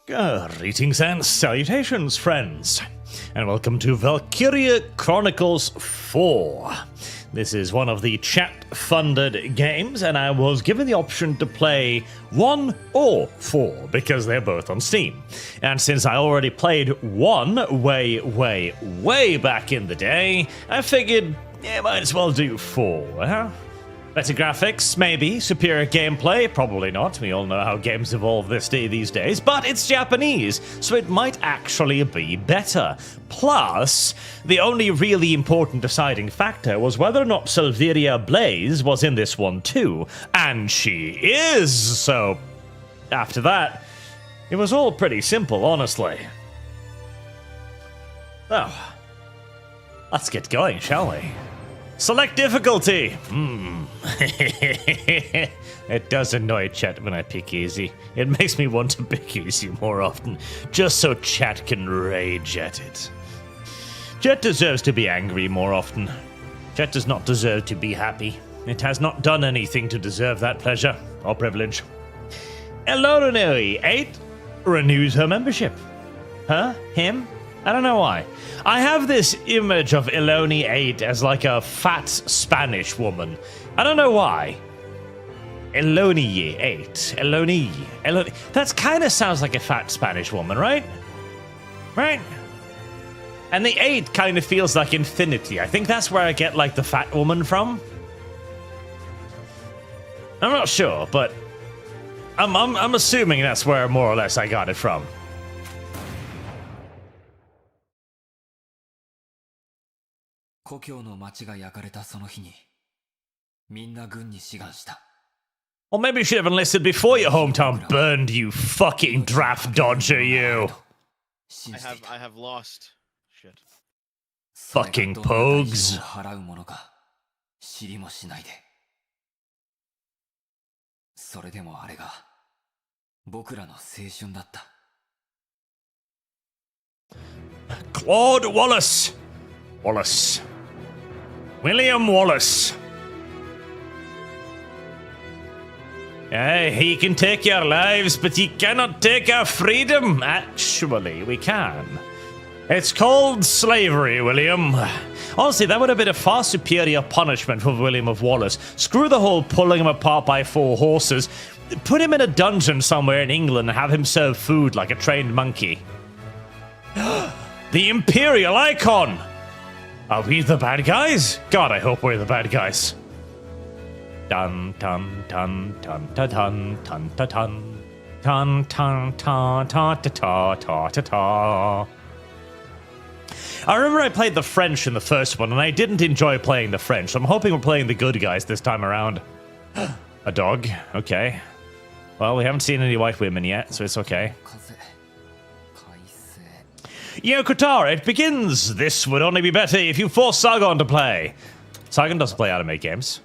Greetings and salutations, friends, and welcome to Valkyria Chronicles 4. This is one of the chat-funded games, and I was given the option to play 1 or 4, because they're both on Steam. And since I already played 1 way back in the day, I figured, yeah, might as well do 4, huh? Better graphics, maybe. Superior gameplay, probably not. We all know how games evolve these days. But it's Japanese, so it might actually be better. Plus, the only really important deciding factor was whether or not Valkyria Blaze was in this one too. And she is! So, after that, it was all pretty simple, honestly. So, let's get going, shall we? Select difficulty! It does annoy chat when I pick easy. It makes me want to pick easy more often, just so chat can rage at it. Chat deserves to be angry more often. Chat does not deserve to be happy. It has not done anything to deserve that pleasure or privilege. Elonary 8 renews her membership. Her? Him? I don't know why. I have this image of Eloni 8 as like a fat Spanish woman. I don't know why. Eloni 8. Eloni. That kind of sounds like a fat Spanish woman, right? Right? And the 8 kind of feels like infinity. I think that's where I get like the fat woman from. I'm not sure, but I'm assuming that's where more or less I got it from. Or maybe you should have enlisted before your hometown burned, you fucking draft dodger, you. I have lost. Shit. Fucking pogues. Claude Wallace. William Wallace. He can take your lives, but he cannot take our freedom. Actually, we can. It's called slavery, William. Honestly, that would have been a far superior punishment for William of Wallace. Screw the whole pulling him apart by 4 horses. Put him in a dungeon somewhere in England and have him serve food like a trained monkey. The Imperial Icon! Are we the bad guys? God, I hope we're the bad guys. Dun dun dun dun dun dun dun dun dun dun dun dun dun ta ta ta ta. I remember I played the French in the first one, and I didn't enjoy playing the French. So I'm hoping we're playing the good guys this time around. A dog, okay. Well, we haven't seen any white women yet, so it's okay. Yo, Kotar, it begins! This would only be better if you force Sargon to play. Sargon doesn't play anime games.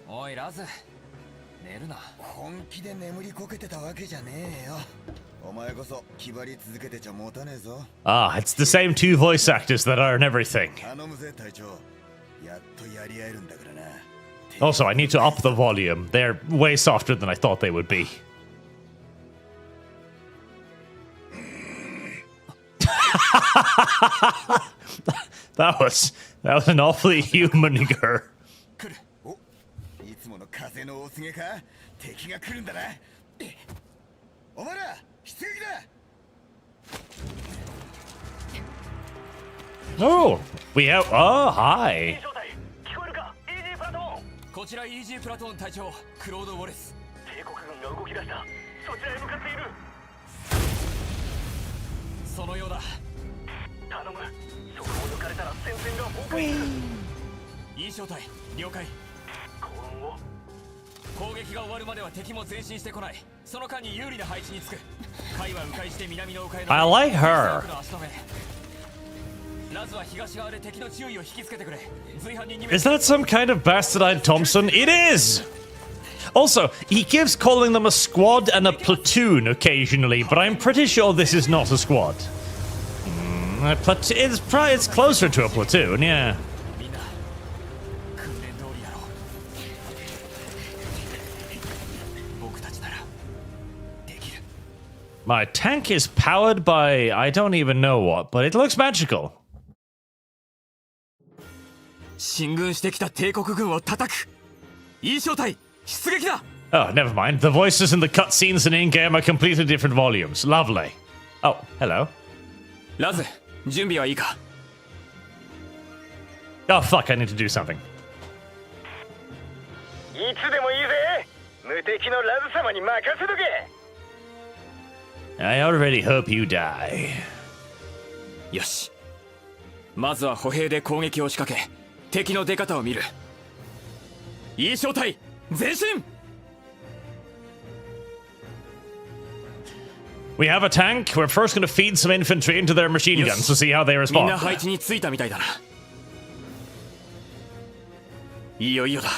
Ah, it's the same 2 voice actors that are in everything. Also, I need to up the volume. They're way softer than I thought they would be. that was an awfully human girl. Oh, we have. Oh, hi. I like her. Is that some kind of bastardized Thompson? It is! Also, he keeps calling them a squad and a platoon occasionally, but I'm pretty sure this is not a squad. It's closer to a platoon, yeah. My tank is powered by I don't even know what, but it looks magical. 進軍してきた帝国軍を叩く。いい正体、出撃だ。 Oh, never mind. The voices in the cutscenes and in-game are completely different volumes. Lovely. Oh, hello. ラズ、準備はいいか。 Oh, fuck, I need to do something. いつでもいいぜ。無敵のラズ様に任せとけ。 I already hope you die. よし。まずは歩兵で攻撃を仕掛け、敵の出方を見る。いい正体、前進。 We have a tank. We're first going to feed some infantry into their machine guns to see how they みんな respond. 配置についたみたいだな。いいよいいよだ。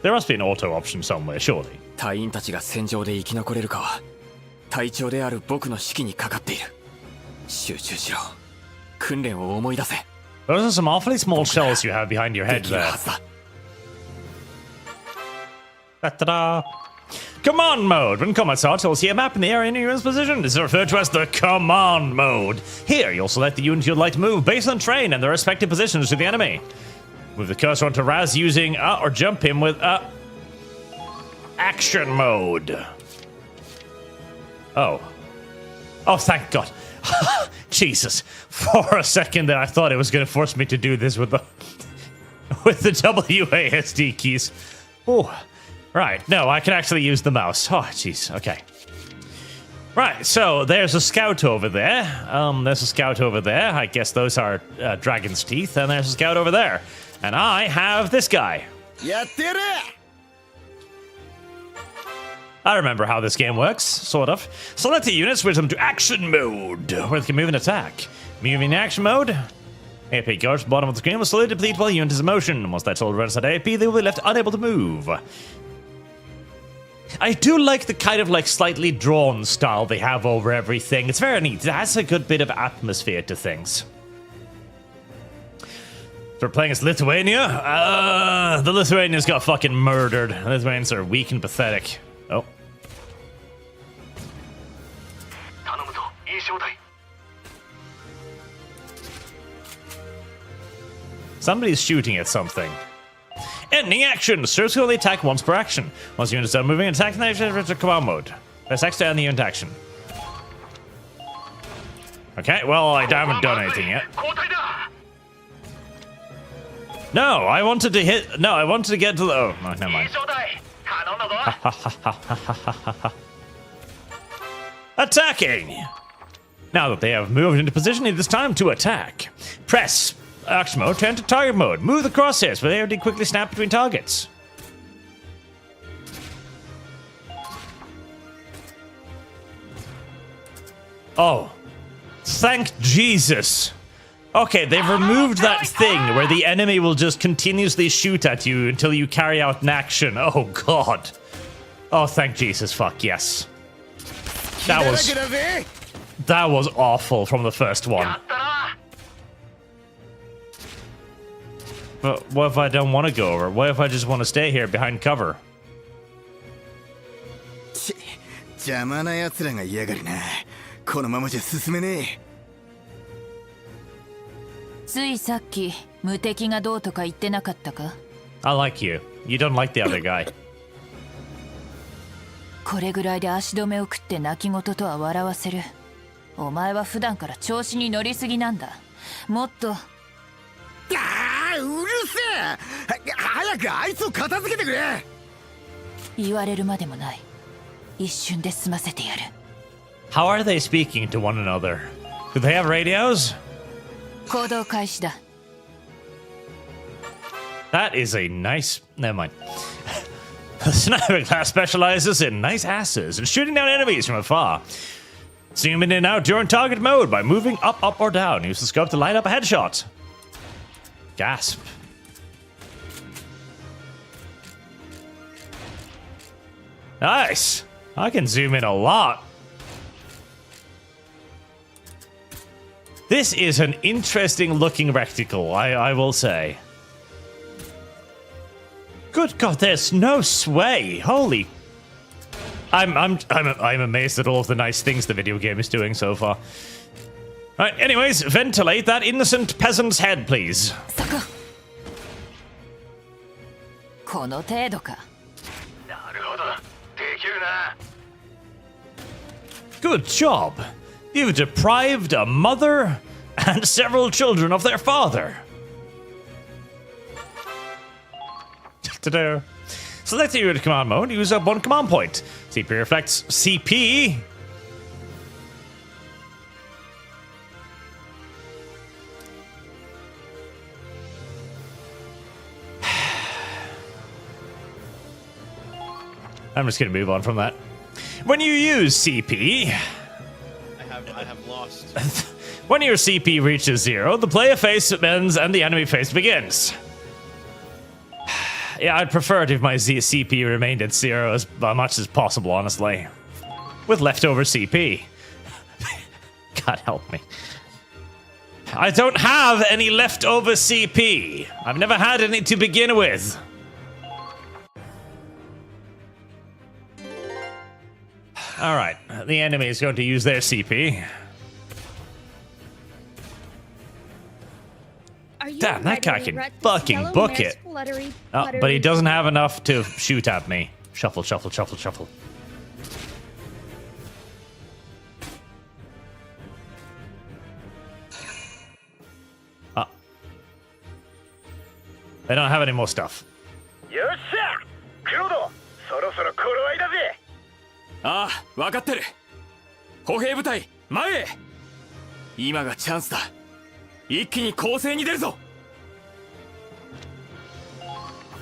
There must be an auto option somewhere, surely. 隊員たちが戦場で生き残れるかは隊長である僕の指揮にかかっている。集中しろ。訓練を思い出せ。 Those are some awfully small shells you have behind your head できる there. はずだ。 Ta-da! Command mode. When combat starts, you'll see a map in the area in your unit's position. This is referred to as the command mode. Here, you'll select the unit you'd like to move based on terrain and their respective positions to the enemy. Move the cursor onto Raz using or jump him with action mode. Oh. Oh, thank God. Jesus. For a second there, I thought it was going to force me to do this with the WASD keys. Oh. Right, no, I can actually use the mouse. Oh, jeez, okay. Right, so there's a scout over there. There's a scout over there. I guess those are dragon's teeth. And there's a scout over there. And I have this guy. I remember how this game works, sort of. Select the units, switch them to action mode, where they can move and attack. Moving in action mode. AP goes to the bottom of the screen will slowly deplete while the unit is in motion. Once that soldier runs out of AP, they will be left unable to move. I do like the kind of like slightly drawn style they have over everything. It's very neat. It has a good bit of atmosphere to things. So we're playing as Lithuania. The Lithuanians got fucking murdered. The Lithuanians are weak and pathetic. Oh. Somebody's shooting at something. Ending action! Serves to only attack once per action. Once units are moving and attacking, they enter command mode. Press X to end the unit action. Okay, well, I haven't done anything yet. No, I wanted to hit... No, I wanted to get to the... Oh, no, never mind. Attacking! Now that they have moved into position, it is time to attack. Press action mode to enter target mode. Move the crosshairs, but they already quickly snap between targets. Oh. Thank Jesus. Okay, they've removed that thing where the enemy will just continuously shoot at you until you carry out an action. Oh, God. Oh, thank Jesus. Fuck, yes. That was awful from the first one. But what if I don't want to go over? What if I just want to stay here behind cover? 邪魔な奴らが嫌がるな。このままじゃ進めねえ。ついさっき無敵がどうとか言ってなかったか？ I like you. You don't like the other guy. これぐらいで足止めを食って泣き言とは笑わせる。お前は普段から調子に乗りすぎなんだ。もっと。ああ、うるせえ。早くあいつを片付けてくれ。言われるまでもない。一瞬で済ませてやる。How are they speaking to one another? Do they have radios? 行動開始だ。That is a nice... Never mind. The sniper class specializes in nice asses and shooting down enemies from afar. Zoom in and out during target mode by moving up, or down. Use the scope to line up a headshot. Gasp. Nice. I can zoom in a lot. This is an interesting looking reticle, I will say. Good God, there's no sway. Holy. I'm amazed at all of the nice things the video game is doing so far. Right, anyways, ventilate that innocent peasant's head, please. そここの程度かなるほどできるな Good job. You've deprived a mother and several children of their father. Ta-da. Select the unit command mode, use up one command point. CP reflects CP. I'm just gonna move on from that. When you use CP, I have lost. when your CP reaches 0, the player phase ends and the enemy phase begins. Yeah, I'd prefer it if my CP remained at 0 as much as possible, honestly. With leftover CP. God help me. I don't have any leftover CP. I've never had any to begin with. Alright, the enemy is going to use their CP. Damn, that guy can fucking book it. Oh, but he doesn't have enough to shoot at me. Shuffle, shuffle, shuffle, shuffle. They don't have any more stuff. よっしゃクロードそろそろ頃合いだぜああ、分かってる。歩兵部隊、前へ。今がチャンスだ。一気に攻勢に出るぞ。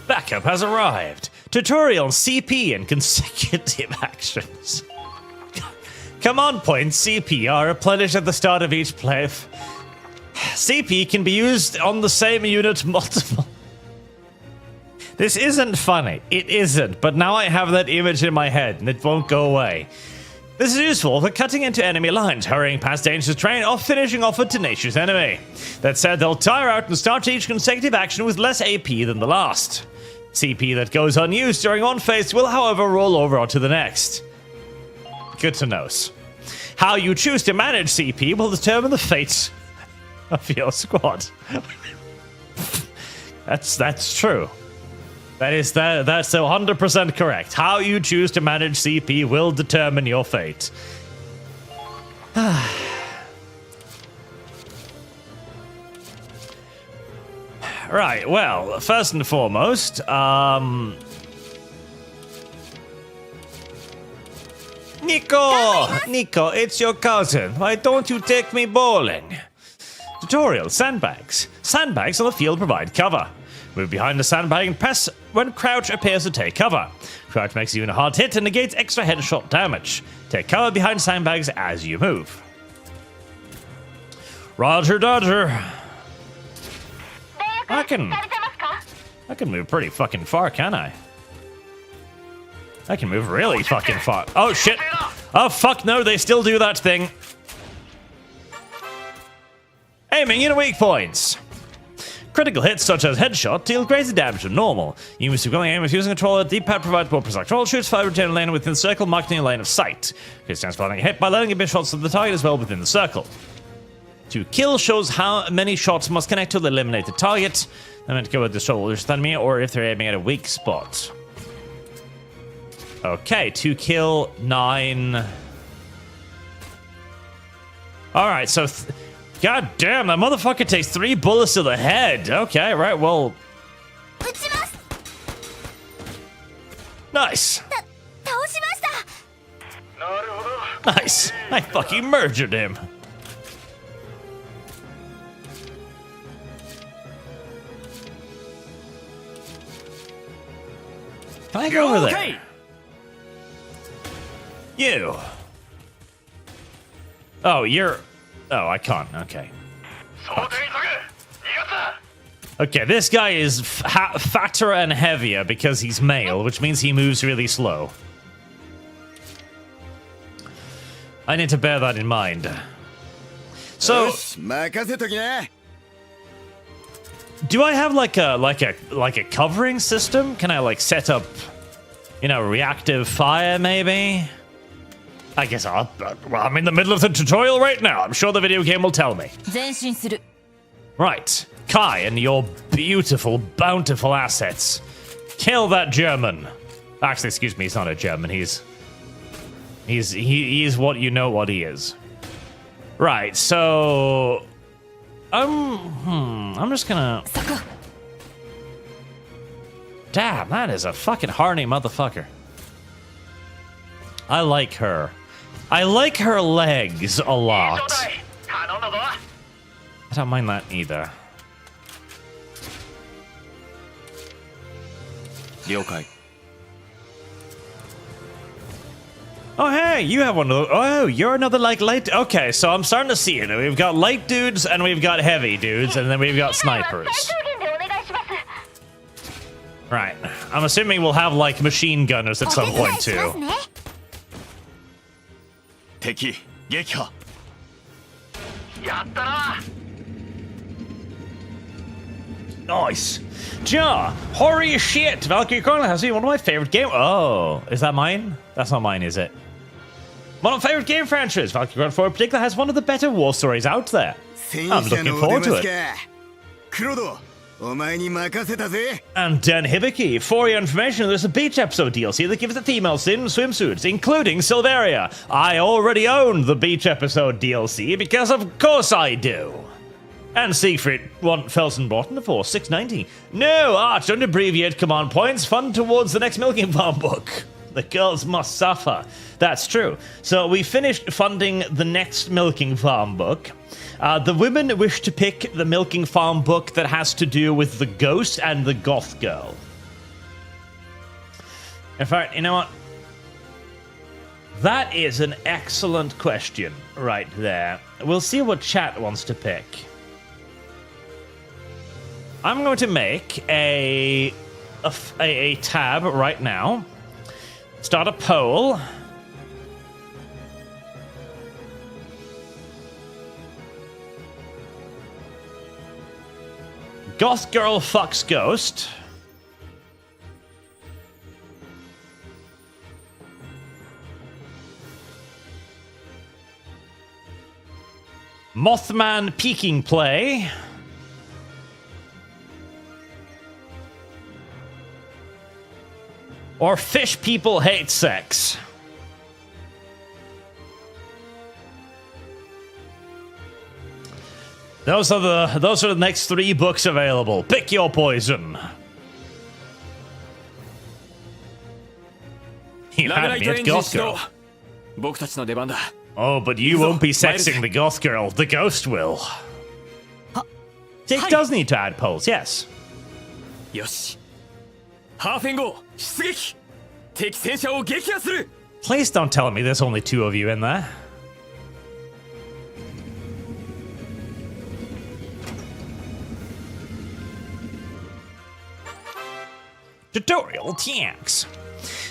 Backup has arrived. Tutorial CP and consecutive actions. Command points CP are replenished at the start of each play. CP can be used on the same unit multiple. This isn't funny. It isn't, but now I have that image in my head and it won't go away. This is useful for cutting into enemy lines, hurrying past dangerous terrain, or finishing off a tenacious enemy. That said, they'll tire out and start each consecutive action with less AP than the last. CP that goes unused during one phase will, however, roll over onto the next. Good to know. How you choose to manage CP will determine the fate of your squad. That's true. That's 100% correct. How you choose to manage CP will determine your fate. Right, well, first and foremost, Nico, it's your cousin. Why don't you take me bowling? Tutorial, sandbags. Sandbags on the field provide cover. Move behind the sandbag and press when crouch appears to take cover. Crouch makes you a hard hit and negates extra headshot damage. Take cover behind sandbags as you move. Roger Dodger. I can move pretty fucking far, can I? I can move really fucking far. Oh shit. Oh fuck no, they still do that thing. Aiming in weak points. Critical hits such as headshot deal greater damage than normal. You must be going aim if using a controller. D-pad provides more precise control. Shoots 5 return lane within the circle, marking a line of sight. It stands for landing a hit by letting a bit shots to the target as well within the circle. To kill shows how many shots must connect to eliminate the target. I meant to go with the shoulders enemy or if they're aiming at a weak spot. Okay, to kill 9. Alright, so god damn, that motherfucker takes 3 bullets to the head. Okay, right, well. Nice. Nice. I fucking murdered him. Can I go over there? You. Oh, you're... Oh, I can't. Okay. Okay, this guy is fatter and heavier because he's male, which means he moves really slow. I need to bear that in mind. So, do I have like a covering system? Can I like set up You know, reactive fire, maybe? I guess well, I'm in the middle of the tutorial right now. I'm sure the video game will tell me. 前進する Right. Kai and your beautiful, bountiful assets. Kill that German. Actually, excuse me, he's not a German. He's what you know what he is. Right, so... I'm just gonna... そこ Damn, that is a fucking horny motherfucker. I like her. I like her legs a lot. 頼んだぞ I don't mind that either. 了解 Oh, hey, you have one of those. Oh, you're another, like, light... Okay, so I'm starting to see it. We've got light dudes, and we've got heavy dudes, and then we've got snipers. 最小限でお願いします Right. I'm assuming we'll have, like, machine gunners at some point, します too. ね 敵撃破 やったな Nice. Ja, holy shit. Valkyria Chronicles has been one of my favorite games. Oh, is that mine? That's not mine, is it? One of my favorite game franchises. Valkyria Chronicles 4 in particular has one of the better war stories out there. 戦 I'm 車 looking のお forward 出 to まし it. か黒田お前に任せたぜ And Den Hibiki, for your information, there's a beach episode DLC that gives the females in swimsuits, including Silveria. I already own the beach episode DLC because of course I do. And Siegfried Felsenborn for 690. No, Arch, don't abbreviate command points. Fund towards the next Milking Farm book. The girls must suffer. That's true. So we finished funding the next Milking Farm book. The women wish to pick the Milking Farm book that has to do with the ghost and the goth girl. In fact, you know what? That is an excellent question right there. We'll see what chat wants to pick. I'm going to make a tab right now. Start a poll. Goth girl fucks ghost. Mothman peeking play. Or fish people hate sex. Those are the next 3 books available. Pick your poison. You ラブラ had イ me トエ at ンジン Goth 始動 Girl. 僕たちの出番だ Oh, but you won't be sexing the Goth Girl. The Ghost will. It does need to add polls, yes. よしハーフェン号出撃敵戦車を撃破する Please don't tell me there's only 2 of you in there. Tutorial tanks.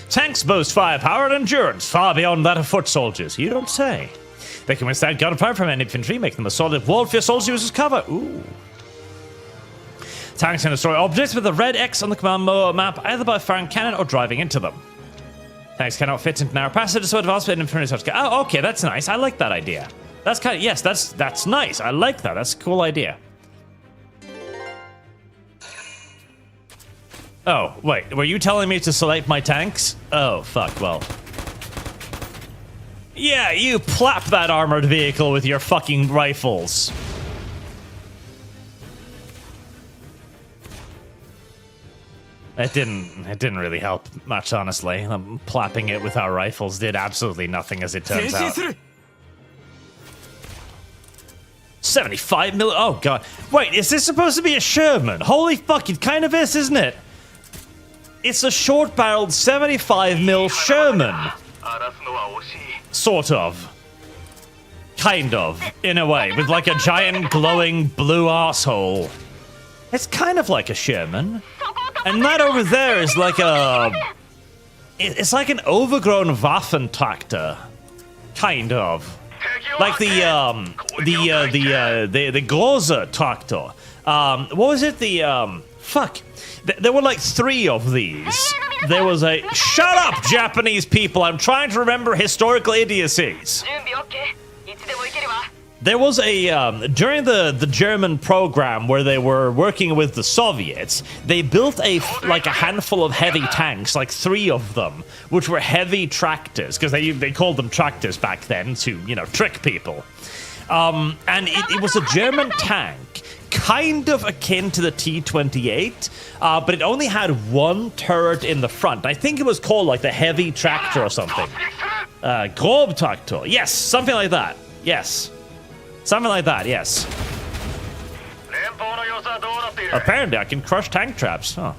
Tanks boast firepower and endurance far beyond that of foot soldiers. You don't say. They can withstand gunfire from any infantry, make them a solid wall for your soldiers to use as cover. Ooh. Tanks can destroy objects with a red X on the command map, either by firing cannon or driving into them. Tanks cannot fit into narrow passages, so advanced infantry such. Oh, okay, that's nice. I like that idea. That's kind of yes, that's nice. I like that. That's a cool idea. Oh, wait, were you telling me to select my tanks? Oh, fuck, well. Yeah, you plap that armored vehicle with your fucking rifles. It didn't really help much, honestly. Plapping it with our rifles did absolutely nothing, as it 前 turns 進 out. する 75 mil. Oh, God. Wait, is this supposed to be a Sherman? Holy fuck, it kind of is, isn't it? It's a short-barreled 75 mil Sherman. 荒らすのは惜しい Sort of. Kind of, in a way, with like a giant glowing blue asshole. It's kind of like a Sherman. And that over there is like a... It's like an overgrown Waffentraktor. Kind of. Like the Große Traktor. What was it? Fuck. There were like 3 of these there was a... Shut up, Japanese people! I'm trying to remember historical idiocies. 準備 OK いつでも行けるわ There was a... during the German program where they were working with the Soviets, they built a handful of heavy tanks, like 3 of them, which were heavy tractors, because they called them tractors back then to, you know, trick people. And it was a German tank, kind of akin to the T-28, but it only had 1 turret in the front. I think it was called like the heavy tractor or something. Grobtraktor. Yes, something like that. Yes. Something like that, yes. 連邦の様子はどうなっている Apparently I can crush tank traps. Huh.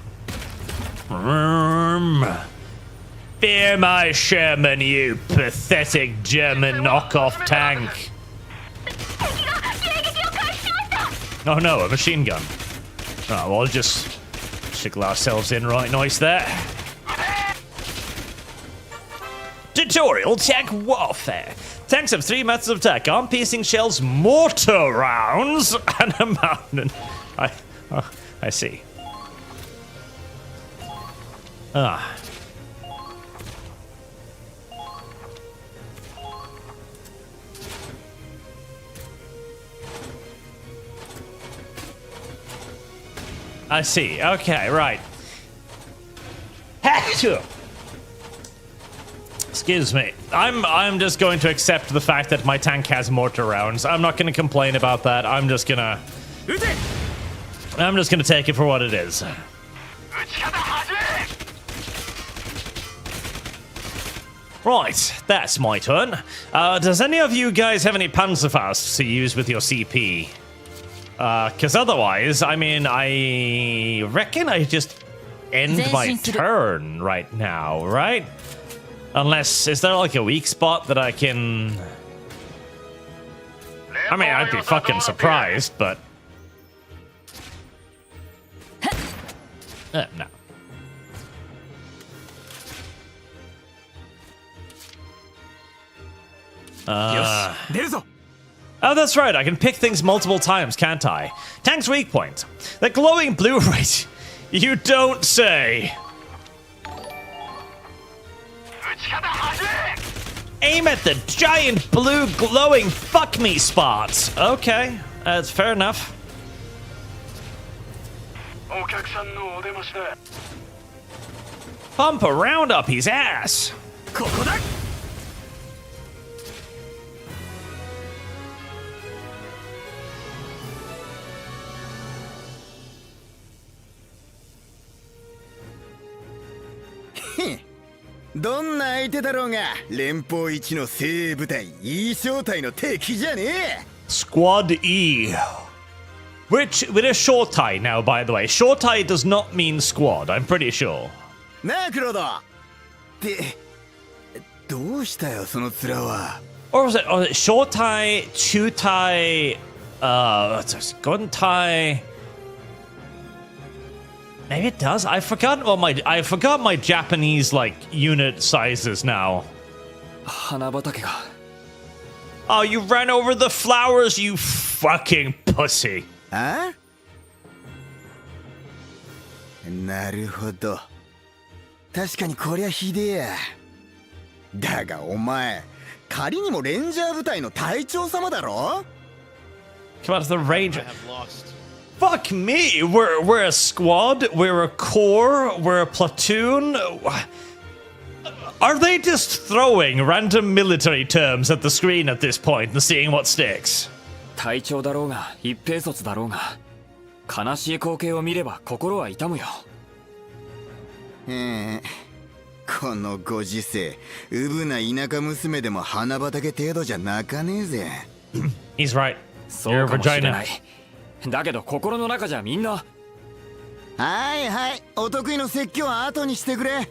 Fear my Sherman, you pathetic German knockoff tank. Oh no, a machine gun. Oh, well, just sickle ourselves in right nice there. Tutorial Tank Warfare. Tanks have 3 methods of attack: arm-piercing shells, mortar rounds, and a mountain. I see. Ah. I see. Okay, right. Excuse me. I'm just going to accept the fact that my tank has mortar rounds. I'm not going to complain about that. I'm just gonna take it for what it is. Right, that's my turn. Does any of you guys have any Panzerfausts to use with your CP? Because otherwise, I mean, I reckon I just end my turn right now, right? Unless, is there like a weak spot that I can... I mean, I'd be fucking surprised, but... no. Oh, that's right. I can pick things multiple times, can't I? Tank's weak point. The glowing blue right. You don't say. Aim at the giant blue glowing fuck me spots. Okay, that's fair enough. お客さんのお出ましだ Pump around up his ass. ここだ どんな相手だろうが連邦一の精鋭部隊 E 小隊の敵じゃねえ Squad E. Which, with a shortai now, by the way. Shortai does not mean squad, I'm pretty sure. なあクロードってどうしたよその面は Or was it shortai, chutai, guntai? Maybe it does. I forgot my Japanese like unit sizes now. 花畑が Oh, you ran over the flowers, you fucking pussy. あなるほど確かにこりゃひでえやだがお前仮にもレンジャー部隊の隊長様だろ Come on to the ranger. I have lost. Fuck me! We're a squad, we're a corps, we're a platoon. Are they just throwing random military terms at the screen at this point and seeing what sticks? 隊長だろうが一兵卒だろうが悲しい光景を見れば心は痛むよこのご時世うぶな田舎娘でも花畑程度じゃ泣かねえぜ He's right. そうかもしれないだけど心の中じゃみんなはいはいお得意の説教は後にしてくれ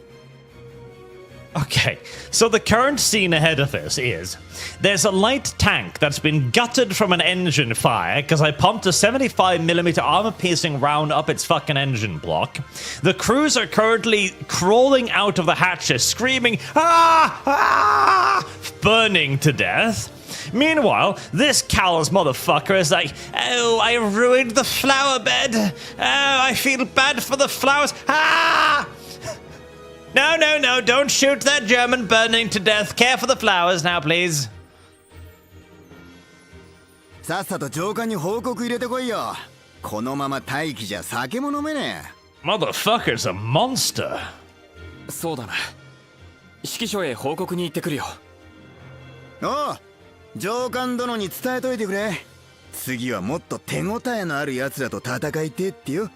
Okay, so the current scene ahead of us is there's a light tank that's been gutted from an engine fire because I pumped a 75mm armor-piercing round up its fucking engine block. The crews are currently crawling out of the hatches, screaming, "Ah! Ah!" burning to death. Meanwhile, this callous motherfucker is like, "Oh, I ruined the flower bed. Oh, I feel bad for the flowers. Ah!" No, don't shoot that German burning to death. Care for the flowers now, please. さっさと上官に報告入れてこいよ。このまま待機じゃ酒も飲めねえ。 Motherfucker's a monster. そうだな。指揮所へ報告に行ってくるよ。おう、上官殿に伝えといてくれ。次はもっと手応えのある奴らと戦いてってよ。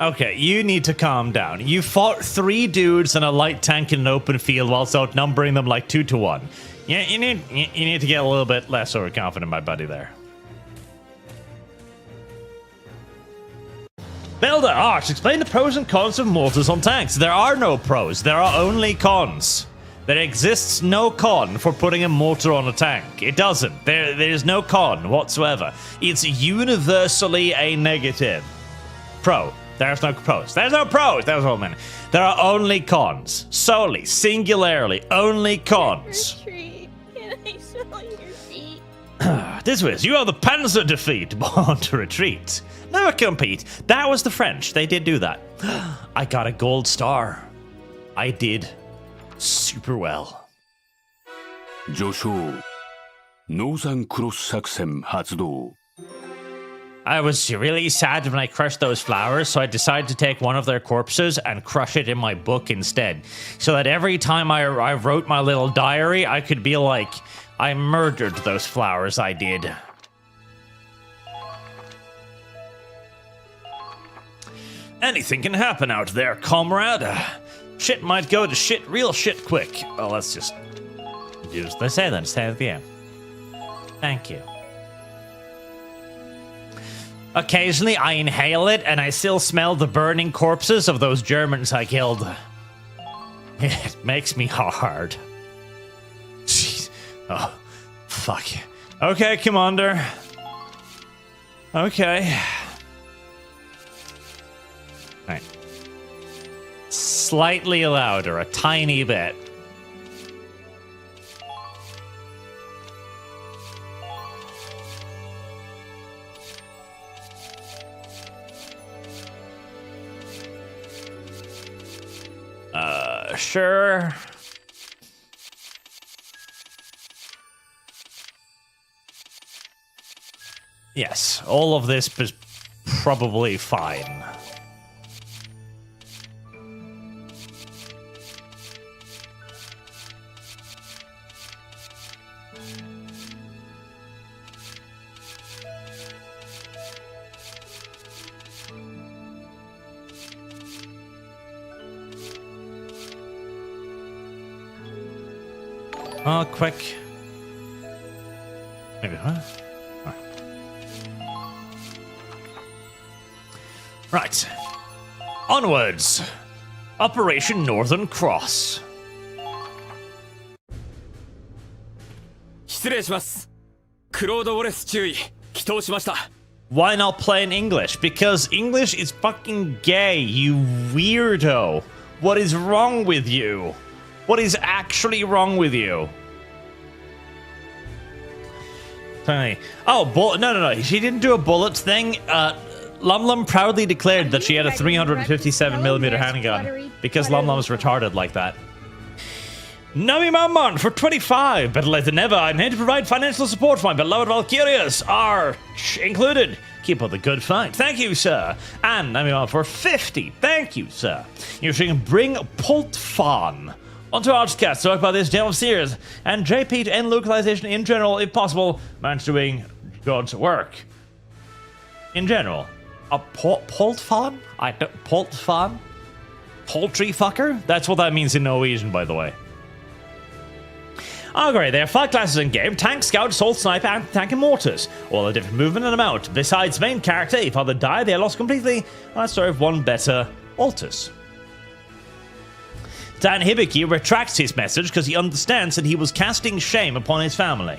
Okay, you need to calm down. You fought 3 dudes and a light tank in an open field whilst outnumbering them like 2 to 1. Yeah, you need to get a little bit less overconfident, my buddy there. Builder Arch, explain the pros and cons of mortars on tanks. There are no pros, there are only cons. There exists no con for putting a mortar on a tank. It doesn't. There's no con whatsoever. It's universally a negative. Pro. There's no pros. There's no pros. There's all many. There are only cons. Solely, singularly, only cons. Retreat. Can I smell your feet? This was, you are the Panzer defeat, born to retreat. Never compete. That was the French. They did do that. I got a gold star. I did super well. 序章ノーザンクロス作戦発動 I was really sad when I crushed those flowers, so I decided to take one of their corpses and crush it in my book instead. So that every time I wrote my little diary, I could be like, I murdered those flowers, I did. Anything can happen out there, comrade. Shit might go to shit real shit quick. Well, let's just do as they say then. Stay at the end. Thank you. Occasionally, I inhale it, and I still smell the burning corpses of those Germans I killed. It makes me hard. Jeez. Oh, fuck. Okay, Commander. Okay. Right. Slightly louder, a tiny bit. Sure. Yes, all of this is probably fine. Oh, quick. Maybe, huh? Oh. Right. Onwards. Operation Northern Cross. 失礼します。クロード・ウォレス注意。祈祷しました。 Why not play in English? Because English is fucking gay, you weirdo. What is wrong with you? What is actually wrong with you? Oh, no. She didn't do a bullet thing. Lum proudly declared that she had a 357mm handgun because Lum is retarded like that. Nami Mammon for 25. Better late than never. I'm here to provide financial support for my beloved Valkyrias. Arch included. Keep up the good fight. Thank you, sir. And Nami Mammon for 50. Thank you, sir. You should bring Pultfan onto Archcast to talk about this Gem of Sears and JP to end localization in general, if possible. Man's doing God's work. In general. A Pultfan? Pultfan? Poultry fucker? That's what that means in Norwegian, by the way. Oh, great. There are 5 classes in game: Tank, Scout, Assault, Sniper, Anti-Tank, and Mortars. All a different movement and amount. Besides main character, if other die, they are lost completely. Let's serve one better alters. Dan Hibiki retracts his message because he understands that he was casting shame upon his family.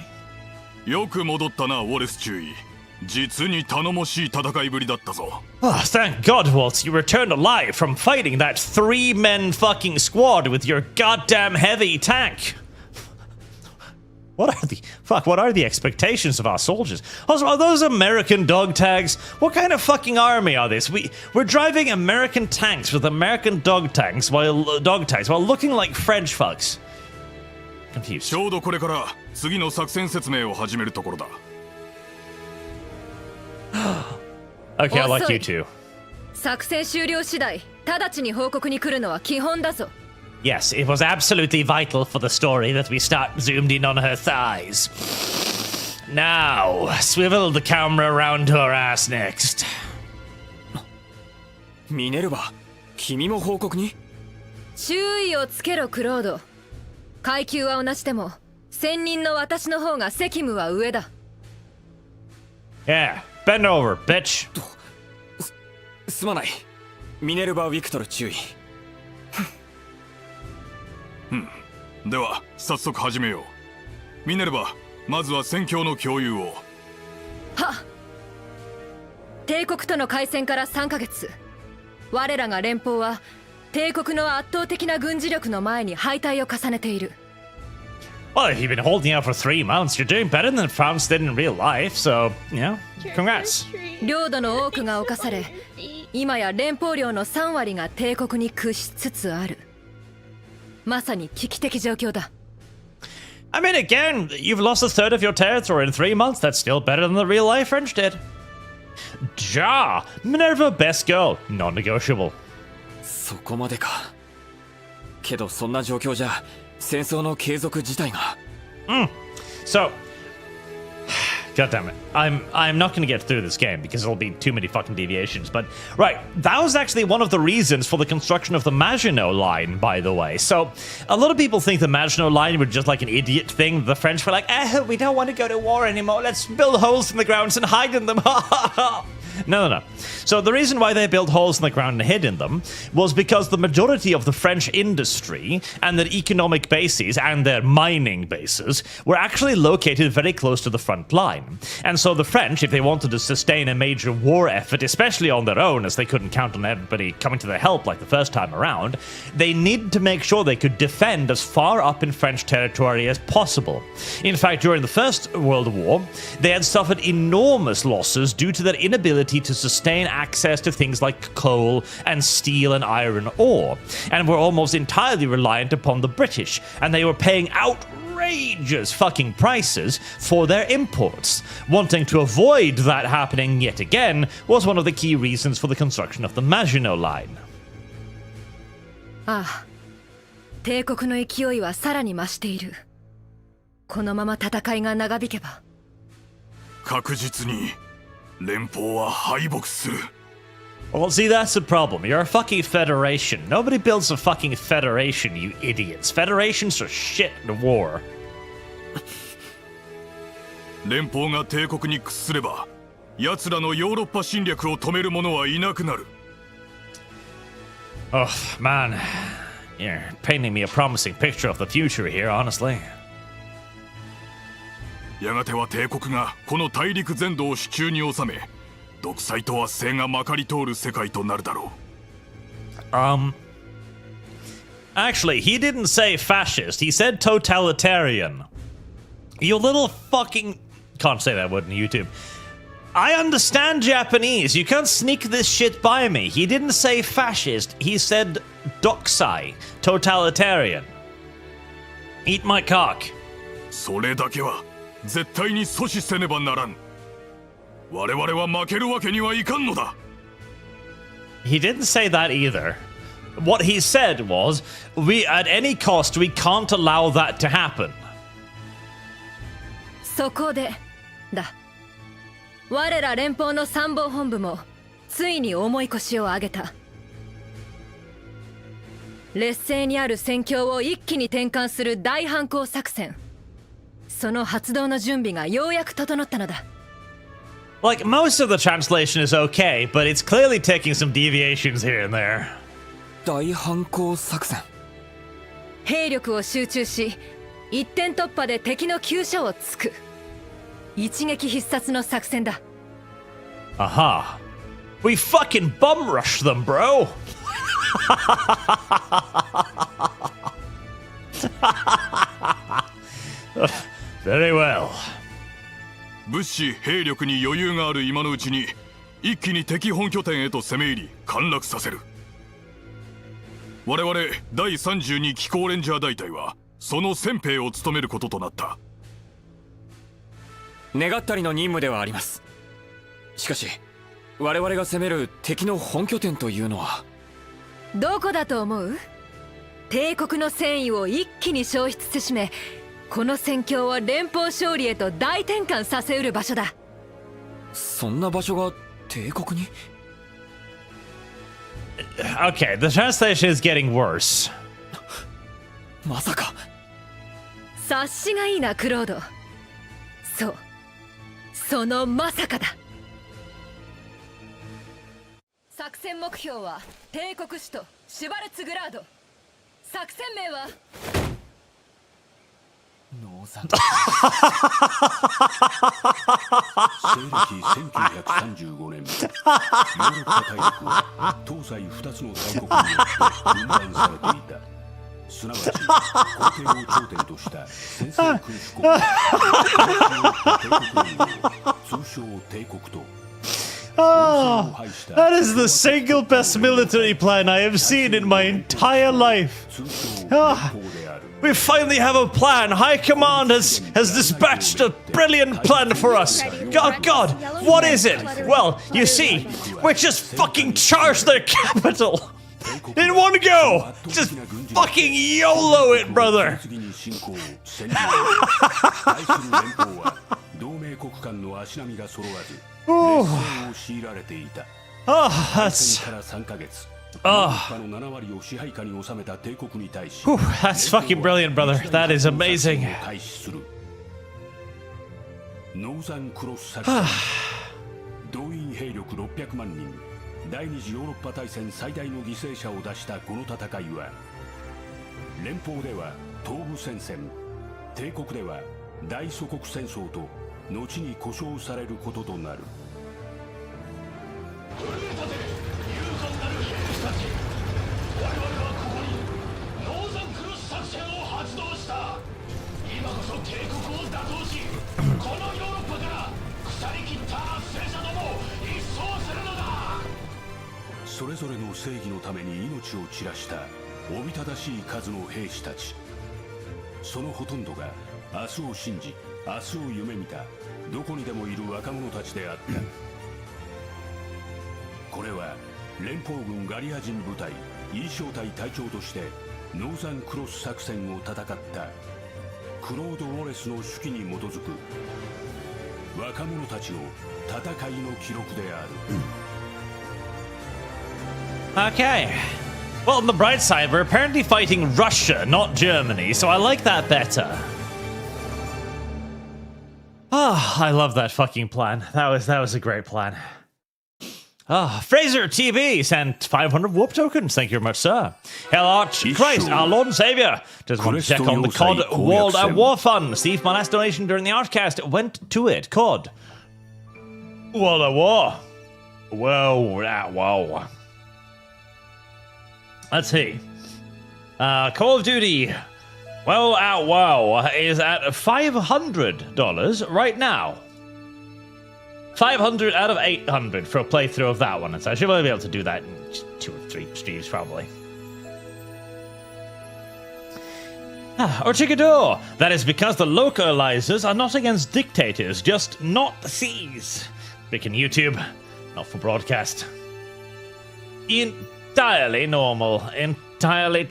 よく戻ったな、ウォレス注意。実に頼もしい戦いぶりだったぞ。Oh, thank God, Waltz, you returned alive from fighting that 3-man fucking squad with your goddamn heavy tank. What are the expectations of our soldiers? Also, are those American dog tags? What kind of fucking army are this? We're driving American tanks with American dog tags while looking like French fucks. Confused. ちょうどこれから次の作戦説明を始めるところだ。Okay, I like you too. 作戦終了次第直ちに報告に来るのは基本だぞ。 Yes, it was absolutely vital for the story that we start zoomed in on her thighs. Now, swivel the camera around to her ass next. ミネルヴァ、君も報告に？注意をつけろクロード。階級は同じでも専任の私の方が責務は上だ。 Yeah, bend over, bitch. すまない。ミネルヴァ・ウィクトル注意。では早速始めよう。ミネルヴァ、まずは戦況の共有を。はっ。帝国との開戦から3ヶ月。我らが連邦は帝国の圧倒的な軍事力の前に敗退を重ねている。 Well, if you've been holding out for 3 months, you're doing better than France did in real life, so, congrats. 領土の多くが侵され、今や連邦領の3割が帝国に屈しつつある。まさに危機的状況だ。 I mean, again, you've lost a third of your territory in 3 months. That's still better than the real life French did. Ja, Minerva, best girl, non-negotiable. そこまでか。けどそんな状況じゃ戦争の継続自体が。So, God damn it. I'm not going to get through this game because there'll be too many fucking deviations. But, right, that was actually one of the reasons for the construction of the Maginot Line, by the way. So, a lot of people think the Maginot Line was just like an idiot thing. The French were like, we don't want to go to war anymore. Let's build holes in the grounds and hide in them. No. So the reason why they built holes in the ground and hid in them was because the majority of the French industry and their economic bases and their mining bases were actually located very close to the front line. And so the French, if they wanted to sustain a major war effort, especially on their own, as they couldn't count on everybody coming to their help like the first time around, they needed to make sure they could defend as far up in French territory as possible. In fact, during the First World War, they had suffered enormous losses due to their inability to sustain access to things like coal and steel and iron ore, and were almost entirely reliant upon the British, and they were paying outrageous fucking prices for their imports. Wanting to avoid that happening yet again was one of the key reasons for the construction of the Maginot Line. ああ、帝国の勢いはさらに増している。このまま戦いが長引けば。確実に連邦は敗北する。 Well, see, that's the problem. You're a fucking federation. Nobody builds a fucking federation, you idiots. Federations are shit in war. 連邦が帝国に屈すれば、奴らのヨーロッパ侵略を止める者はいなくなる。Oh, man. You're painting me a promising picture of the future here, honestly. やがては帝国がこの大陸全土を手中に収め、独裁と圧政がまかり通る世界となるだろう。Actually, he didn't say fascist. He said totalitarian. You little fucking... Can't say that word on YouTube. I understand Japanese. You can't sneak this shit by me. He didn't say fascist. He said doksai, totalitarian. Eat my cock. それだけは絶対に阻止せねばならん。我々は負けるわけにはいかんのだ。He didn't say that either. What he said was, at any cost, we can't allow that to happen. そこでだ。我ら連邦の参謀本部もついに重い腰を上げた。劣勢にある戦況を一気に転換する大反攻作戦。その発動の準備がようやく整ったのだ。Like, most of the translation is okay, but it's clearly taking some deviations here and there. 大反攻作戦。兵力を集中し、一点突破で敵の急所を突く。一撃必殺の作戦だ。Aha. We fucking bum rush them, bro! Very well. 物資兵力に余裕がある今のうちに一気に敵本拠点へと攻め入り陥落させる。我々第32機構レンジャー大隊はその先兵を務めることとなった。願ったりの任務ではあります。しかし我々が攻める敵の本拠点というのはどこだと思う？帝国の戦意を一気に消失せしめ、この戦況を連邦勝利へと大転換させうる場所だ。そんな場所が帝国に？ Okay, the translation is getting worse. まさか。察しがいいなクロード。そう、そのまさかだ。作戦目標は帝国首都シュバルツグラード。作戦名はノーザン西暦1935年、ヨーロッパ大陸は東西2つの大国によって分断されていた。すなわち皇帝を頂点とした先制君主国、帝国連合、通称帝国と。Oh, that is the single best military plan I have seen in my entire life. We finally have a plan. High Command has dispatched a brilliant plan for us. Oh God, what is it? Well, you see, we just fucking charged their capital in one go. Just fucking YOLO it, brother. Oh, that's... that's fucking brilliant, brother. That is amazing. 動員兵力600万人、第二次ヨーロッパ大戦最大の犠牲者を出したこの戦いは、連邦では東部戦線、帝国では大祖国戦争と後に呼称されることとなる。奮い立て、勇敢なる兵士たち。我々はここにノーザンクロス作戦を発動した。今こそ帝国を打倒し、このヨーロッパから腐りきった圧政者どもを一掃するのだ。それぞれの正義のために命を散らしたおびただしい数の兵士たち。そのほとんどが明日を信じ、明日を夢見たどこにでもいる若者たちであった。これは連邦軍ガリア人部隊イー小隊隊長としてノーザンクロス作戦を戦ったクロード・ウォレスの手記に基づく若者たちの戦いの記録である。Okay. Well, on the bright side, we're apparently fighting Russia, not Germany, so I like that better. Ah, I love that fucking plan. That was a great plan. Ah, Fraser TB sent 500 warp tokens. Thank you very much, sir. Hell Arch Christ, our Lord and Savior. Just want to check on the COD World at War Fund. See if my last donation during the Archcast went to it. COD World at War. Whoa. Let's see. Call of Duty Well at WoW is at $500 right now. 500 out of 800 for a playthrough of that one. So I should be able to do that in 2 or 3 streams, probably. Or Chicador. That is because the localizers are not against dictators, just not thieves. Big in YouTube, not for broadcast. Entirely normal. Entirely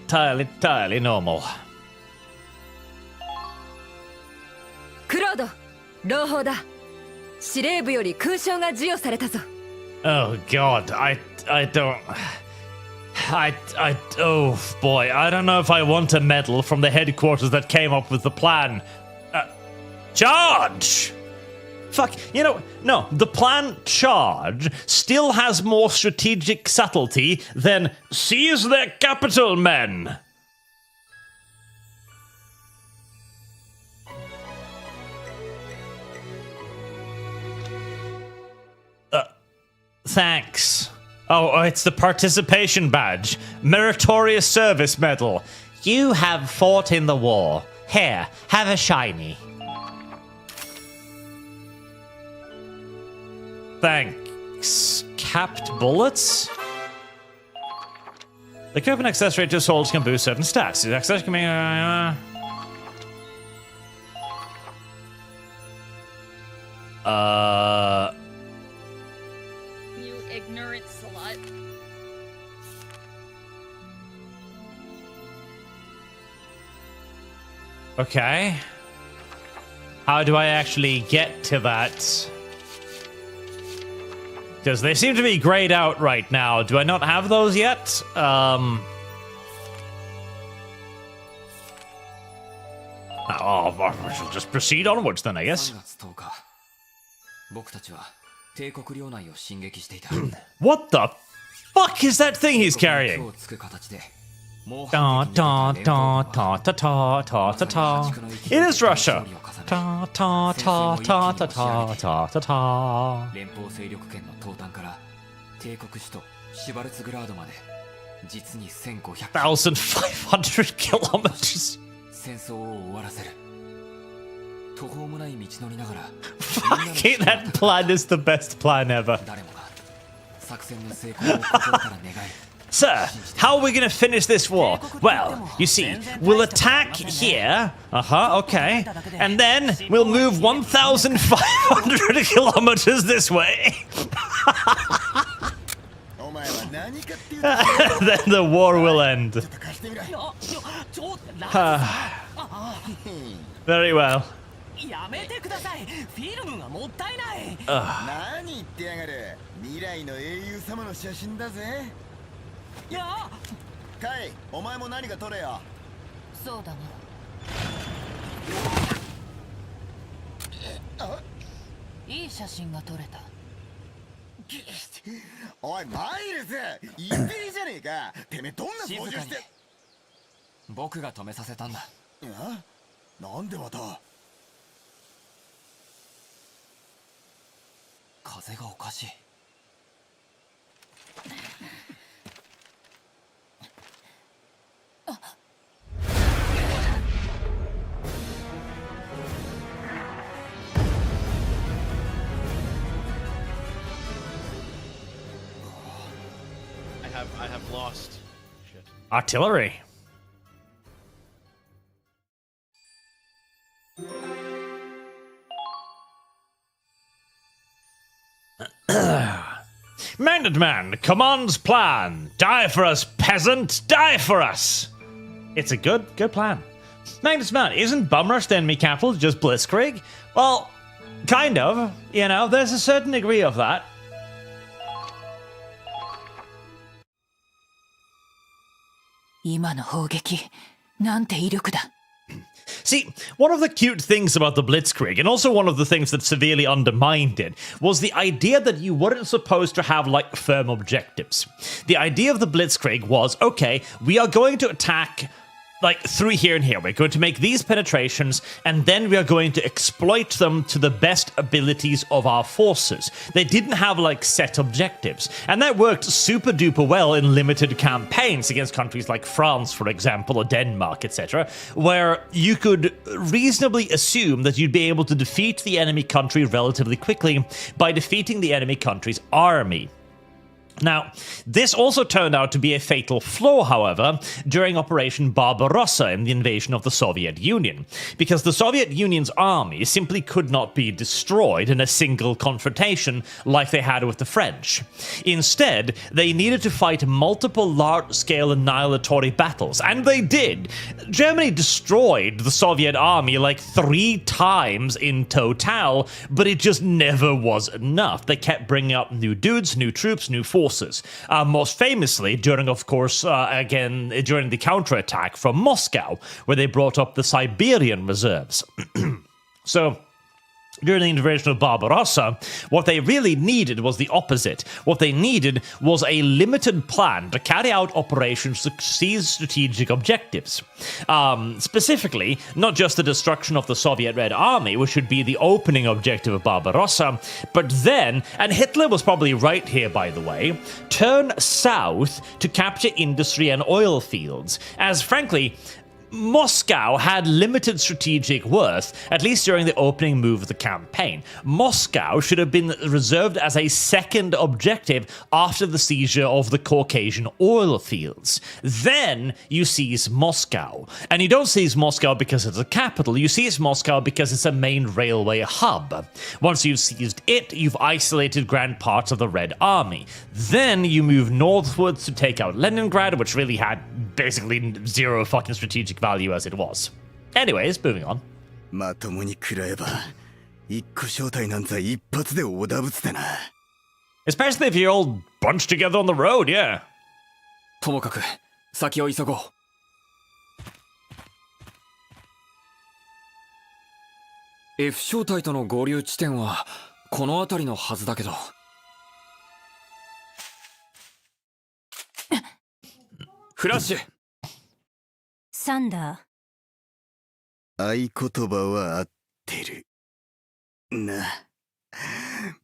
normal. クロード、朗報だ。司令部より勲章が授与されたぞ。Oh God, I don't. Oh boy, I don't know if I want a medal from the headquarters that came up with the plan. Charge! Fuck, you know, no, the plan Charge still has more strategic subtlety than seize their capital, men. Thanks. Oh, it's the participation badge. Meritorious Service Medal. You have fought in the war. Here, have a shiny. Thanks. Capped bullets? The coupon access rate to assaults can boost certain stats. The access can be... You ignorant slut. Okay. How do I actually get to that? Because they seem to be grayed out right now. Do I not have those yet? Oh, I shall just proceed onwards then, I guess. 僕たちは帝国領内を進撃していた。 What the fuck is that thing he's carrying? 今日つく形で Ta ta ta ta ta ta ta ta ta. It is Russia. Ta ta ta ta ta ta ta ta ta. 連邦勢力圏の東端から帝国首都シュバルツグラードまで実に1500 1,500 kilometers. 戦争を終わらせる。途方もない道のりながら Fucking that plan is the best plan ever. 誰もが作戦の成功を心から願い。 Sir, how are we going to finish this war? Well, you see, we'll attack here. Okay. And then we'll move 1,500 kilometers this way. Then the war will end. Very well. やめてください。フィルムがもったいない。何言ってやがる。未来の英雄様の写真だぜ。いや。カイ、お前も何か撮れよ。そうだな。いい写真が撮れた。おい、マイルズ、インテリじゃねえか。てめえどんな操縦して。僕が止めさせたんだ。なんでまた。 風がおかしい。I have lost. Shit. Artillery. Mandate man, command's plan. Die for us, peasant, die for us. It's a good plan. Magnus man, isn't Bumrush the enemy capital just Blitzkrieg? Well, kind of. You know, there's a certain degree of that. See, one of the cute things about the Blitzkrieg, and also one of the things that severely undermined it, was the idea that you weren't supposed to have, like, firm objectives. The idea of the Blitzkrieg was, okay, we are going to attack, like, through here and here. We're going to make these penetrations, and then we are going to exploit them to the best abilities of our forces. They didn't have, like, set objectives. And that worked super duper well in limited campaigns against countries like France, for example, or Denmark, etc., where you could reasonably assume that you'd be able to defeat the enemy country relatively quickly by defeating the enemy country's army. Now, this also turned out to be a fatal flaw, however, during Operation Barbarossa in the invasion of the Soviet Union, because the Soviet Union's army simply could not be destroyed in a single confrontation like they had with the French. Instead, they needed to fight multiple large-scale annihilatory battles, and they did. Germany destroyed the Soviet army like 3 times in total, but it just never was enough. They kept bringing up new dudes, new troops, new forces. Most famously during, of course, again, during the counterattack from Moscow, where they brought up the Siberian reserves. So, during the invasion of Barbarossa, what they really needed was the opposite. What they needed was a limited plan to carry out operations to seize strategic objectives. Specifically, not just the destruction of the Soviet Red Army, which should be the opening objective of Barbarossa, but then, and Hitler was probably right here by the way, turn south to capture industry and oil fields, as frankly, Moscow had limited strategic worth, at least during the opening move of the campaign. Moscow should have been reserved as a second objective after the seizure of the Caucasian oil fields. Then you seize Moscow. And you don't seize Moscow because it's a capital, you seize Moscow because it's a main railway hub. Once you've seized it, you've isolated grand parts of the Red Army. Then you move northwards to take out Leningrad, which really had basically zero fucking strategic value as it was. Anyways, moving on. まともに食らえば一個正体なんざ一発でおだぶつだな。 Especially if you're all bunched together on the road, yeah. ともかく先を急ごう。F 小隊との合流地点はこの辺りのはずだけど。フラッシュ。サンダー。合言葉は合ってる。な。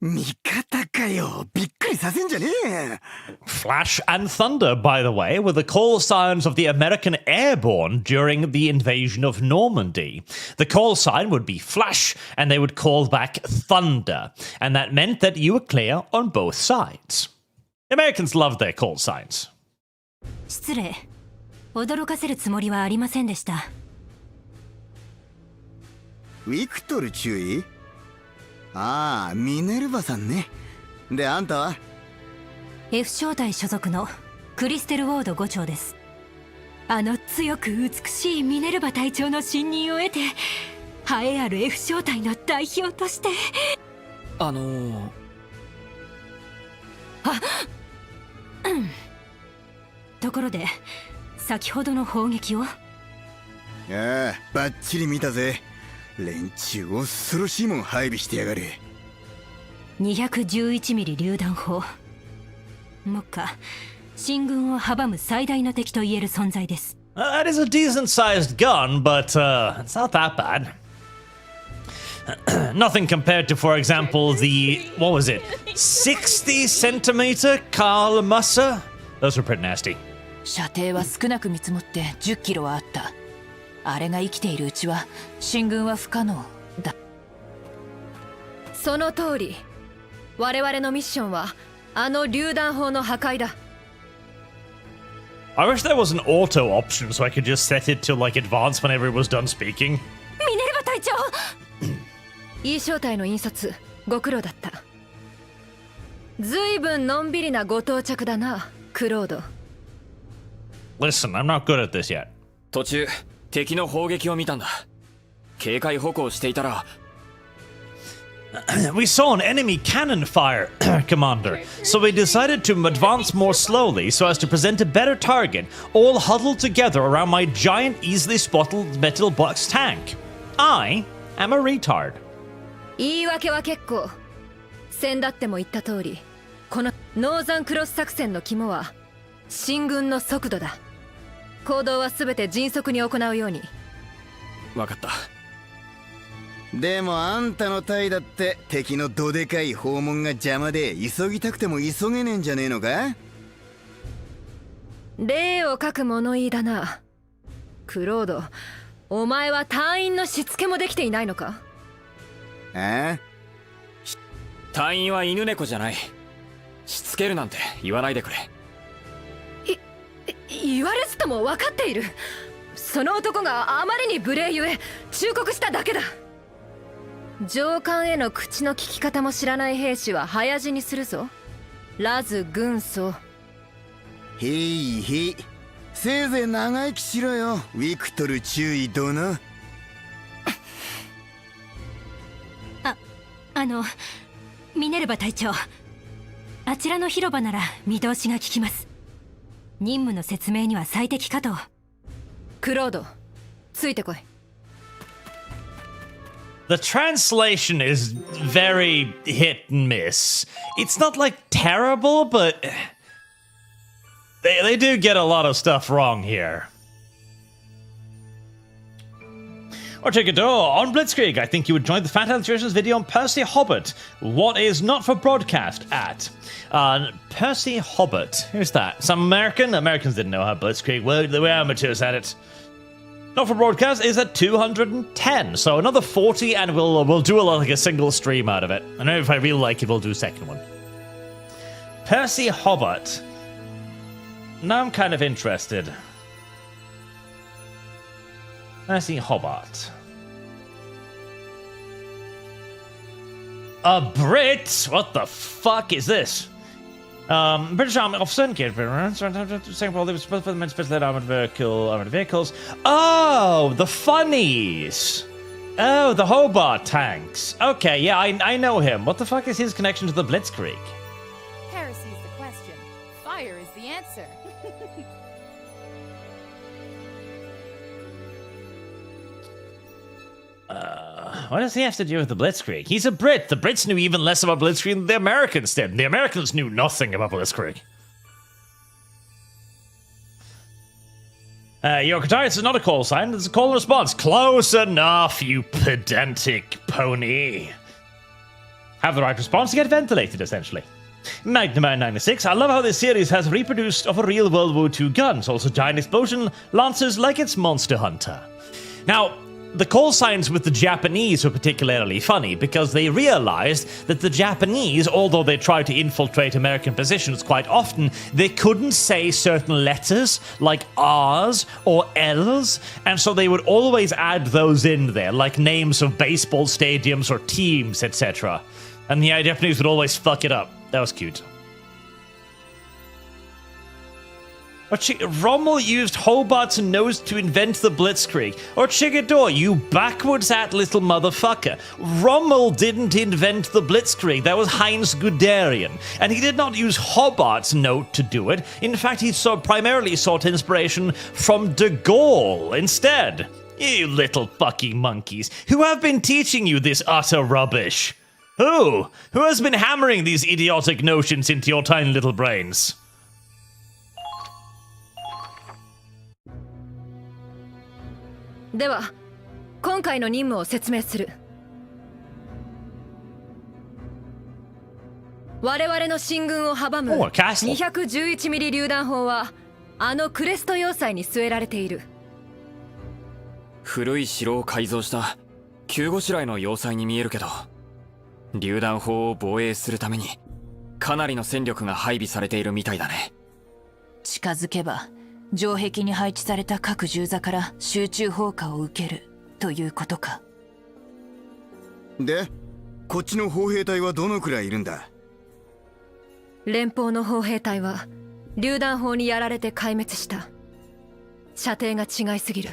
味方かよ。びっくりさせんじゃねえ。Flash and Thunder, by the way, were the call signs of the American airborne during the invasion of Normandy. The call sign would be Flash, and they would call back Thunder, and that meant that you were clear on both sides. Americans loved their call signs. 失礼。驚かせるつもりはありませんでした。ウィクトル注意？ああ、ミネルヴァさんね。で、あんたは？ F 小隊所属のクリステル・ウォード5長です。あの強く美しいミネルヴァ隊長の信任を得て、栄えある F 小隊の代表として。ところで、先ほどの砲撃を？ああ、バッチリ見たぜ。連中恐ろしいもん配備してやがる。211ミリ榴弾砲。目下進軍を阻む最大の敵と言える存在です。That is a decent-sized gun, but it's not that bad. Nothing compared to, for example, the, what was it, 60-centimeter Karl Musser? Those were pretty nasty. 射程は少なく見積もって10キロはあった。あれが生きているうちは進軍は不可能だ。その通り。我々のミッションはあの榴弾砲の破壊だ。I wish there was an auto option so I could just set it to like advance whenever it was done speaking. ミネルヴァ隊長E 小隊の引率ご苦労だった。ずいぶんのんびりなご到着だな、クロード。Listen, I'm not good at this yet. 途中敵の砲撃を見たんだ。警戒歩行していたら。We saw an enemy cannon fire, Commander, so we decided to advance more slowly so as to present a better target, all huddled together around my giant, easily spotted metal box tank. I am a retard. 言い訳は結構。先だっても言った通り、このノーザンクロス作戦の肝は進軍の速度だ。行動は全て迅速に行うように。分かった。でもあんたの隊だって敵のどでかい訪問が邪魔で急ぎたくても急げねえんじゃねえのか？例を書く物言いだな。クロード、お前は隊員のしつけもできていないのか？ああ？隊員は犬猫じゃない。しつけるなんて言わないでくれ。言われずとも分かっている。その男があまりに無礼ゆえ忠告しただけだ。上官への口の利き方も知らない兵士は早死にするぞ。ラズ軍曹。へいへい、せいぜい長生きしろよ、ウィクトル注意殿。ミネルヴァ隊長、あちらの広場なら見通しが利きます。任務の説明には最適かと。クロード、ついてこい。The translation is very hit and miss. It's not like terrible, but they do get a lot of stuff wrong here. Or take it on Blitzkrieg. I think you enjoyed the Fantasy Versions video on Percy Hobbit. What is not for broadcast at? Percy Hobbit. Who's that? Some American? Americans didn't know how Blitzkrieg worked. They were amateurs at it. not for broadcast, is at 210. So another 40, and we'll do like a single stream out of it. I know if I really like it, we'll do a second one. Percy Hobart. Now I'm kind of interested. Percy Hobart. A Brit? What the fuck is this? British Army officer, special armored vehicles. Oh, the funnies. Oh, the Hobart tanks. Okay, yeah, I know him. What the fuck is his connection to the Blitzkrieg? Heresy's the question. Fire is the answer. What does he have to do with the Blitzkrieg? He's a Brit. The Brits knew even less about Blitzkrieg than the Americans did. The Americans knew nothing about Blitzkrieg. Your Katarius is not a call sign, it's a call and response. Close enough, you pedantic pony. Have the right response to get ventilated, essentially. Nightmare 96, I love how this series has reproduced of a real World War II guns, also giant explosion lancers like it's Monster Hunter. Now, the call signs with the Japanese were particularly funny because they realized that the Japanese, although they tried to infiltrate American positions quite often, they couldn't say certain letters like R's or L's, and so they would always add those in there, like names of baseball stadiums or teams, etc. And the Japanese would always fuck it up. That was cute. But Rommel used Hobart's nose to invent the Blitzkrieg. Or Chigador, you backwards-at little motherfucker. Rommel didn't invent the Blitzkrieg. That was Heinz Guderian. And he did not use Hobart's note to do it. In fact, he primarily sought inspiration from de Gaulle instead. You little fucking monkeys. Who have been teaching you this utter rubbish? Who? Who has been hammering these idiotic notions into your tiny little brains? Deは今回の任務を説明する。我々の進軍を阻む211ミリ榴弾砲はあのクレスト要塞に据えられている。古い城を改造した急ごしらえの要塞に見えるけど、榴弾砲を防衛するためにかなりの戦力が配備されているみたいだね。近づけば城壁に配置された各銃座から集中砲火を受けるということか。で、こっちの砲兵隊はどのくらいいるんだ？連邦の砲兵隊は榴弾砲にやられて壊滅した。射程が違いすぎる。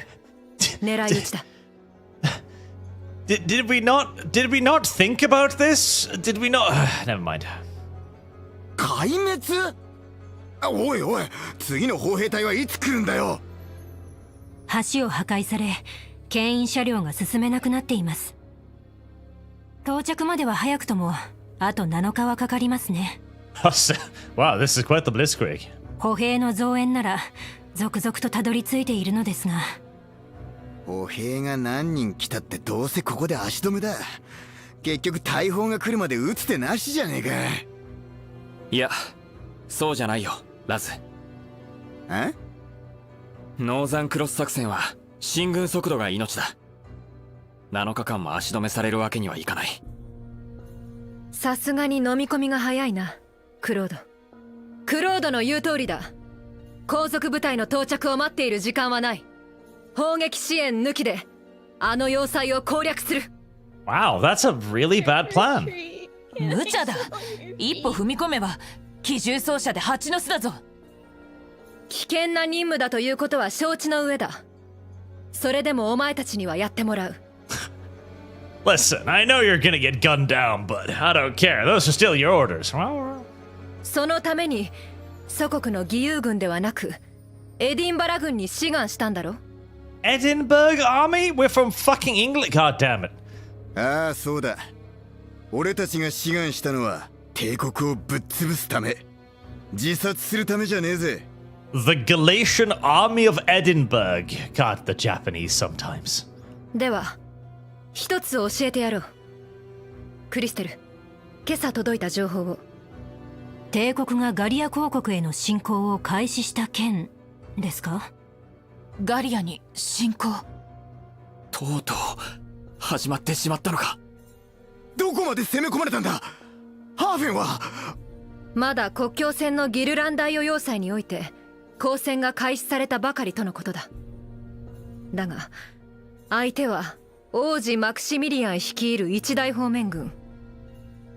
狙い撃ちだ。Did we not think about this? Did we not? Never mind. 壊滅？おいおい、次の砲兵隊はいつ来るんだよ。橋を破壊され、牽引車両が進めなくなっています。到着までは早くともあと7日はかかりますね。Wow, this is quite the Blitzkrieg. 歩兵の増援なら続々とたどり着いているのですが。歩兵が何人来たってどうせここで足止めだ。結局大砲が来るまで撃つ手なしじゃねえか。いや、そうじゃないよ、ラズ。え？ノーザンクロス作戦は進軍速度が命だ。7日間も足止めされるわけにはいかない。さすがに飲み込みが早いな、クロード。クロードの言う通りだ。後続部隊の到着を待っている時間はない。砲撃支援抜きであの要塞を攻略する。Wow, that's a really bad plan. 無茶だ。一歩踏み込めば機銃掃射で蜂の巣だぞ。危険な任務だということは承知の上だ。それでもお前たちにはやってもらう。Listen, I know you're gonna get gunned down, but I don't care. Those are still your orders. そのために祖国の義勇軍ではなくエディンバラ軍に志願したんだろ。Edinburgh Army? We're from fucking England, goddammit. ああ、そうだ。俺たちが志願したのは帝国をぶっ潰すため。自殺するためじゃねえぜ。The Galatian Army of Edinburgh. God, the Japanese sometimes. では、一つ教えてやろう。クリステル、今朝届いた情報を。帝国がガリア公国への侵攻を開始した件ですか？ガリアに侵攻。とうとう始まってしまったのか。どこまで攻め込まれたんだ。ハーフェンは。まだ国境線のギルラン大予要塞において交戦が開始されたばかりとのことだ。だが相手は王子マクシミリアン率いる一大方面軍。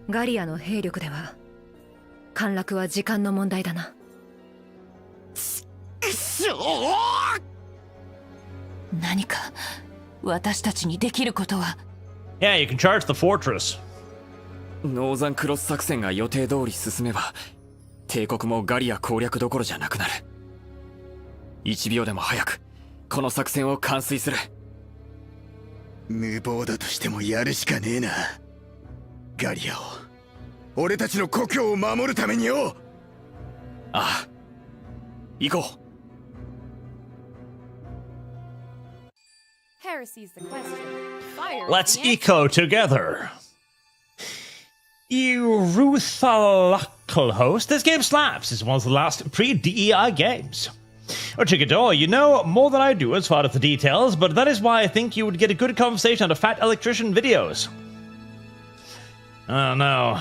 ガリアの兵力では陥落は時間の問題だな。くしょー。何か私たちにできることは。 Yeah, you can charge the fortress. ノーザンクロス作戦が予定通り進めば帝国もガリア攻略どころじゃなくなる。1秒でも早くこの作戦を完遂する。無謀だとしてもやるしかねえな。ガリアを、俺たちの故郷を守るためによ。ああ、行こう。Heresy's the question. Fire is Let's the answer. eco together. Eruthalocal host. This game slaps. It's one of the last pre-DEI games. Oh, Chikador, you know more than I do as far as the details, but that is why I think you would get a good conversation out of Fat Electrician videos. Oh no.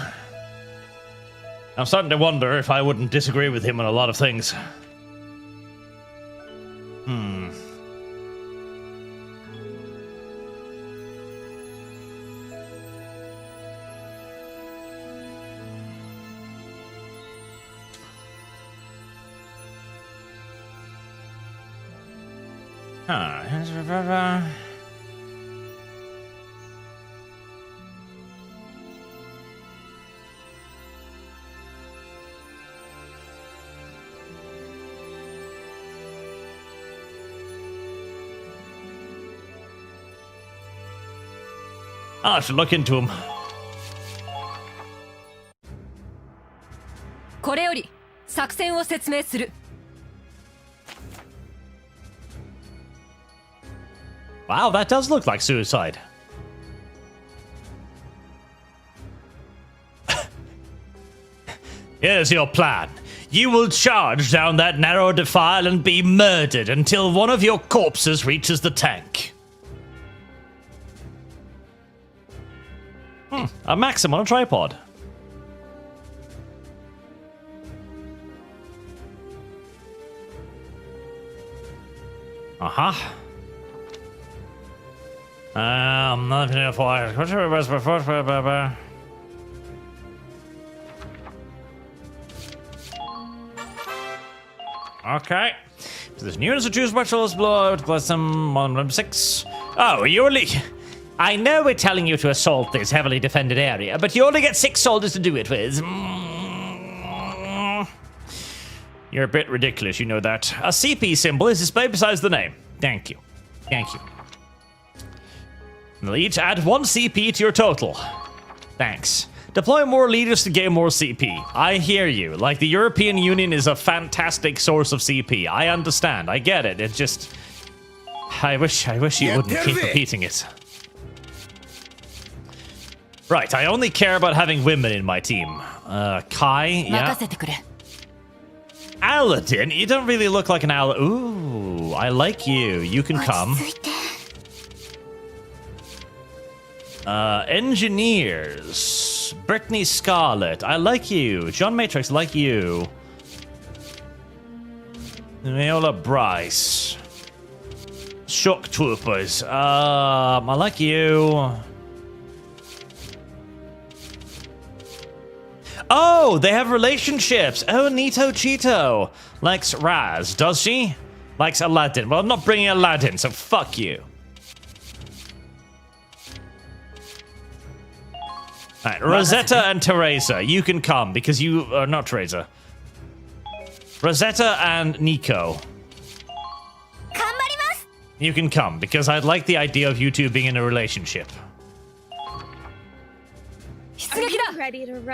I'm starting to wonder if I wouldn't disagree with him on a lot of things. I should look into him. これより作戦を説明する。Wow, that does look like suicide. Here's your plan. You will charge down that narrow defile and be murdered until one of your corpses reaches the tank. A Maxim on a tripod. Uh-huh. Not here for it. Okay. So there's units to choose virtuals below to plus some 106. Oh, you only. I know we're telling you to assault this heavily defended area, but you only get 6 soldiers to do it with. You're a bit ridiculous, you know that. A CP symbol is displayed besides the name. Thank you. Thank you. They'll each add 1 CP to your total. Thanks. Deploy more leaders to gain more CP. I hear you. Like, the European Union is a fantastic source of CP. I understand. I get it. It's just... I wish you wouldn't keep repeating it. Right, I only care about having women in my team. Kai, yeah. Aladdin? You don't really look like an Aladdin. Ooh, I like you. You can come. Engineers. Brittany Scarlett. I like you. John Matrix, I like you. Viola Bryce. Shock Troopers. I like you. Oh, they have relationships. Oh, Nito Cheeto likes Raz, does she? Likes Aladdin. Well, I'm not bringing Aladdin, so fuck you. Alright, Rosetta and Teresa, you can come because you are not Teresa. Rosetta and Nico. You can come because I'd like the idea of you two being in a relationship. 出撃だ。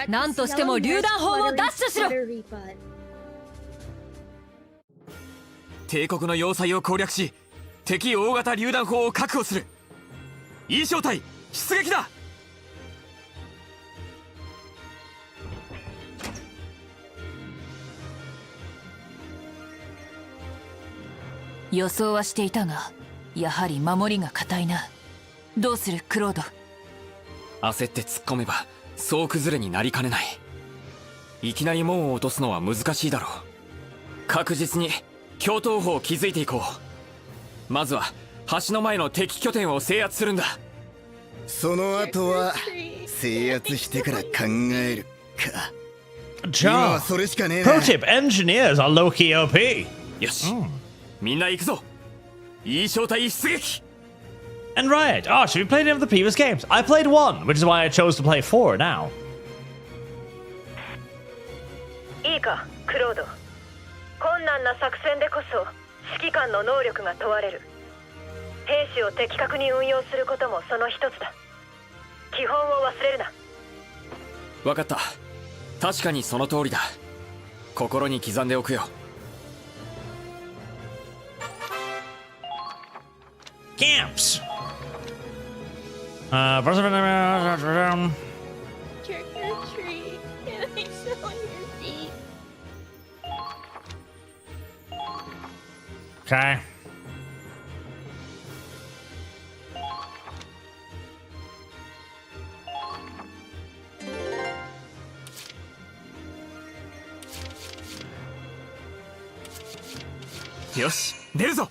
何としても榴弾砲を奪取しろ。帝国の要塞を攻略し、敵大型榴弾砲を確保する。E小隊出撃だ。予想はしていたが、やはり守りが固いな。どうするクロード。焦って突っ込めば総崩れになりかねない。いきなり門を落とすのは難しいだろう。確実に橋頭堡を築いていこう。まずは橋の前の敵拠点を制圧するんだ。その後は制圧してから考えるか。今はそれしかねえな。 Pro tip, engineers are low-key OP. よし、みんな行くぞ。いい正体出撃。 And right, oh, so we played any of the previous games? I played 1, which is why I chose to play 4 now. いいかクロード、困難な作戦でこそ指揮官の能力が問われる。兵士を的確に運用することもその一つだ。基本を忘れるな。分かった。確かにその通りだ。心に刻んでおくよ。Camps! Trick or treat. Can I sit on your feet? Okay. Yosh, 出るぞ。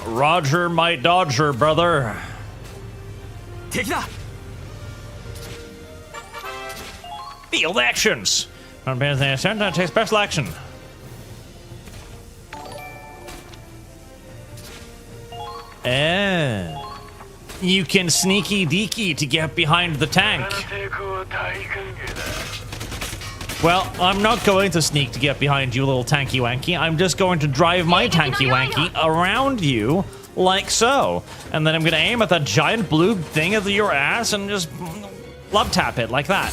Roger my Dodger, brother. 敵だ。 Field actions! Take special action. You can sneaky deaky to get behind the tank. Well, I'm not going to sneak to get behind you, little tanky wanky. I'm just going to drive my tanky wanky around you like so. And then I'm going to aim at that giant blue thing at your ass and just love tap it like that.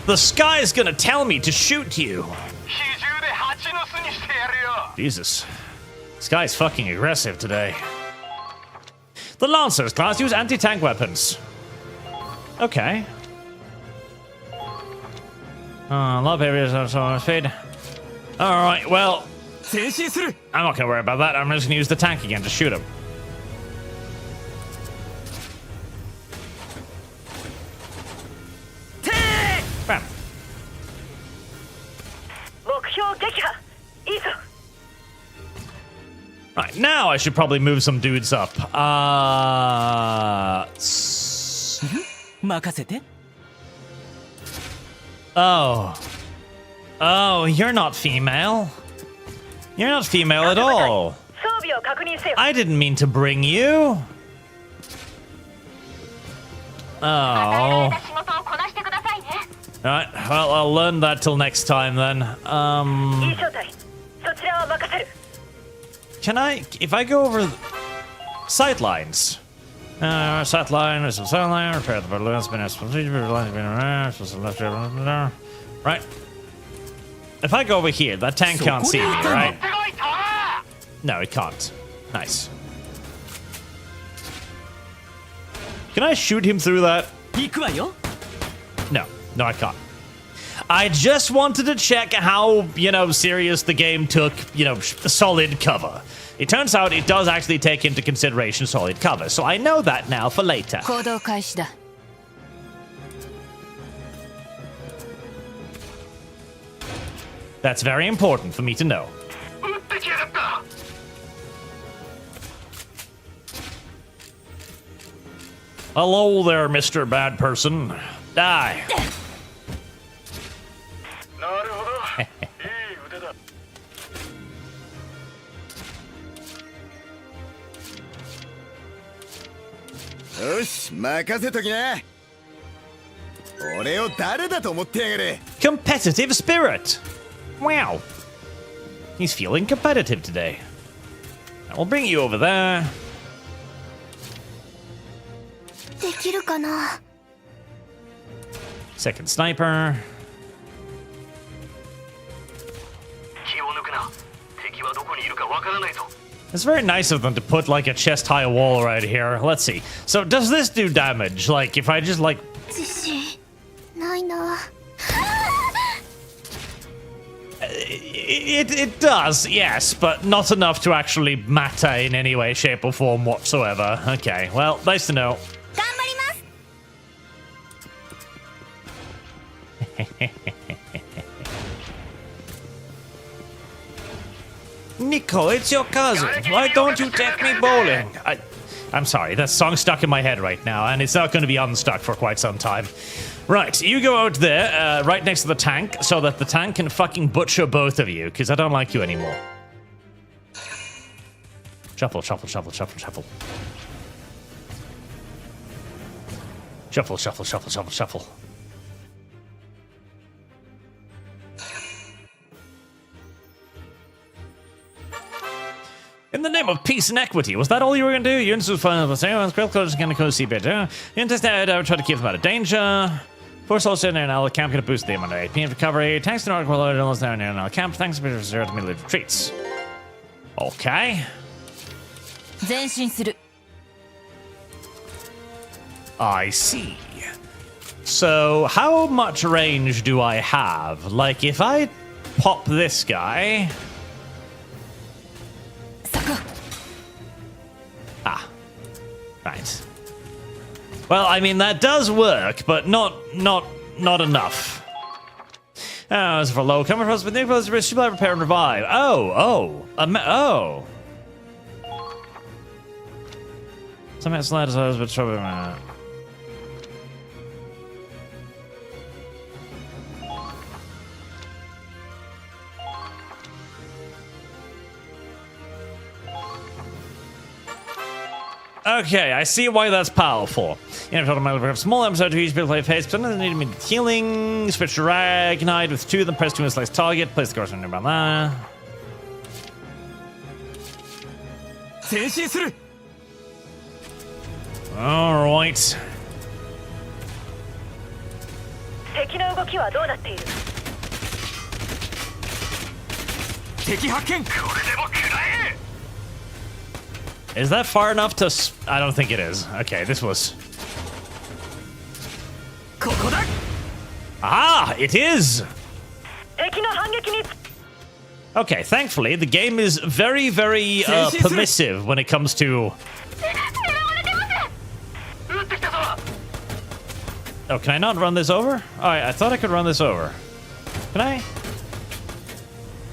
The sky's going to tell me to shoot you. Jesus. This guy's fucking aggressive today. The Lancers class use anti-tank weapons. Okay. Love areas are so speed. Alright, well, I'm not gonna worry about that. I'm just gonna use the tank again to shoot him. Bam. Right, now I should probably move some dudes up. Oh. Oh, you're not female. You're not female at all. I didn't mean to bring you. Oh. Alright, well, I'll learn that till next time then. Can I, if I go over sightlines? Sightline, sightline, repair the balloons, right? If I go over here, that tank can't see me, right? No, it can't. Nice. Can I shoot him through that? No, no, I can't. I just wanted to check how, serious the game took, solid cover. It turns out it does actually take into consideration solid cover, so I know that now for later. That's very important for me to know. Hello there, Mr. Bad Person. Die. Competitive spirit. Wow. He's feeling competitive today. We'll bring you over there. Second sniper. It's very nice of them to put like a chest-high wall right here. Let's see. So does this do damage? Like if I just like... It does, yes, but not enough to actually matter in any way, shape, or form whatsoever. Okay, well, nice to know. Nico, it's your cousin. Why don't you take me bowling? I'm sorry, that song's stuck in my head right now, and it's not going to be unstuck for quite some time. Right, you go out there, right next to the tank, so that the tank can fucking butcher both of you, because I don't like you anymore. Shuffle, shuffle, shuffle, shuffle, shuffle. Shuffle, shuffle, shuffle, shuffle, shuffle. In the name of peace and equity, was that all you were going to do? You insist find the same one's is going to go see better. You intended I would try to keep them out of danger. Force all sitting there now. The camp going to boost them under 8 p.m. recovery. Thanks to an article journalists down there now. Camp thanks to reserve the middle of retreats. Okay. 前進する. I see. So, how much range do I have? Like, if I pop this guy... Ah. Right. Well, I mean, that does work, but not enough. As for low comfort plus with Nicholas, Streamlabs repair and revive. Oh. Some sliders I was with trouble. Okay, I see why that's powerful. You know, talking about small episode to each play phase, but doesn't need immediate healing. Switch to Ragnite with 2 of them, press 2 and slice target, place the corresponding about that. Alright. 敵の動きはどうなっている? 敵発見。これでも食らえ。 Is that far enough to... I don't think it is. Okay, this was... Ah, it is! Okay, thankfully, the game is very, very permissive when it comes to... Oh, can I not run this over? Alright, I thought I could run this over. Can I?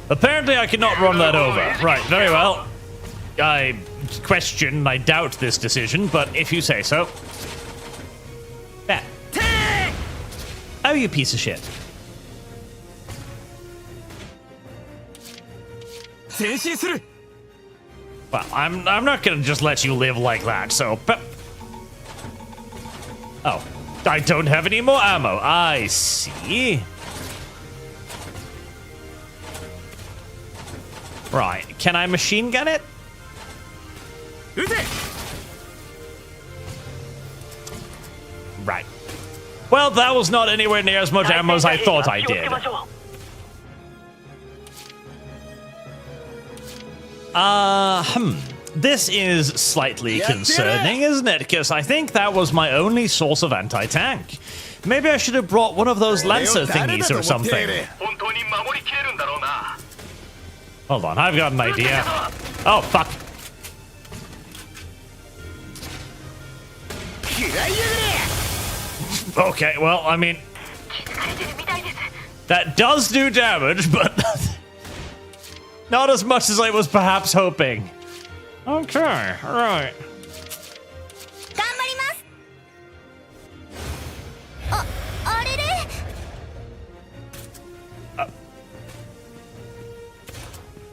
Apparently I cannot run that over. Right, very well. I doubt this decision, but if you say so. There. Oh, you piece of shit. Well, I'm not gonna just let you live like that, so... Oh, I don't have any more ammo. I see. Right, can I machine gun it? Right. Well, that was not anywhere near as much ammo as I thought I did. This is slightly concerning, isn't it? Because I think that was my only source of anti-tank. Maybe I should have brought one of those Lancer thingies or something. Hold on, I've got an idea. Oh, fuck. Okay, well, I mean... That does do damage, but... not as much as I was perhaps hoping. Okay, alright.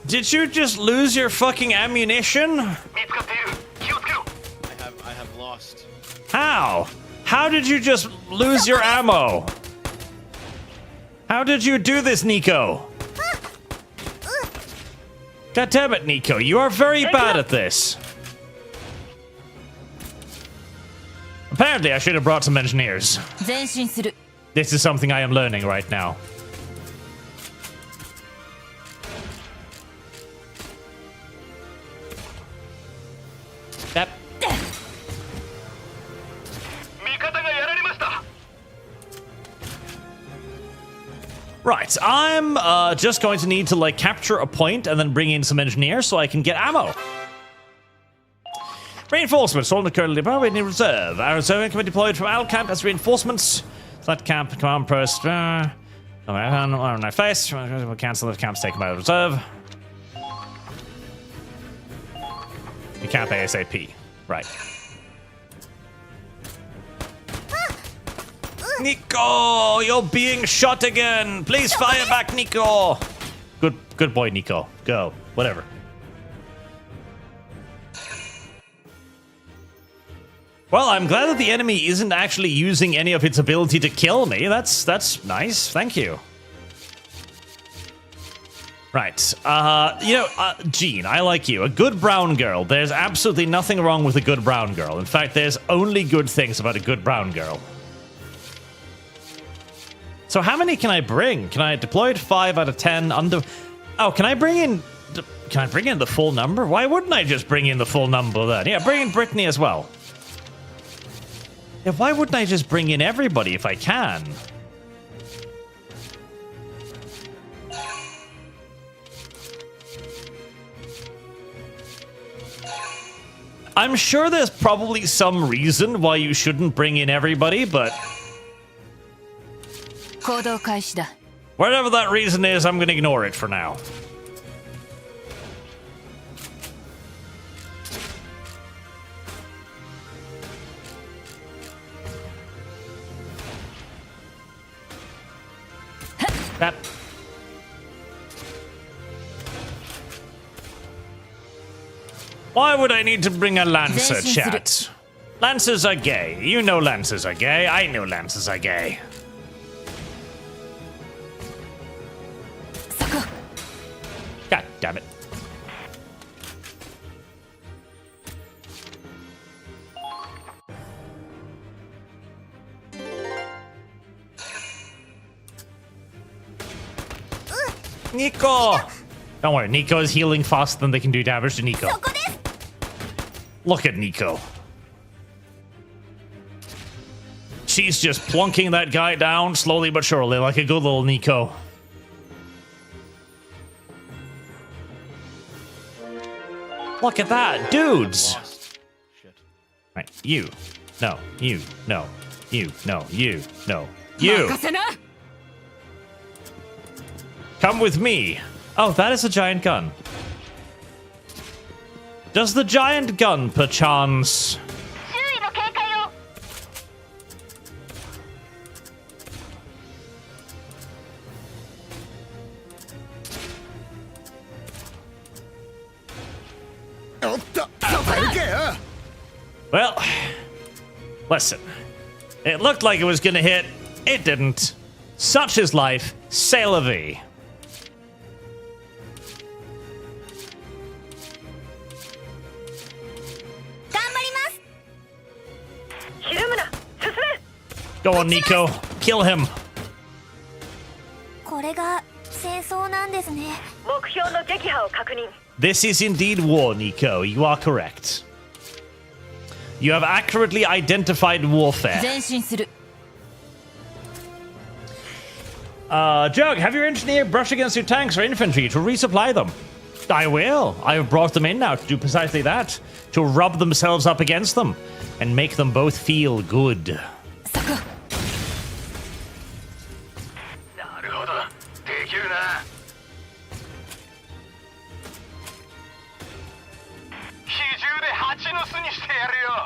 Did you just lose your fucking ammunition? I have lost. How? How did you just lose your ammo? How did you do this, Nico? God damn it, Nico, you are very bad at this. Apparently, I should have brought some engineers. This is something I am learning right now. Yep. Right, I'm just going to need to like capture a point and then bring in some engineers so I can get ammo. Reinforcements, all currently in reserve. Our reserve can be deployed from our camp as reinforcements. Select camp, command post. On my face. We'll cancel the camps taken by the reserve. You camp ASAP. Right. Nico, you're being shot again. Please fire back, Nico. Good boy, Nico. Go. Whatever. Well, I'm glad that the enemy isn't actually using any of its ability to kill me. That's nice. Thank you. Right. Jean, I like you. A good brown girl. There's absolutely nothing wrong with a good brown girl. In fact, there's only good things about a good brown girl. So how many can I bring? Can I deploy 5 out of 10 under... Oh, can I bring in the full number? Why wouldn't I just bring in the full number then? Yeah, bring in Brittany as well. Yeah, why wouldn't I just bring in everybody if I can? I'm sure there's probably some reason why you shouldn't bring in everybody, but... whatever that reason is, I'm gonna ignore it for now. That. Why would I need to bring a Lancer, chat? Lancers are gay. You know Lancers are gay. I know Lancers are gay. God damn it. Nico! Don't worry, Nico is healing faster than they can do damage to Nico. Look at Nico. She's just plunking that guy down slowly but surely like a good little Nico. Look at that, dudes! Right, you. No, you. No. You. No. You. No. You! Come with me. Oh, that is a giant gun. Does the giant gun, perchance... Well, listen. It looked like it was gonna hit. It didn't. Such is life. C'est la vie. Go on, Nico. Kill him. This is indeed war, Nico. You are correct. You have accurately identified warfare. Jug, have your engineer brush against your tanks or infantry to resupply them. I will. I have brought them in now to do precisely that. To rub themselves up against them and make them both feel good.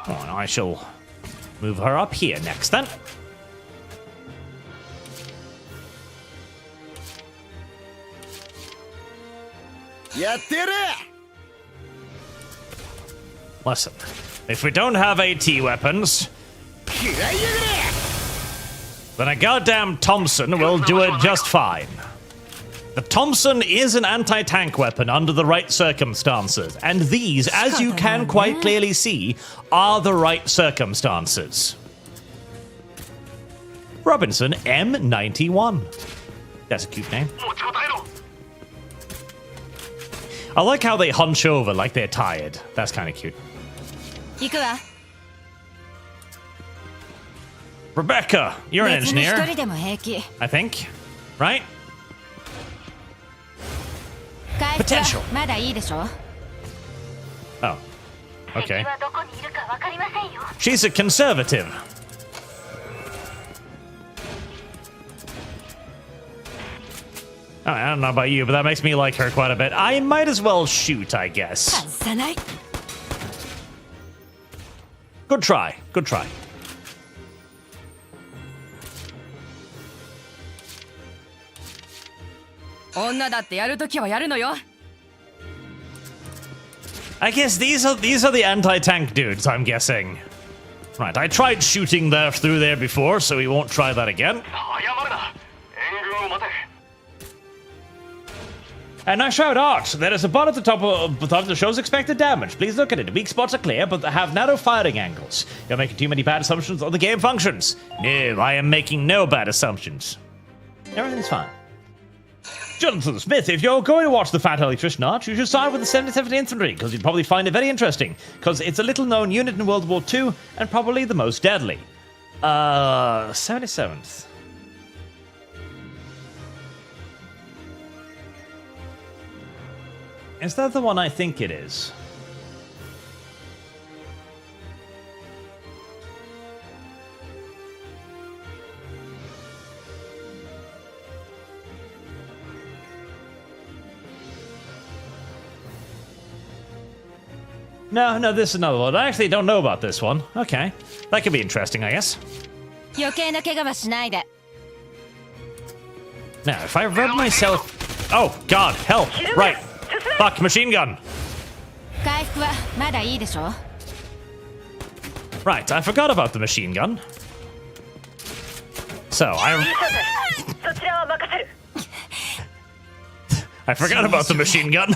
Oh, and I shall move her up here next then. Listen, if we don't have AT weapons, then a goddamn Thompson will do it just fine. The Thompson is an anti-tank weapon under the right circumstances, and these, as you can quite clearly see, are the right circumstances. Robinson M91. That's a cute name. I like how they hunch over like they're tired. That's kind of cute. Rebecca, you're an engineer, I think, right? Potential. まだいいでしょ Oh. Okay. She's a conservative. I don't know about you, but that makes me like her quite a bit. I might as well shoot, I guess. 外さない Good try. Good try. 女だってやるときはやるのよ I guess these are the anti-tank dudes, I'm guessing. Right, I tried shooting there through there before, so we won't try that again. And now shout out! There is a bar at the top of that shows expected damage. Please look at it. Weak spots are clear, but have narrow firing angles. You're making too many bad assumptions on the game functions. No, I am making no bad assumptions. Everything's fine. Jonathan Smith, if you're going to watch the Fat Electrician Arch, you should start with the 77th Infantry, because you'd probably find it very interesting, because it's a little-known unit in World War II, and probably the most deadly. 77th. Is that the one I think it is? No, this is another one. I actually don't know about this one. Okay. That could be interesting, I guess. 余計な怪我はしないで Now, if I rub myself... Oh, God, help. Right. Fuck, machine gun. 回復はまだいいでしょ Right, I forgot about the machine gun. So, I forgot about the machine gun.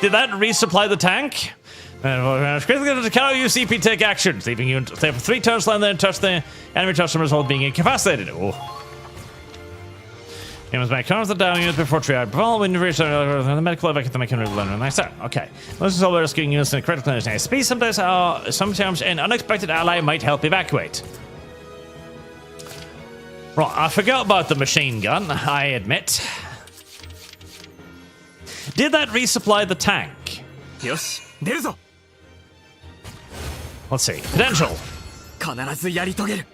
Did that resupply the tank? Critical to counter you CP take action, leaving you for 3 turns land there and touch the enemy customers while being incapacitated. Oh. You must make comes the down units before triage. Well, when you reach the medical evacuate the mechanical learner. Nice start. Okay. This is all rescuing units in a critical condition. Speed sometimes an unexpected ally might help evacuate. Right, I forgot about the machine gun, I admit. Did that resupply the tank? Yes, 出るぞ Let's see. Potential. 必ずやり遂げる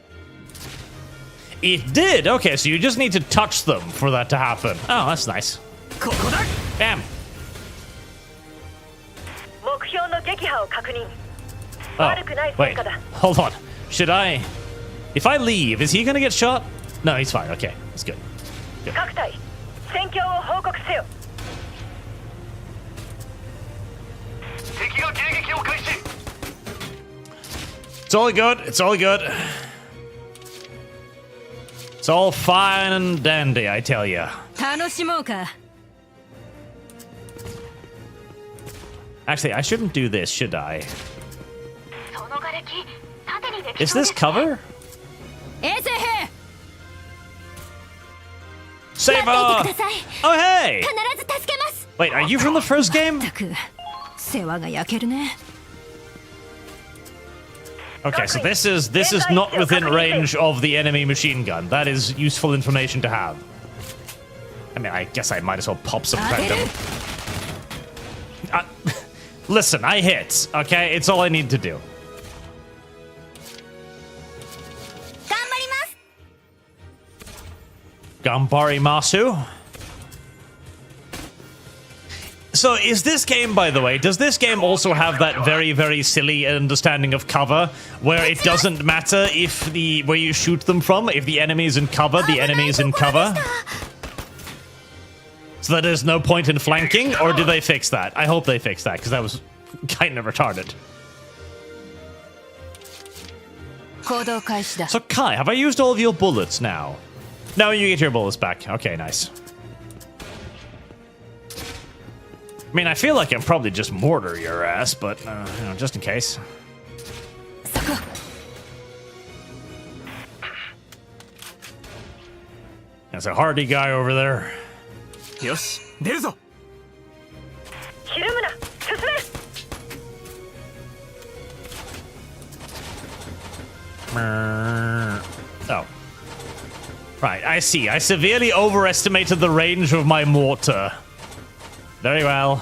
It did! Okay, so you just need to touch them for that to happen. Oh, that's nice. ここだ Bam! Oh, wait. Hold on. Should I... If I leave, is he gonna get shot? No, he's fine. Okay, that's good. Good. It's all good. It's all good. It's all fine and dandy, I tell ya. 楽しもうか Actually, I shouldn't do this, should I? Is this cover? 衛生兵 Save her! Oh, hey! 必ず助けます Wait, are you from the first game? ったく世話が焼けるね Okay, so this is not within range of the enemy machine gun. That is useful information to have. I mean, I guess I might as well pop some random. Listen, I hit. Okay, it's all I need to do. 頑張ります Gambarimasu. So is this game, by the way, does this game also have that very, very silly understanding of cover, where it doesn't matter if where you shoot them from, if the enemy is in cover, the enemy is in cover? So that there's no point in flanking, or do they fix that? I hope they fix that, because that was kind of retarded. 行動開始だ So Kai, have I used all of your bullets now? No, you get your bullets back. Okay, nice. I mean, I feel like I'm probably just mortar your ass, but, you know, just in case. There's a hardy guy over there. よし出るぞ Oh. Right, I see. I severely overestimated the range of my mortar. Very well.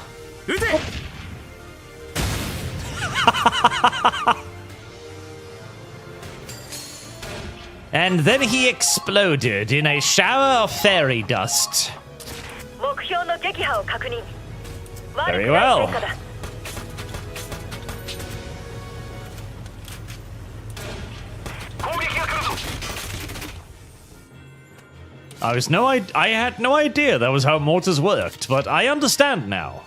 And then he exploded in a shower of fairy dust. 目標の撃破を確認。 Very well. I had no idea that was how mortars worked, but I understand now.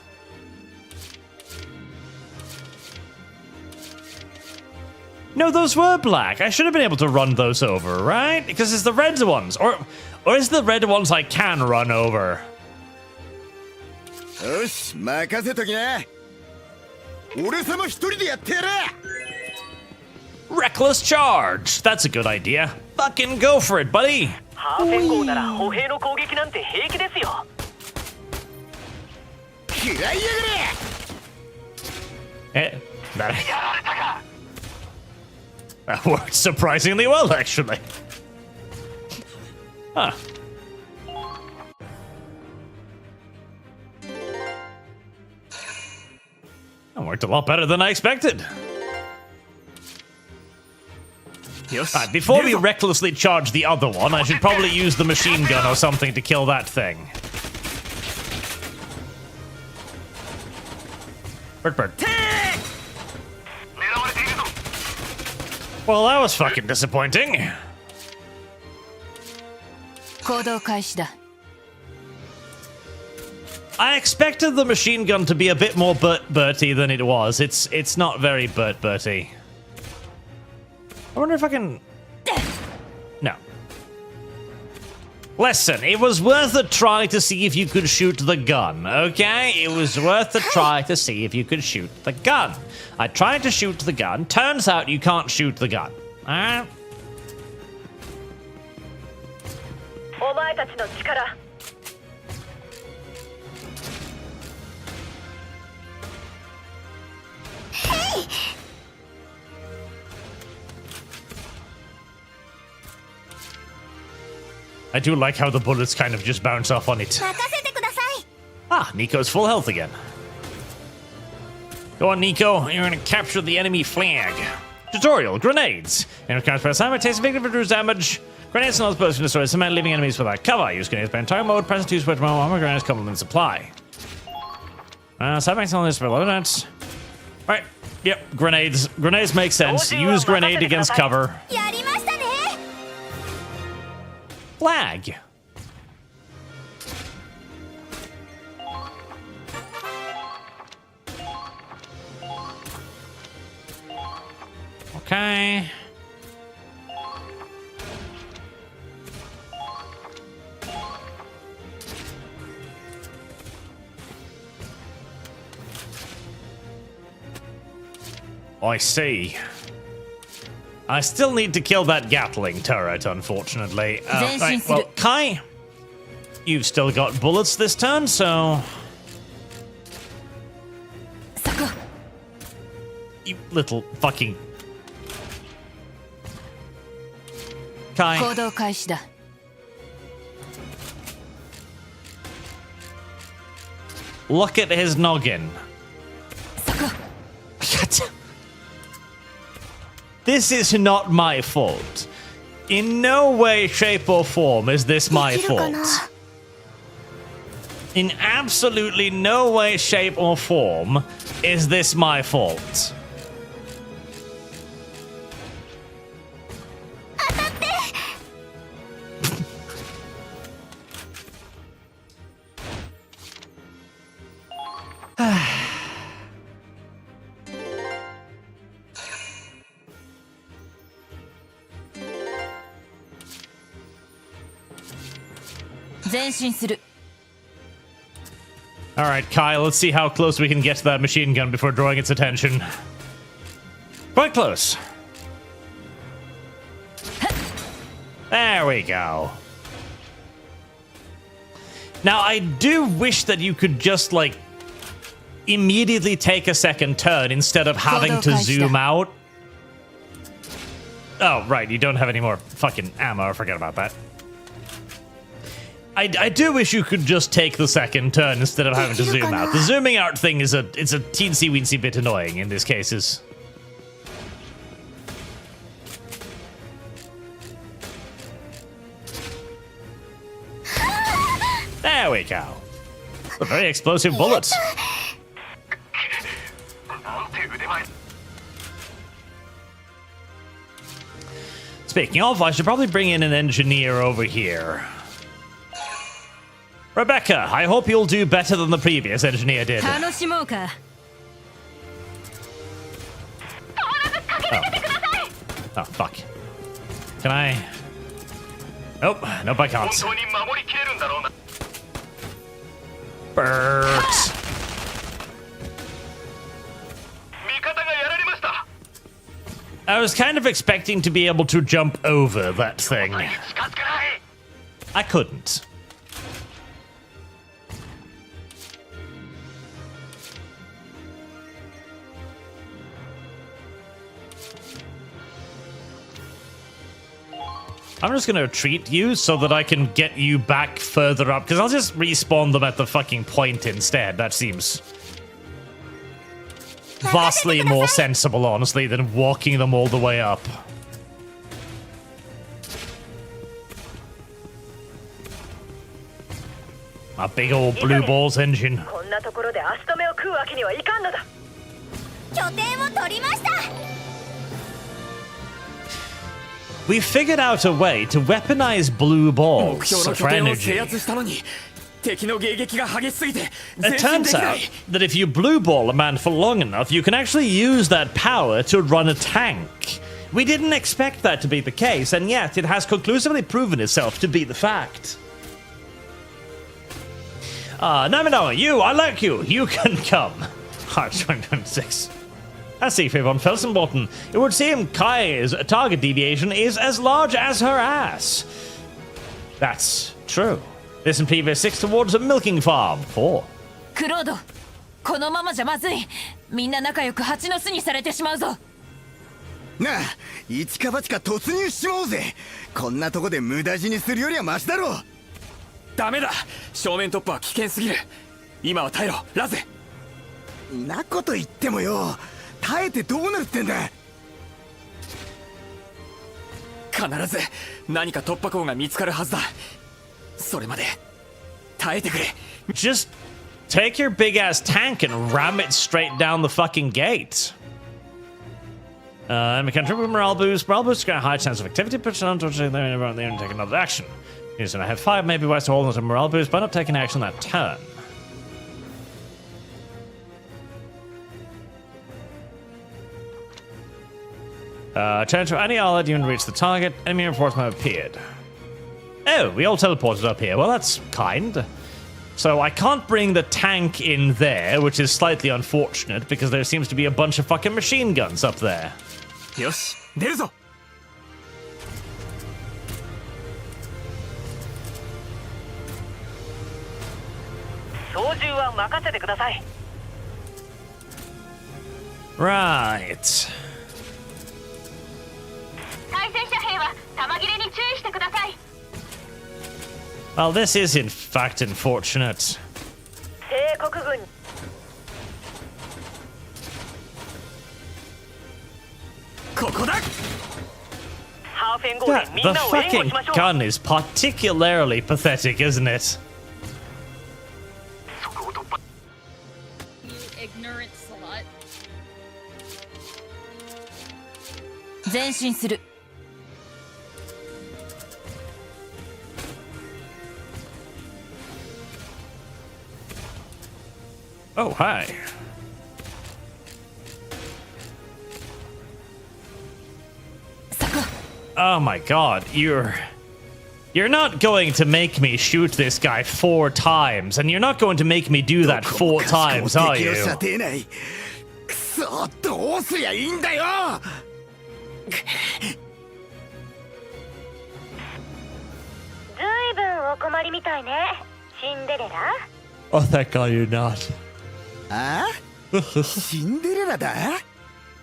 No, those were black. I should have been able to run those over, right? Because it's the red ones, or is the red ones I can run over? よし、任せときな。俺様一人でやってやる。 Reckless charge. That's a good idea. Fucking go for it, buddy. ハーフェン号なら歩兵の攻撃なんて平気ですよ。嫌いやがれ。 That worked surprisingly well, actually. Huh. That worked a lot better than I expected. Before we recklessly charge the other one, I should probably use the machine gun or something to kill that thing. Bird. Well, that was fucking disappointing. 行動開始だ。 I expected the machine gun to be a bit more Bert-Berty than it was. It's not very Bert-Berty. I wonder if I can... No. Listen, it was worth a try to see if you could shoot the gun, okay? It was worth a try to see if you could shoot the gun. I tried to shoot the gun. Turns out you can't shoot the gun. Alright? お前たちの力。 I do like how the bullets kind of just bounce off on it. Ah, Nico's full health again. Go on, Nico. You're gonna capture the enemy flag. Tutorial: grenades. Enemy counts per assignment. Takes a victim reduce damage. Grenades are not supposed to destroy cement, leaving enemies without cover. Use grenades by entire mode. Present to switch mode. Armor grenades come in supply. Submax on this for loadouts. Right. Yep. Grenades. Grenades make sense. Use grenade against cover. Flag. Okay. I see. I still need to kill that Gatling turret, unfortunately. Right, well, Kai, you've still got bullets this turn, so... You little fucking... Kai. 行動開始だ。 Look at his noggin. This is not my fault. In no way, shape, or form is this my fault. In absolutely no way, shape, or form is this my fault. Alright, Kai, let's see how close we can get to that machine gun before drawing its attention. Quite close. There we go. Now, I do wish that you could just, like, immediately take a second turn instead of having to zoom out. Oh, right, you don't have any more fucking ammo. I forget about that. I do wish you could just take the second turn instead of having to zoom out. The zooming out thing it's a teensy weensy bit annoying in these cases. There we go. A very explosive bullet. Speaking of, I should probably bring in an engineer over here. Rebecca, I hope you'll do better than the previous engineer did. Oh. Oh, fuck. Can I? Nope, nope, I can't. Bert. I was kind of expecting to be able to jump over that thing. I couldn't. I'm just gonna retreat you so that I can get you back further up, because I'll just respawn them at the fucking point instead. That seems vastly more sensible, honestly, than walking them all the way up. A big old blue balls engine. We figured out a way to weaponize blue balls for energy. It turns out that if you blue ball a man for long enough, you can actually use that power to run a tank. We didn't expect that to be the case, and yet it has conclusively proven itself to be the fact. Namino, I like you. You can come. Heart 2026. Let's see, Favon Felsenbotten. It would seem Kai's target deviation is as large as her ass. That's true. This in PV6 towards a milking farm. 4. クロード、このままじゃまずい。みんな仲良く蜂の巣にされてしまうぞ。なあ、一か八か突入しちまおうぜ。こんなとこで無駄死にするよりはマシだろう。ダメだ。正面突破は危険すぎる。今は耐えろ、ラゼ。んなこと言ってもよ。耐えてどうなるってんだ。必ず何か突破口が見つかるはずだ。それまで耐えてくれ。Just take your big ass tank and ram it straight down the fucking gate. We can triple morale boost. Morale boost got a high chance of activity, but unfortunately they're there and take another action. Here's I have 5 maybe ways to hold on to morale boost by not taking action that turn. Change to any outlet, you can reach the target. Enemy reinforcement appeared. Oh, we all teleported up here. Well, that's kind. So I can't bring the tank in there, which is slightly unfortunate because there seems to be a bunch of fucking machine guns up there. よし、出るぞ。操縦は任せてください。Right. 対戦車兵は弾切れに注意してください。Well, this is in fact unfortunate. 帝国軍。ここだ。ハーフェン号でみん The なを援護 fucking しましょう。 gun is particularly pathetic, isn't it? You ignorant slut. 前進する。Oh, hi. Oh my god, you're not going to make me shoot this guy 4 times, and you're not going to make me do that 4 times, are you? くそ、どうすりゃいいんだよ。ずいぶんお困りみたいね。シンデレラ？ Oh, thank God you're not. あ？シンデレラだ？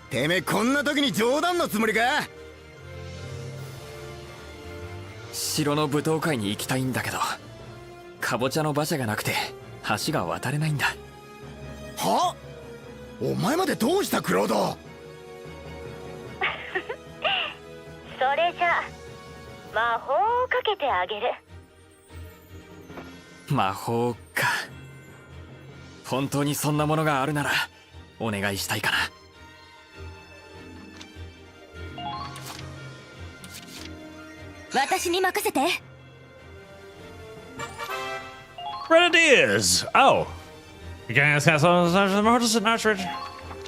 てめえこんな時に冗談のつもりか？城の舞踏会に行きたいんだけど、かぼちゃの馬車がなくて橋が渡れないんだ。は？お前までどうしたクロード？それじゃ魔法をかけてあげる。魔法か。本当にそんなものがあるならお願いしたいかな。私に任せて。Grenadiers! Oh. You guys have some motors and archery.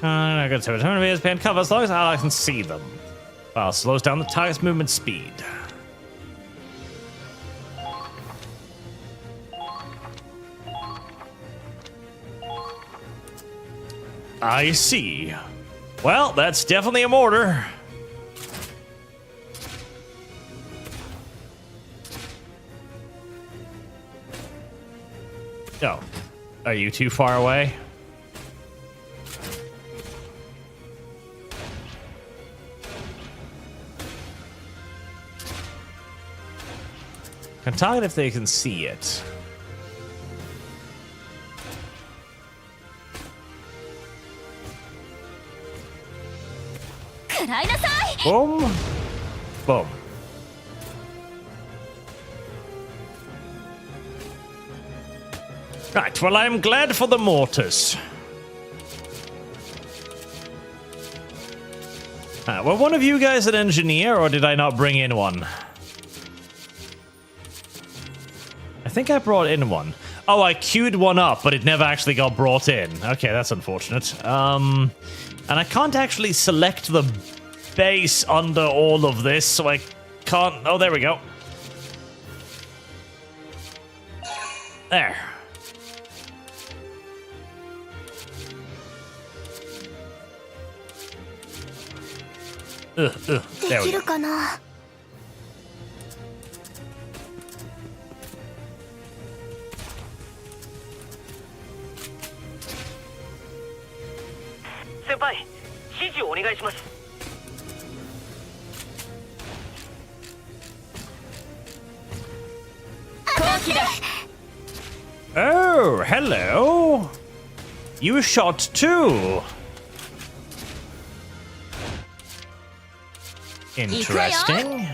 I got to be pan cover as long as I can see them. Well, slows down the target's movement speed. I see. Well, that's definitely a mortar. Oh, are you too far away? Can target if they can see it. Boom. Boom. Right, well, I'm glad for the mortars. Were one of you guys an engineer, or did I not bring in one? I think I brought in one. Oh, I queued one up, but it never actually got brought in. Okay, that's unfortunate. And I can't actually select the base under all of this, so I can't... Oh, there we go. There. There we go. Senpai, 指示をお願いします。Oh, hello. You shot too. Interesting.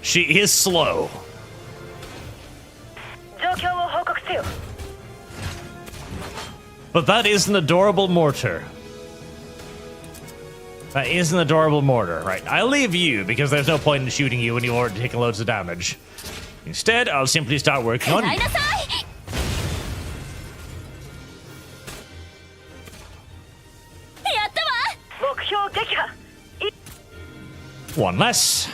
She is slow. But that is an adorable mortar. That is an adorable mortar. Right, I'll leave you because there's no point in shooting you when you're already taking loads of damage. Instead, I'll simply start working on you. One less.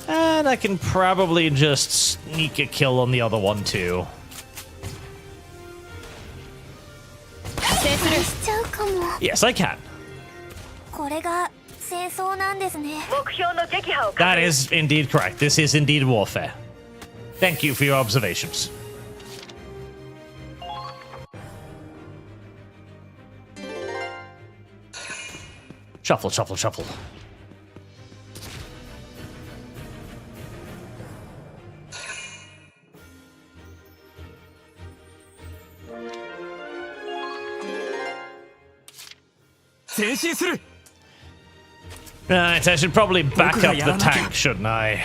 And I can probably just sneak a kill on the other one too. Yes, I can. That is indeed correct. This is indeed warfare. Thank you for your observations. Shuffle, shuffle, shuffle. Right, I should probably back up the tank, shouldn't I?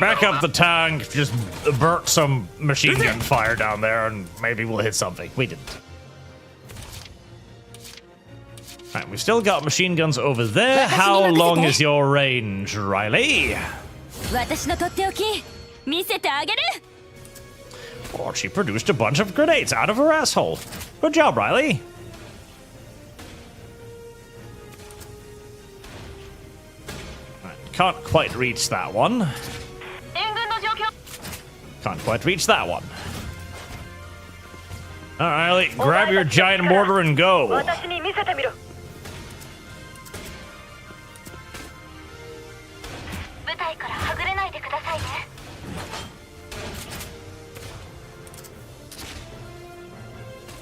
Back up the tank, just burnt some machine gun fire down there, and maybe we'll hit something. We didn't. Right, we've still got machine guns over there. How long is your range, Riley? Oh, she produced a bunch of grenades out of her asshole. Good job, Riley. Right, can't quite reach that one. Can't quite reach that one. Alright, grab your giant mortar and go. 私に見せてみろ。舞台からはぐれないでくださいね。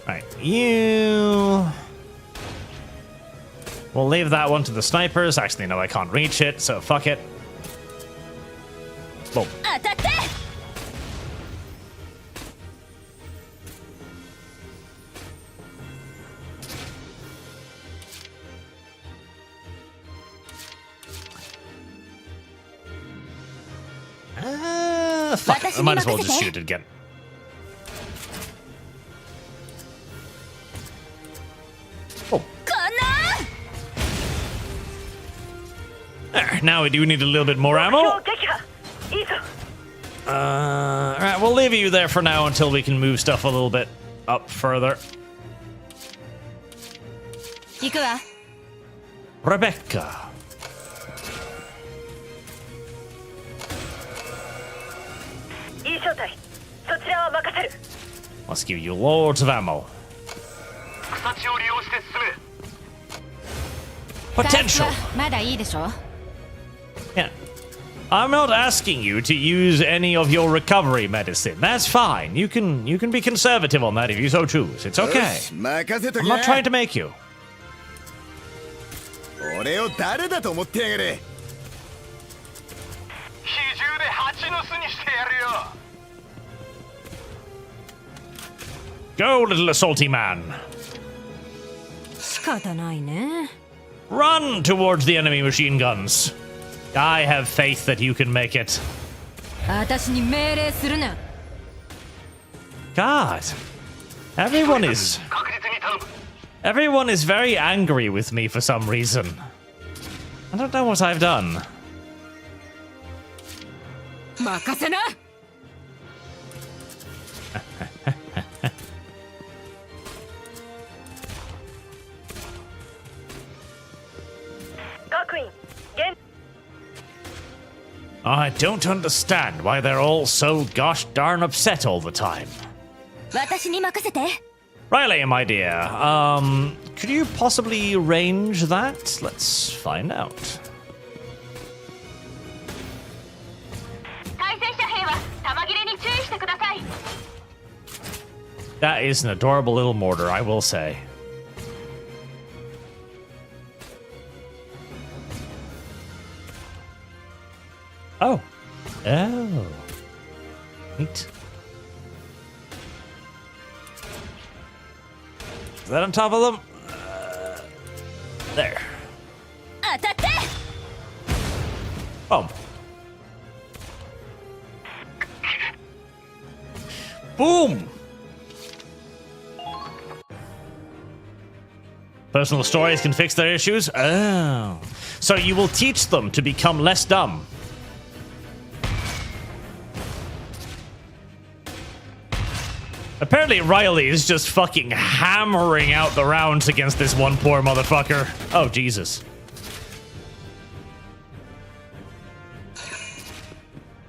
Right, you... We'll leave that one to the snipers. Actually, no, I can't reach it, so fuck it. Boom. Fuck it. I might as well just shoot it again. Oh. There, now we do need a little bit more ammo. Alright, we'll leave you there for now until we can move stuff a little bit up further. Rebecca. Let's give you loads of ammo. Potential. Yeah. I'm not asking you to use any of your recovery medicine. That's fine. You can be conservative on that if you so choose. It's okay. I'm not trying to make you. 俺を誰だと思ってやがれ。比重で蜂の巣にしてやるよ。 Go, little assaulty man. 仕方ないね。 Run towards the enemy machine guns. I have faith that you can make it. 私に命令するな。 God. Everyone is very angry with me for some reason. I don't know what I've done. 任せな。 I don't understand why they're all so gosh darn upset all the time. 私に任せて。 Riley, my dear, could you possibly range that? Let's find out. 対戦車兵は弾切れに注意してください。 That is an adorable little mortar, I will say. Oh. Oh. Neat. Is that on top of them? There. Boom. Boom! Personal stories can fix their issues? Oh. So you will teach them to become less dumb. Apparently Riley is just fucking hammering out the rounds against this one poor motherfucker. Oh, Jesus.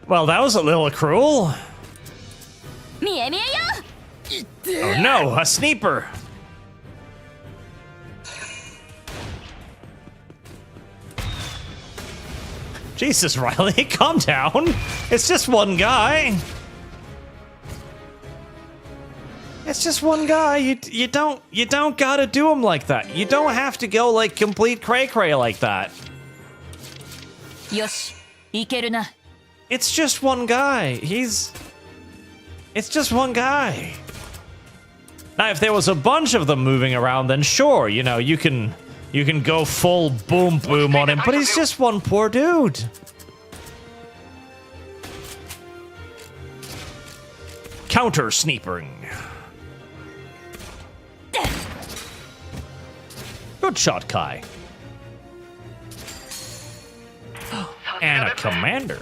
Well, that was a little cruel. Oh no, a sniper. Jesus, Riley, calm down. It's just one guy. It's just one guy. You don't gotta do him like that. You don't have to go like complete cray-cray like that. よし、いけるな。 It's just one guy. It's just one guy. Now, if there was a bunch of them moving around, then sure, you know, you can go full boom boom on him, but he's just one poor dude. Counter sneepering. Good shot, Kai. And a commander.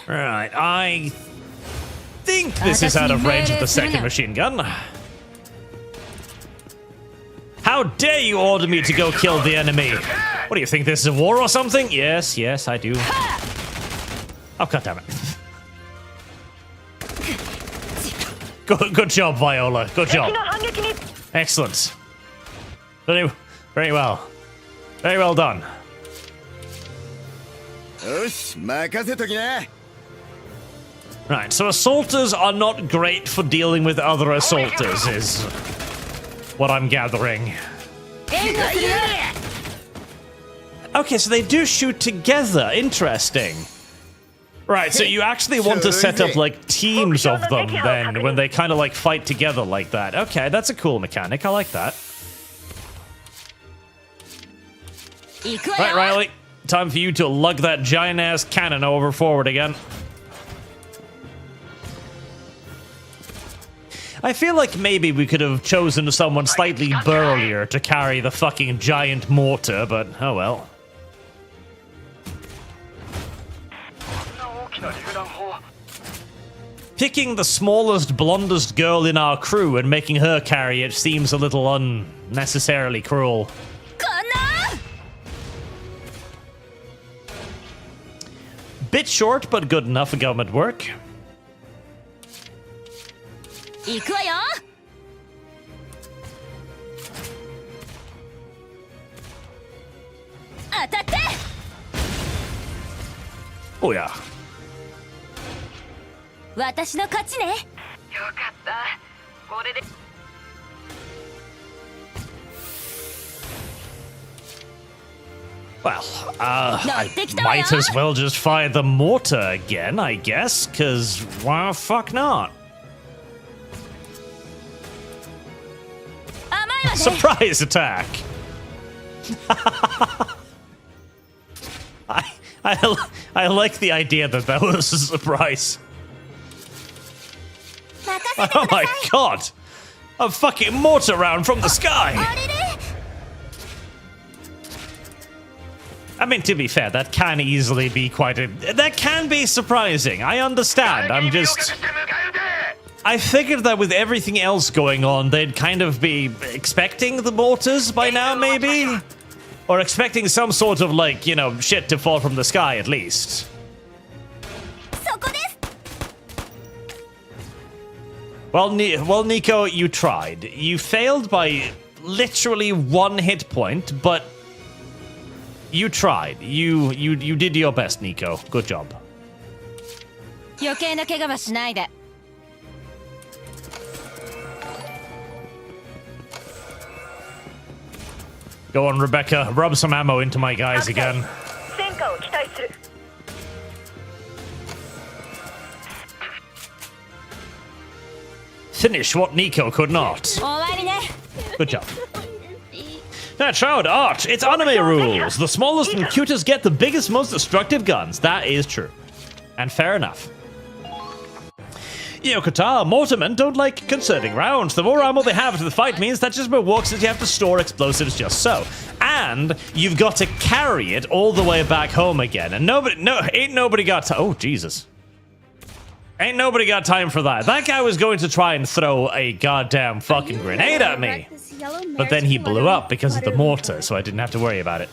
Right, I think this is out of range of the second machine gun. How dare you order me to go kill the enemy? What do you think, this is a war or something? Yes, I do. Oh, god damn it. Good job, Viola. Good job. Excellent. Very well. Very well done. よし、任せときな。 Right, so assaulters are not great for dealing with other assaulters, is what I'm gathering. Okay, so they do shoot together. Interesting. Right, so you actually want to set up like teams of them then when they kind of like fight together like that. Okay, that's a cool mechanic. I like that. Right, Riley. Time for you to lug that giant ass cannon over forward again. I feel like maybe we could have chosen someone slightly burlier to carry the fucking giant mortar, but oh well. Picking the smallest, blondest girl in our crew and making her carry it seems a little unnecessarily cruel. Bit short, but good enough for government work. 行くわよ。当たって。 Oh yeah. 私の勝ちね。よかった。これで。 Well, I might as well just fire the mortar again, I guess, because why the fuck not? Surprise attack! I like the idea that that was a surprise. Oh my god! A fucking mortar round from the sky! I mean, to be fair, that can easily be that can be surprising. I understand. I figured that with everything else going on, they'd kind of be expecting the mortars by now, maybe? Or expecting some sort of, like, you know, shit to fall from the sky, at least. Well, Nico, you tried. You failed by literally 1 hit point, but you tried. You did your best, Nico. Good job. 余計な怪我はしないで。 Go on, Rebecca. Rub some ammo into my guys again. Finish what Nico could not. Good job. That's Shroud Art. It's anime rules. The smallest and cutest get the biggest, most destructive guns. That is true. And fair enough. Yokota, Mortarmen don't like conserving rounds. The more ammo they have to the fight means that just more walks that you have to store explosives just so. And you've got to carry it all the way back home again. And ain't nobody got oh Jesus. Ain't nobody got time for that. That guy was going to try and throw a goddamn fucking grenade at me. But then he blew up because of the mortar, so I didn't have to worry about it.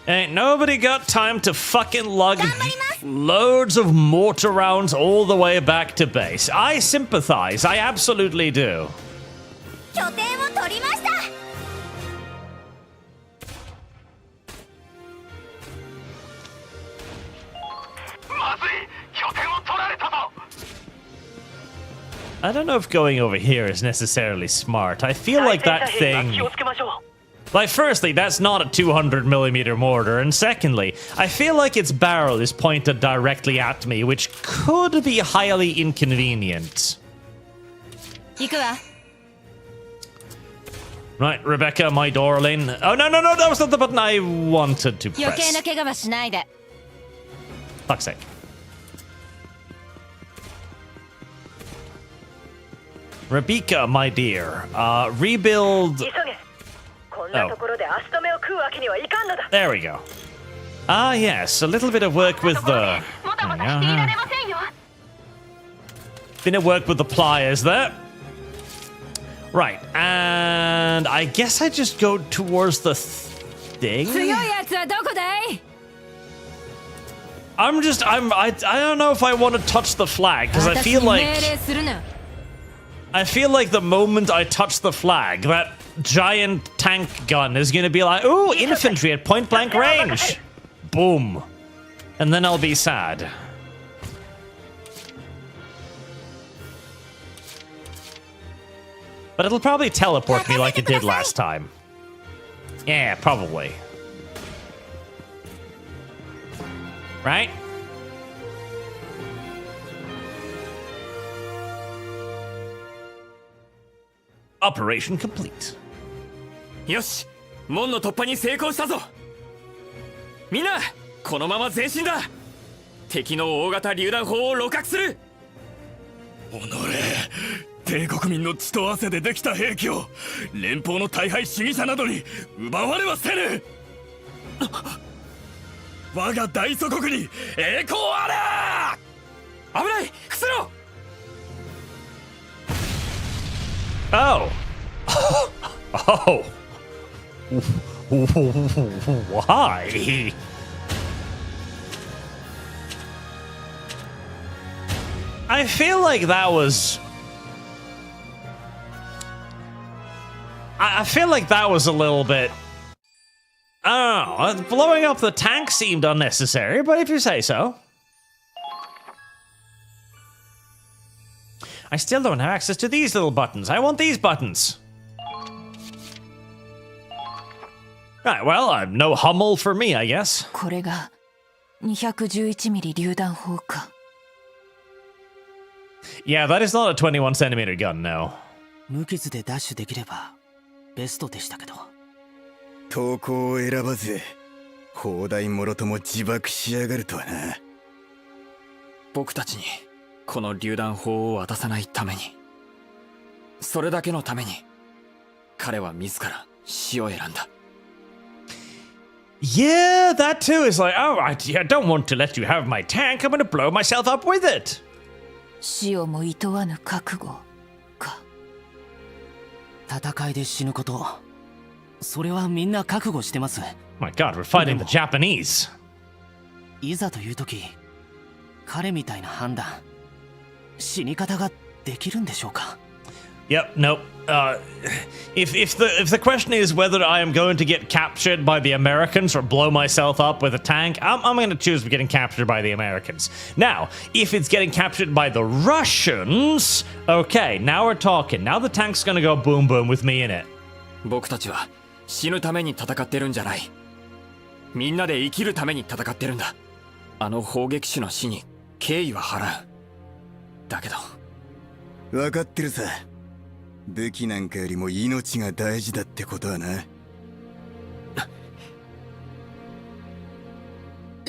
Ain't nobody got time to fucking lug loads of mortar rounds all the way back to base. I sympathize. I absolutely do. I don't know if going over here is necessarily smart. I feel like that thing... Like, firstly, that's not a 200mm mortar, and secondly, I feel like its barrel is pointed directly at me, which could be highly inconvenient. Right, Rebecca, my darling. Oh, no, that was not the button I wanted to press. Fuck's sake. Rebecca, my dear, rebuild... Oh. There we go. Ah, yes, a little bit of work with the... Bit of work with the pliers there. Right, and I guess I just go towards the thing? I don't know if I want to touch the flag because I feel like the moment I touch the flag, that giant tank gun is gonna be like, ooh, infantry at point blank range. Boom. And then I'll be sad. But it'll probably teleport me like it did last time. Yeah, probably. Right? Operation complete. よし、門の突破に成功したぞ。みんな、このまま前進だ。敵の大型榴弾砲を露獲する。おのれ、帝国民の血と汗でできた兵器を連邦の大敗主義者などに奪われはせぬ。我が大祖国に栄光あれ。危ない、伏せろ。Oh. Oh. Why? I feel like that was... I feel like that was a little bit... I don't know. Blowing up the tank seemed unnecessary, but if you say so. I still don't have access to these little buttons. I want these buttons. Right, well, no Hummel for me, I guess. これが211ミリ榴弾砲か。Yeah, that is not a 21cm gun, no. 無傷でダッシュできればベストでしたけど。投稿を選ばず、砲台もろとも自爆しやがるとはな。僕たちにこの榴弾砲を渡さないために、それだけのために彼は自ら死を選んだ。Yeah, that too is like, oh, I don't want to let you have my tank. I'm gonna blow myself up with it. 死をも厭わぬ覚悟か。戦いで死ぬこと、それはみんな覚悟してます。My God, we're fighting the Japanese. いざという時、彼みたいな判断、死に方ができるんでしょうか。Yep, nope. If the question is whether I am going to get captured by the Americans or blow myself up with a tank, I'm going to choose getting captured by the Americans. Now, if it's getting captured by the Russians, okay, now we're talking. Now the tank's going to go boom boom with me in it. 僕たちは死ぬために戦ってるんじゃない。みんなで生きるために戦ってるんだ。あの砲撃手の死に敬意は払う。だけど。分かってるさ。武器なんかよりも命が大事だってことはな。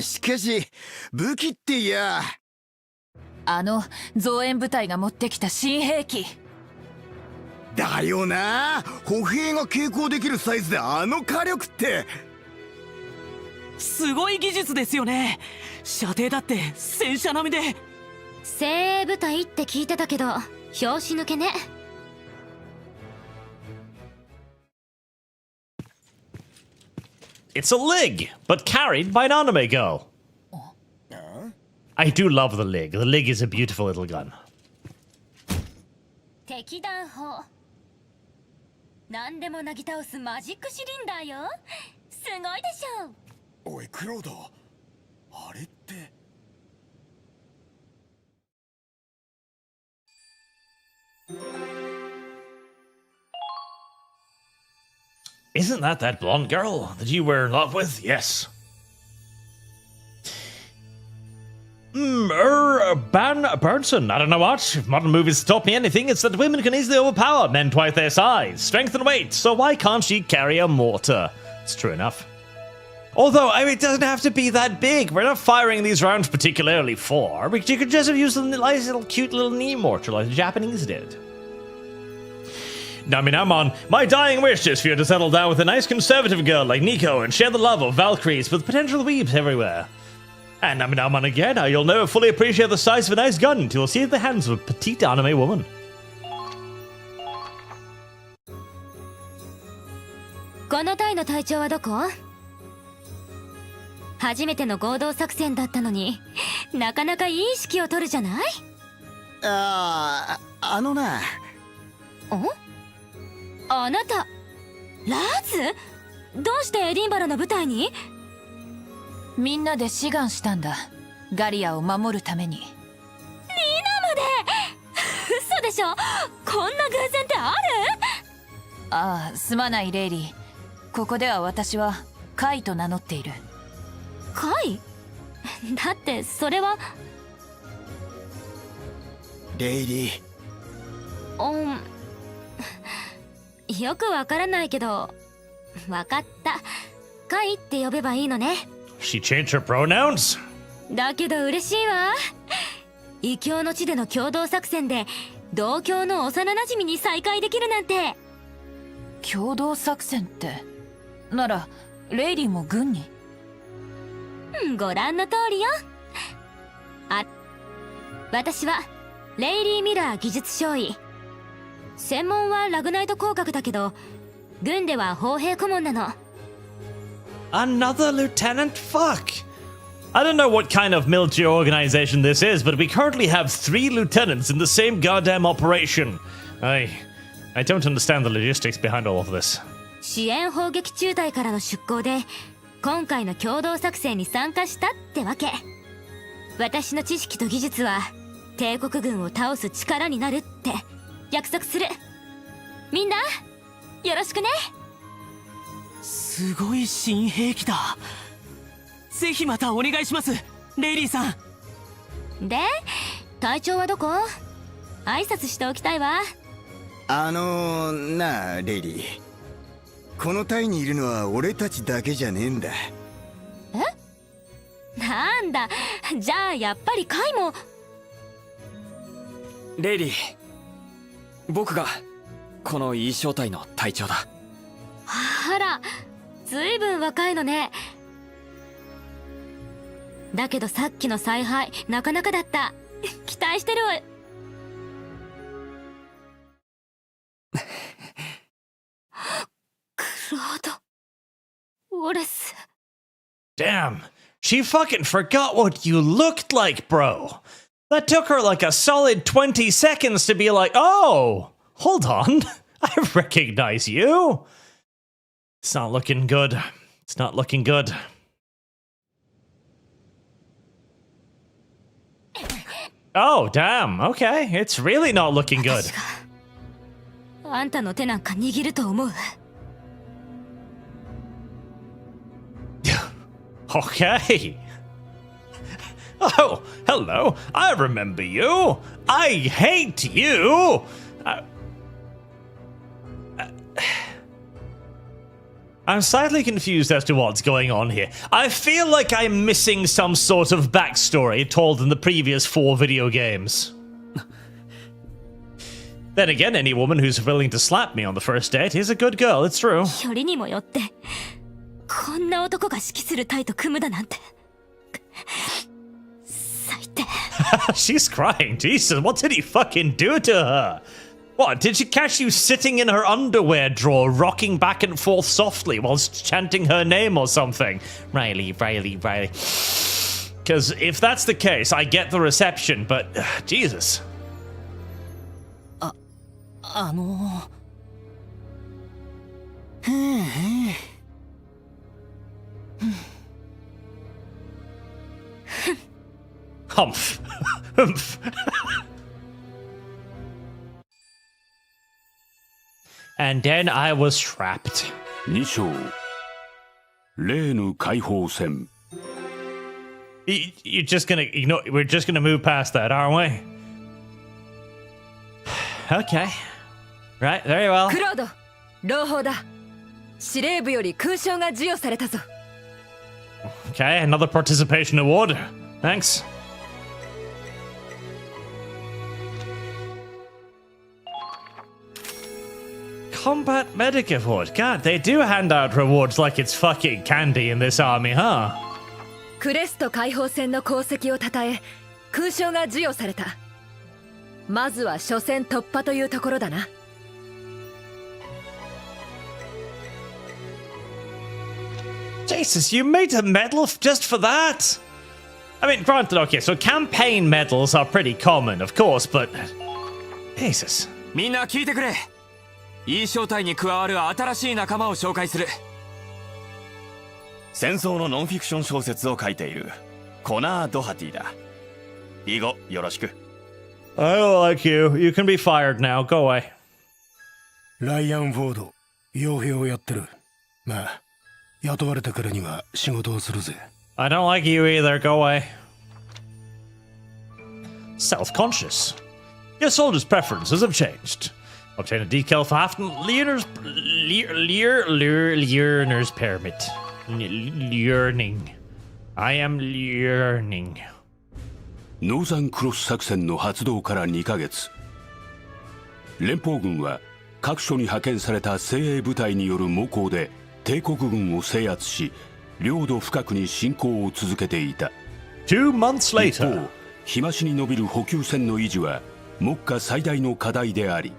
しかし武器っていや、あの増援部隊が持ってきた新兵器だよな。歩兵が携行できるサイズであの火力って、すごい技術ですよね。射程だって戦車並みで。精鋭部隊って聞いてたけど拍子抜けね。It's a lig, but carried by an anime girl. I do love the lig. The lig is a beautiful little gun. 敵弾砲。何でもなぎ倒すマジックシリンダーよ。すごいでしょ。おいクロード、あれって。Isn't that blonde girl that you were in love with? Yes. Burnson, I don't know what. If modern movies taught me anything, it's that women can easily overpower men twice their size, strength and weight, so why can't she carry a mortar? It's true enough. Although, I mean, it doesn't have to be that big. We're not firing these rounds particularly far. You could just have used a nice little cute little knee mortar like the Japanese did. Naminamon, my dying wish is for you to settle down with a nice conservative girl like Nico and share the love of Valkyries with potential weebs everywhere. And Naminamon again, you'll never fully appreciate the size of a nice gun until you see it in the hands of a petite anime woman. この隊の隊長はどこ？初めての合同作戦だったのになかなかいい指揮を取るじゃない？あのな。あなたラズ？どうしてエディンバラの舞台に？みんなで志願したんだ。ガリアを守るために。リナまで嘘でしょ。こんな偶然ってある？ああ、すまないレイリー。ここでは私はカイと名乗っている。カイ？だってそれは。レイリー。よくわからないけど、わかった。カイって呼べばいいのね。She changed her pronouns? だけど嬉しいわ。異教の地での共同作戦で同郷の幼馴染に再会できるなんて。共同作戦ってならレイリーも軍に？ご覧の通りよ。私はレイリー・ミラー技術少尉。専門はラグナイト工学だけど軍では砲兵顧問なの。 Another lieutenant? Fuck! I don't know what kind of military organization this is, but we currently have 3 lieutenants in the same goddamn operation. I don't understand the logistics behind all of this. 支援砲撃中隊からの出向で今回の共同作戦に参加したってわけ。私の知識と技術は帝国軍を倒す力になるって約束する。みんなよろしくね。すごい新兵器だ。ぜひまたお願いします、レイリーさん。で隊長はどこ？挨拶しておきたいわ。なあレイリー、この隊にいるのは俺たちだけじゃねえんだ。なんだ、じゃあやっぱりカイも。レイリー、僕がこの E 小隊の隊長だ。あら、ずいぶん若いのね。だけどさっきの采配なかなかだった。期待してるわ。クロード・ウォレス。 Damn, she fucking forgot what you looked like, bro. That took her like a solid 20 seconds to be like, oh, hold on, I recognize you. It's not looking good. It's not looking good. Oh, damn, okay, it's really not looking good. あんたの手なんか握ると思う。Okay. Oh, hello. I remember you. I hate you. I'm slightly confused as to what's going on here. I feel like I'm missing some sort of backstory told in the previous 4 video games. Then again, any woman who's willing to slap me on the first date is a good girl, it's true. よりにもよってこんな男が指揮する隊と組むだなんて。最低。She's crying. Jesus, what did he fucking do to her? What, did she catch you sitting in her underwear drawer, rocking back and forth softly whilst chanting her name or something? Riley, Riley, Riley. Because if that's the case, I get the reception, but Jesus. Humph. Humph. And then I was trapped. 2章例の解放戦。 You're just gonna ignore. We're just gonna move past that, aren't we? Okay. Right, very well. クロード、朗報だ。司令部より勲章が授与されたぞ。Okay, another participation award. Thanks. Combat Medic Award. God, they do hand out rewards like it's fucking candy in this army, huh? クレスト解放戦の功績をたたえ、勲章が授与された。まずは初戦突破というところだな。Jesus, you made a medal just for that? I mean, granted, okay, so campaign medals are pretty common, of course, but... Jesus. みんな聞いてくれ。いい正体に加わる新しい仲間を紹介する。戦争のノンフィクション小説を書いているコナー・ドハティだ。以後よろしく。I don't like you. You can be fired now. Go away. ライアン・フォード、傭兵をやってる。まあ、雇われたからには仕事をするぜ。I don't like you either. Go away. Self-conscious. Your soldier's preferences have changed. Obtain a decal for Hafton Learner's permit. Learning. I am learning. ノーザンクロス作戦の発動から2ヶ月。連邦軍は各所に派遣された精鋭部隊による猛攻で帝国軍を制圧し、領土深くに侵攻を続けていた。2 months later. 一方、日増しに伸びる補給線の維持は目下最大の課題であり、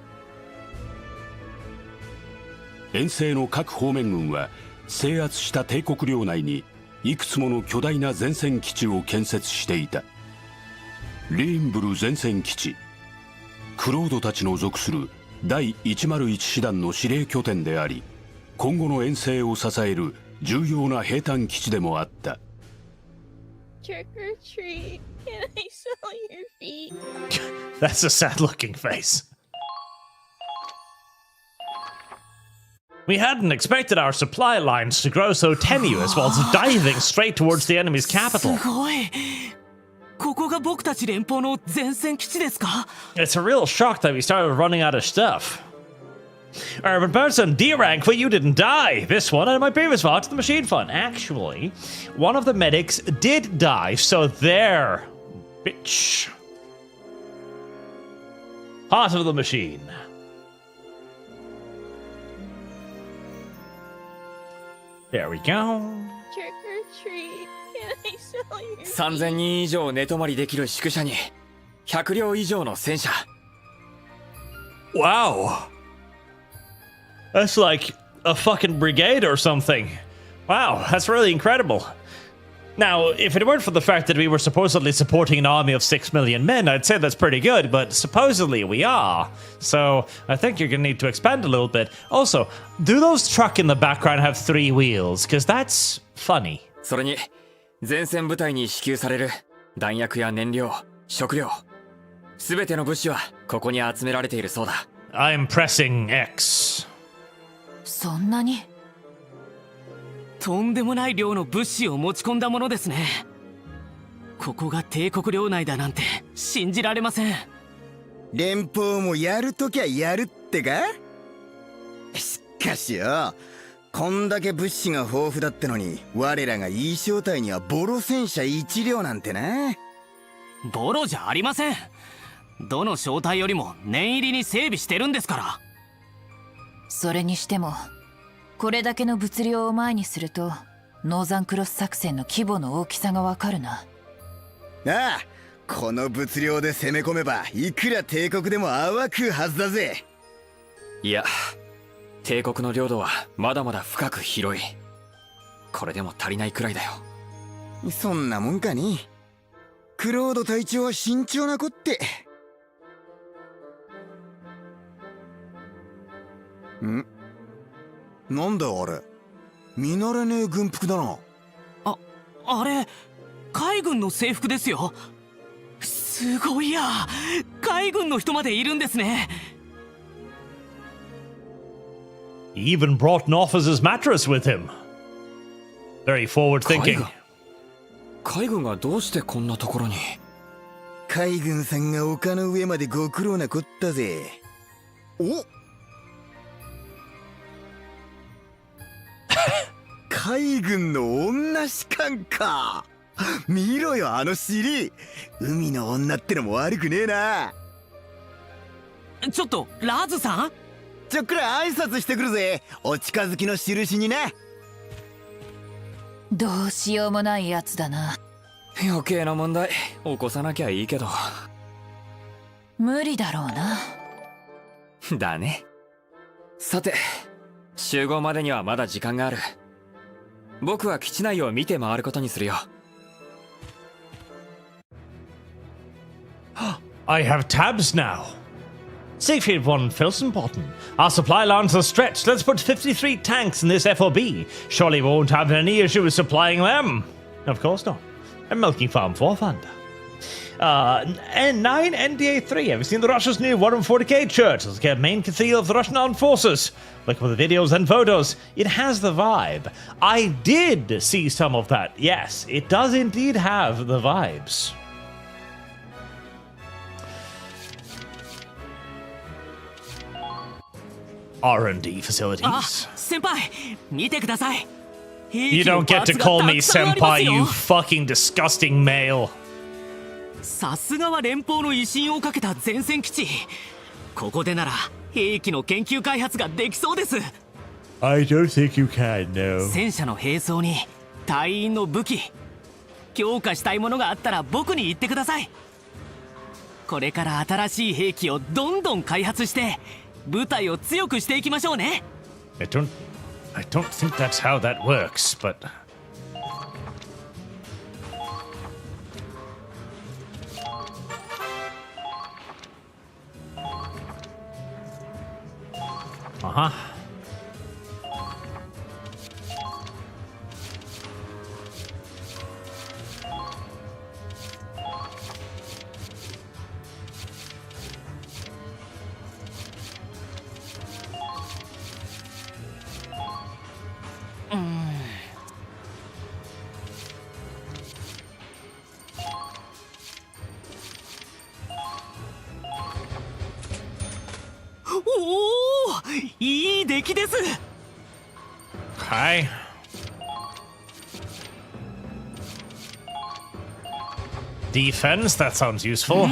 遠征の各方面軍は制圧した帝国領内にいくつもの巨大な前線基地を建設していた。リーンブル前線基地、クロードたちの属する第101師団の司令拠点であり、今後の遠征を支える重要な兵站基地でもあった。Trick or treat, can I smell your feet? That's a sad-looking face. We hadn't expected our supply lines to grow so tenuous whilst diving straight towards the enemy's capital. すごい。ここが僕たち連邦の前線基地ですか? It's a real shock that we started running out of stuff. But Person D-Rank, well, you didn't die. This one and my previous part to the machine fun. Actually, one of the medics did die, so there. Bitch. Heart of the machine. There we go. Trick or treat, can I smell your feet? 3000人以上寝泊まりできる宿舎に100両以上の戦車。Wow. That's like a fucking brigade or something. Wow, that's really incredible. Now, if it weren't for the fact that we were supposedly supporting an army of 6 million men, I'd say that's pretty good, but supposedly we are. So, I think you're gonna need to expand a little bit. Also, do those trucks in the background have 3 wheels? Because that's funny. それに前線部隊に支給される弾薬や燃料、食料、すべての物資はここに集められているそうだ。I'm pressing X. そんなに？とんでもない量の物資を持ち込んだものですね。ここが帝国領内だなんて信じられません。連邦もやるときゃやるってか？しかしよ、こんだけ物資が豊富だってのに我らがいい正体にはボロ戦車1両なんてな。ボロじゃありません。どの正体よりも念入りに整備してるんですから。それにしてもこれだけの物量を前にするとノーザンクロス作戦の規模の大きさがわかるな。ああ、この物量で攻め込めばいくら帝国でも泡食うはずだぜ。いや、帝国の領土はまだまだ深く広い。これでも足りないくらいだよ。そんなもんかに。クロード隊長は慎重なこって。ん？なんだあれ、見慣れねえ軍服だな。あれ海軍の制服ですよ。すごいや、海軍の人までいるんですね。He even brought an officer's mattress with him. Very forward thinking. 海軍がどうしてこんなところに？海軍さんが丘の上までご苦労なこったぜ。お海軍の女士官か。見ろよあの尻。海の女ってのも悪くねえな。ちょっとラーズさん、ちょっくら挨拶してくるぜ、お近づきの印にな。どうしようもないやつだな。余計な問題起こさなきゃいいけど。無理だろうな。だね。さて、集合までにはまだ時間がある。僕は基地内を見て回ることにするよ。I have tabs now. Siegfried von Felsenbotten. Our supply lines are stretched. Let's put 53 tanks in this FOB. Surely we won't have any issue with supplying them. Of course not. A milking farm for Thunder. N9 NDA3. Have you seen the Russia's new 140k church? It's like a main cathedral of the Russian armed forces. Look for the videos and photos. It has the vibe. I did see some of that. Yes, it does indeed have the vibes. R&D facilities. 先輩、見てください。 You don't get to call me senpai, you fucking disgusting male. さすがは連邦の威信をかけた前線基地。ここでなら兵器の研究開発ができそうです。 I don't think you can, no. 戦車の兵装に隊員の武器、強化したいものがあったら僕に言ってください。これから新しい兵器をどんどん開発して部隊を強くしていきましょうね。 I don't think that's how that works, but... Uh-huh. Okay. Defense, that sounds useful.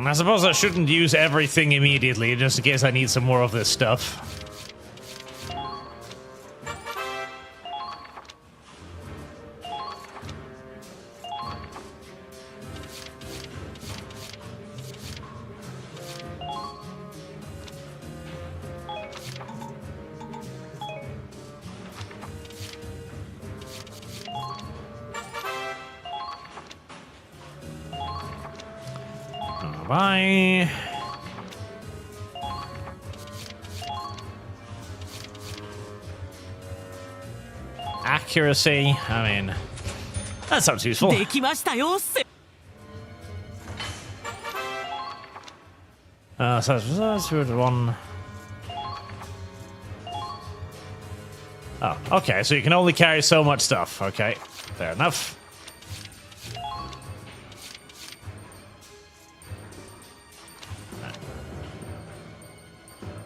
I suppose I shouldn't use everything immediately, just in case I need some more of this stuff. Bye. Accuracy, I mean, that sounds useful. So that's one. Oh, okay, so you can only carry so much stuff. Okay, fair enough.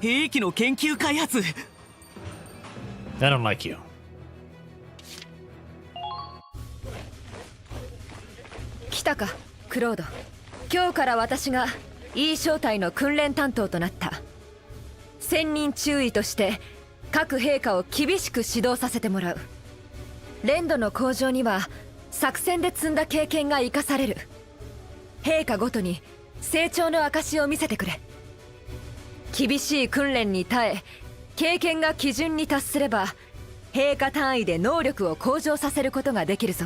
I don't like you. 来たか、クロード。今日から私が E 小隊の訓練担当となった。専任注意として各陛下を厳しく指導させてもらう。連度の向上には作戦で積んだ経験が生かされる。陛下ごとに成長の証を見せてくれ。厳しい訓練に耐え、経験が基準に達すれば陛下単位で能力を向上させることができるぞ。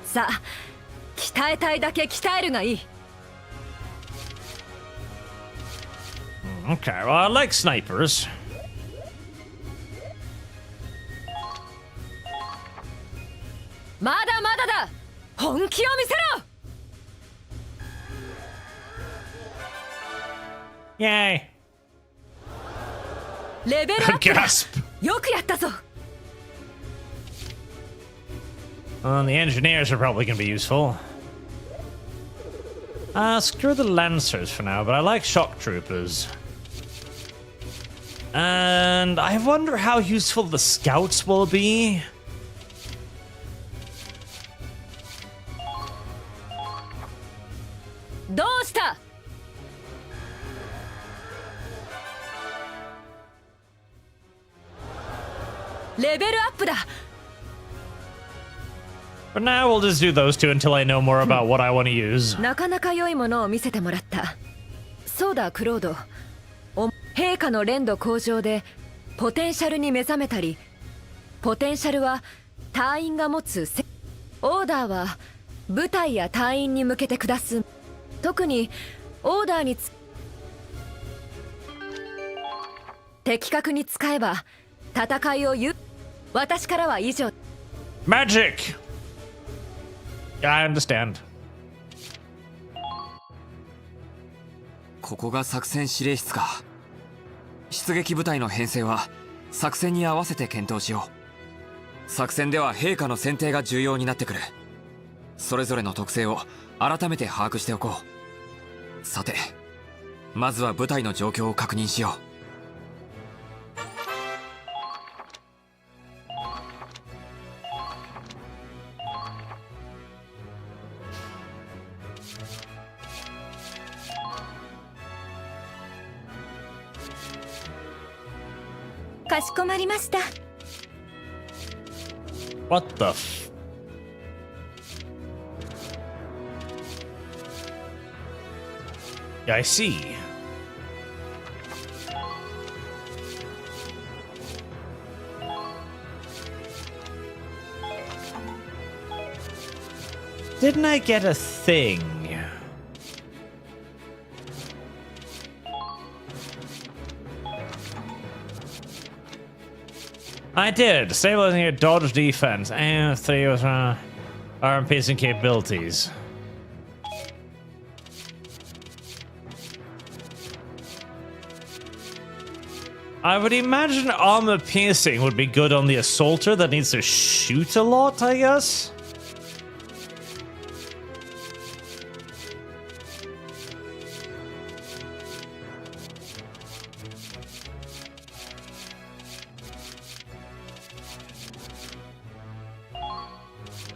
さあ、鍛えたいだけ鍛えるがいい。Okay, well, I like snipers. まだまだだ。本気を見せろ。Yay. レベルアップだ。 Gasp. よくやったぞ。The engineers are probably going to be useful. Screw the lancers for now, but I like shock troopers. And I wonder how useful the scouts will be. どうした？レベルアップだ。 But now we'll just do those two until I know more about what I want to use. なかなか良いものを見せてもらった。そうだクロード、陛下の連度向上でポテンシャルに目覚めたり、ポテンシャルは隊員が持つオーダーは部隊や隊員に向けて下す。特にオーダーに的確に使えば戦いを私からは以上。 Magic! I understand. ここが作戦指令室か。出撃部隊の編成は作戦に合わせて検討しよう。作戦では陛下の選定が重要になってくる。それぞれの特性を改めて把握しておこう。さて、まずは部隊の状況を確認しよう。かしこまりました。 What the f... I see. Didn't I get a thing? I did. Stabilizing your dodge defense and 3 with arm piercing capabilities. I would imagine armor piercing would be good on the assaulter that needs to shoot a lot, I guess?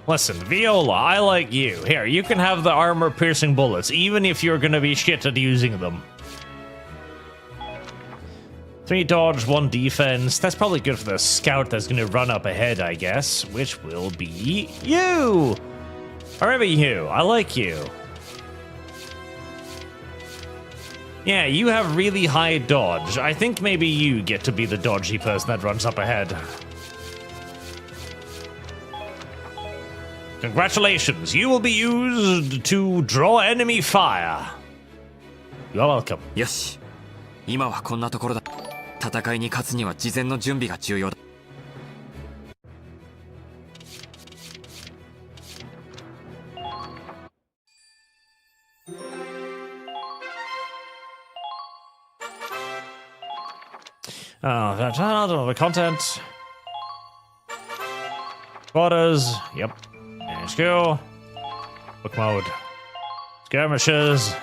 Listen, Viola, I like you. Here, you can have the armor-piercing bullets, even if you're gonna be shit at using them. 3 dodge, 1 defense. That's probably good for the scout that's gonna run up ahead, I guess, which will be you! I remember you. I like you. Yeah, you have really high dodge. I think maybe you get to be the dodgy person that runs up ahead. Congratulations, you will be used to draw enemy fire. You're welcome. よし、今はこんなところだ。戦いに勝つには事前の準備が重要だ。Turn on the content. Quarters, yep. Skill. Book mode. Skirmishes.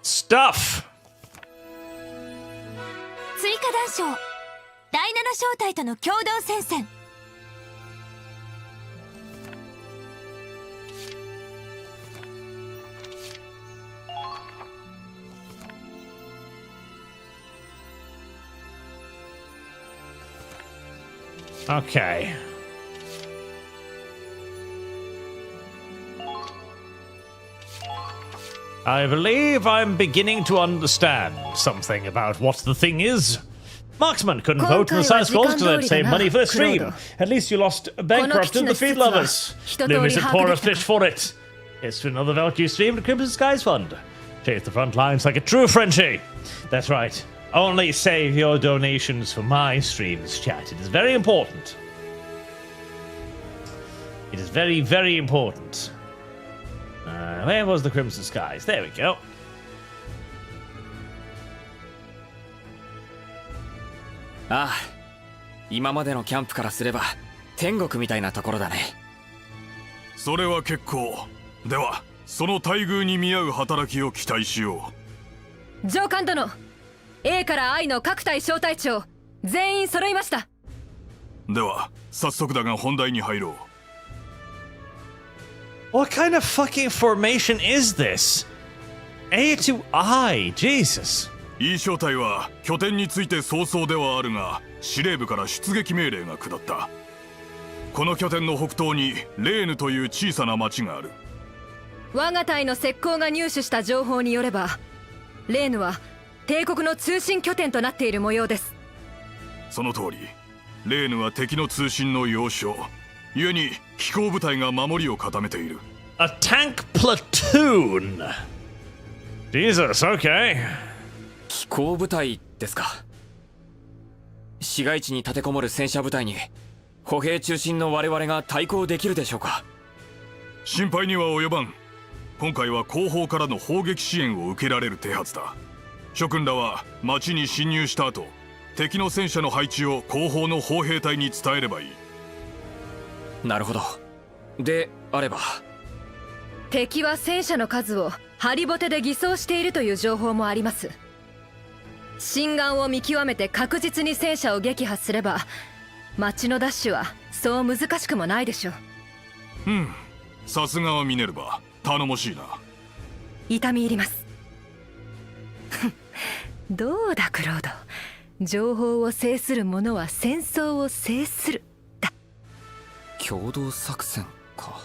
Stuff! 追加弾章第7小隊との共同戦線。Okay. I believe I'm beginning to understand something about what the thing is. Marksman couldn't vote in the science goals because I'd save money for the stream. At least you lost bankrupt in the feed lovers. Limited pour of fish for it. It's to another Valkyrie stream to Crimson Skies Fund. Chase the front lines like a true Frenchie. That's right. Only save your donations for my streams, chat. It is very important. It is very, very important. Where was the Crimson Skies? There we go. ああ、今までのキャンプからすれば天国みたいなところだね。それは結構。ではその待遇に見合う働きを期待しよ上官殿、 A から I の各隊小隊長全員揃いました。では早速だが本題に入ろう。 What kind of fucking formation is this? A to I, Jesus. E 小隊は拠点について早々ではあるが、司令部から出撃命令が下った。この拠点の北東にレーヌという小さな町がある。我が隊の石膏が入手した情報によれば、レーヌは帝国の通信拠点となっている模様です。その通り、レーヌは敵の通信の要所、故に機甲部隊が守りを固めている。 A tank platoon. Jesus, okay. 機甲部隊ですか。市街地に立てこもる戦車部隊に歩兵中心の我々が対抗できるでしょうか。心配には及ばん。今回は後方からの砲撃支援を受けられる手はずだ。諸君らは町に侵入した後、敵の戦車の配置を後方の砲兵隊に伝えればいい。なるほど。であれば、敵は戦車の数をハリボテで偽装しているという情報もあります。心眼を見極めて確実に戦車を撃破すれば、町の奪取はそう難しくもないでしょう。さすがはミネルヴァ、頼もしいな。痛み入ります。どうだクロード、情報を制する者は戦争を制するだ。共同作戦か。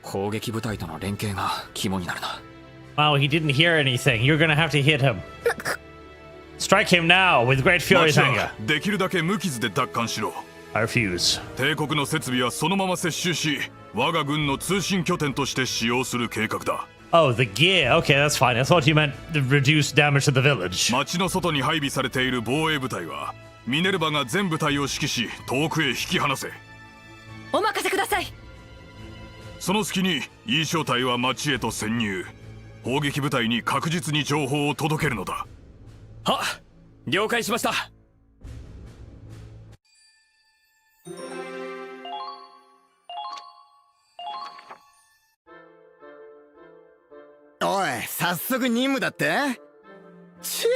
攻撃部隊との連携が肝になるな。 Wow, he didn't hear anything. You're gonna have to hit him. Strike him now with great furious anger. できるだけ無傷で奪還しろ。I refuse. 帝国の設備はそのまま接収し、我が軍の通信拠点として使用する計画だ。Oh, the gear. Okay, that's fine. I thought you meant the reduce damage to the village. 町の外に配備されている防衛部隊は、ミネルヴァが全部隊を指揮し、遠くへ引き離せ。お任せください。その隙に E 小隊は町へと潜入。砲撃部隊に確実に情報を届けるのだ。はっ、了解しました。おい、早速任務だって？チェ、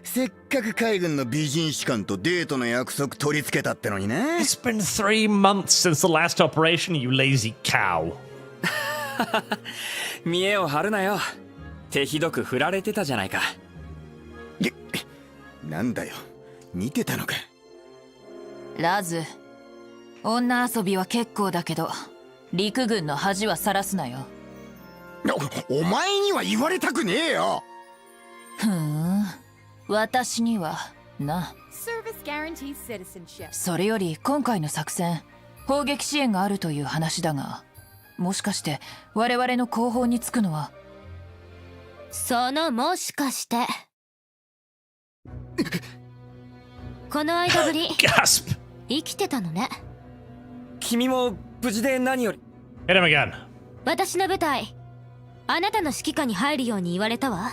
せっかく海軍の美人士官とデートの約束取り付けたってのにね。 It's been 3 months since the last operation, you lazy cow. 見栄を張るなよ。手ひどく振られてたじゃないか。なんだよ、見てたのか。ラズ、女遊びは結構だけど陸軍の恥はさらすなよ。お前には言われたくねえよ。私にはな。 Service guarantees citizenship. それより今回の作戦、砲撃支援があるという話だが、もしかして我々の後方につくのは。そのもしかしてこの間ぶり生きてたのね。君も無事で何より。 Hit him again. 私の部隊、あなたの指揮下に入るように言われたわ。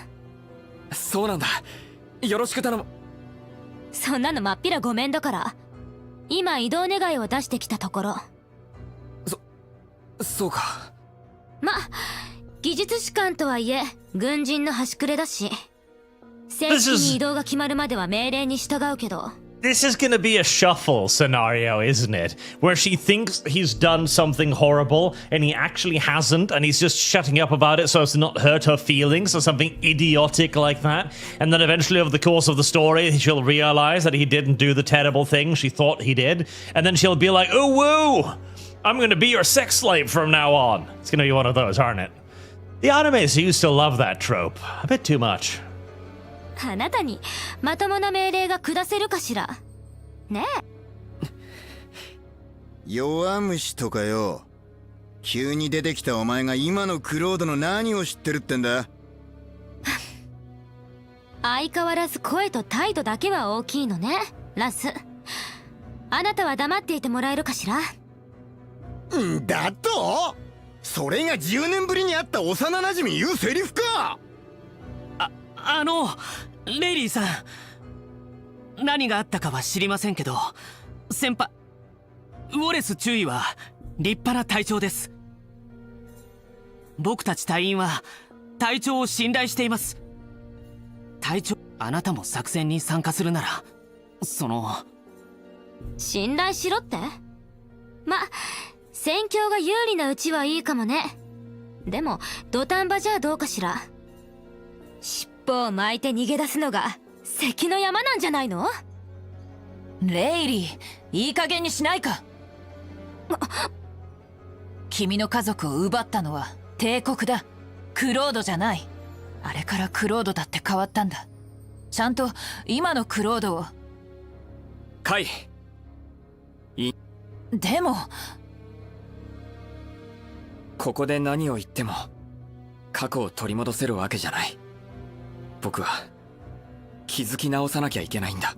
そうなんだ。よろしく頼む。そんなのまっぴらごめんだから。今移動願いを出してきたところ。そうか。ま、技術士官とはいえ軍人の端くれだし、正式に移動が決まるまでは命令に従うけど。 This is gonna be a shuffle scenario, isn't it? Where she thinks he's done something horrible and he actually hasn't, and he's just shutting up about it so as to not hurt her feelings or something idiotic like that. And then eventually over the course of the story, she'll realize that he didn't do the terrible thing she thought he did. And then she'll be like, oh woo! I'm gonna be your sex slave from now on. It's gonna be one of those, aren't it? The animes used to love that trope. A bit too much. あなたにまともな命令が下せるかしらねえ。弱虫とかよ。急に出てきたお前が今のクロードの何を知ってるってんだ。相変わらず声と態度だけは大きいのね、ラス。あなたは黙っていてもらえるかしら。んだと？それが10年ぶりに会った幼馴染言うセリフか。レイリーさん、何があったかは知りませんけど、先輩ウォレス中尉は立派な隊長です。僕たち隊員は隊長を信頼しています。隊長、あなたも作戦に参加するなら信頼しろって？ま、戦況が有利なうちはいいかもね。でも土壇場じゃどうかしら。尻尾を巻いて逃げ出すのが関の山なんじゃないの？レイリー、いい加減にしないか。君の家族を奪ったのは帝国だ、クロードじゃない。あれからクロードだって変わったんだ。ちゃんと今のクロードを。カイ、でもここで何を言っても過去を取り戻せるわけじゃない。僕は気づき直さなきゃいけないんだ。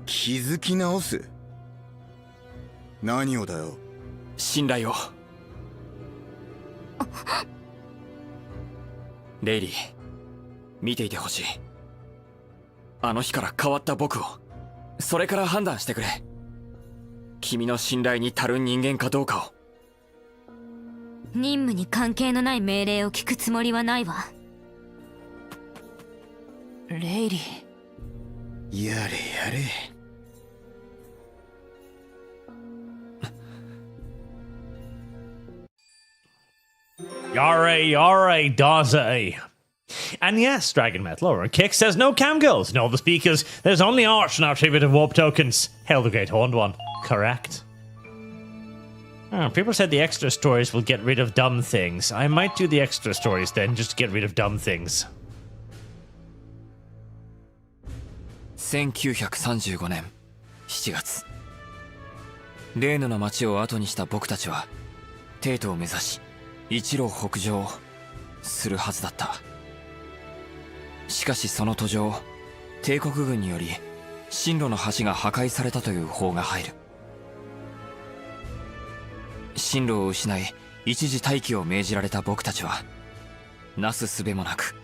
気づき直す？何をだよ。信頼を。レイリー、見ていてほしい。あの日から変わった僕を、それから判断してくれ。君の信頼に足る人間かどうかを。任務に関係のない命令を聞くつもりはないわ。レイリー、やれやれ。Yare, Daze. And yes, Dragon Metal or Kick says no cam girls. No, the speakers. There's only Arch in our tribute of warp tokens. Hail the Great Horned One. Correct. Oh, people said the extra stories will get rid of dumb things. I might do the extra stories then, just to get rid of dumb things. 1935年7月、レーヌの町を後にした僕たちは帝都を目指し一路北上するはずだった。しかしその途上、帝国軍により進路の橋が破壊されたという報が入る。進路を失い一時待機を命じられた僕たちはなすすべもなく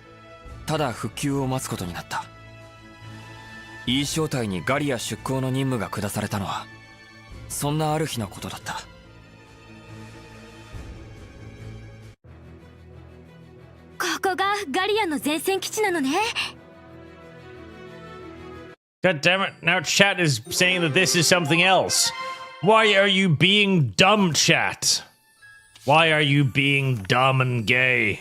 ただ復旧を待つことになった。E小隊にガリア出港の任務が下されたのはそんなある日のことだった。ここがガリアの前線基地なのね。 God damn it, now chat is saying that this is something else. Why are you being dumb, chat? Why are you being dumb and gay?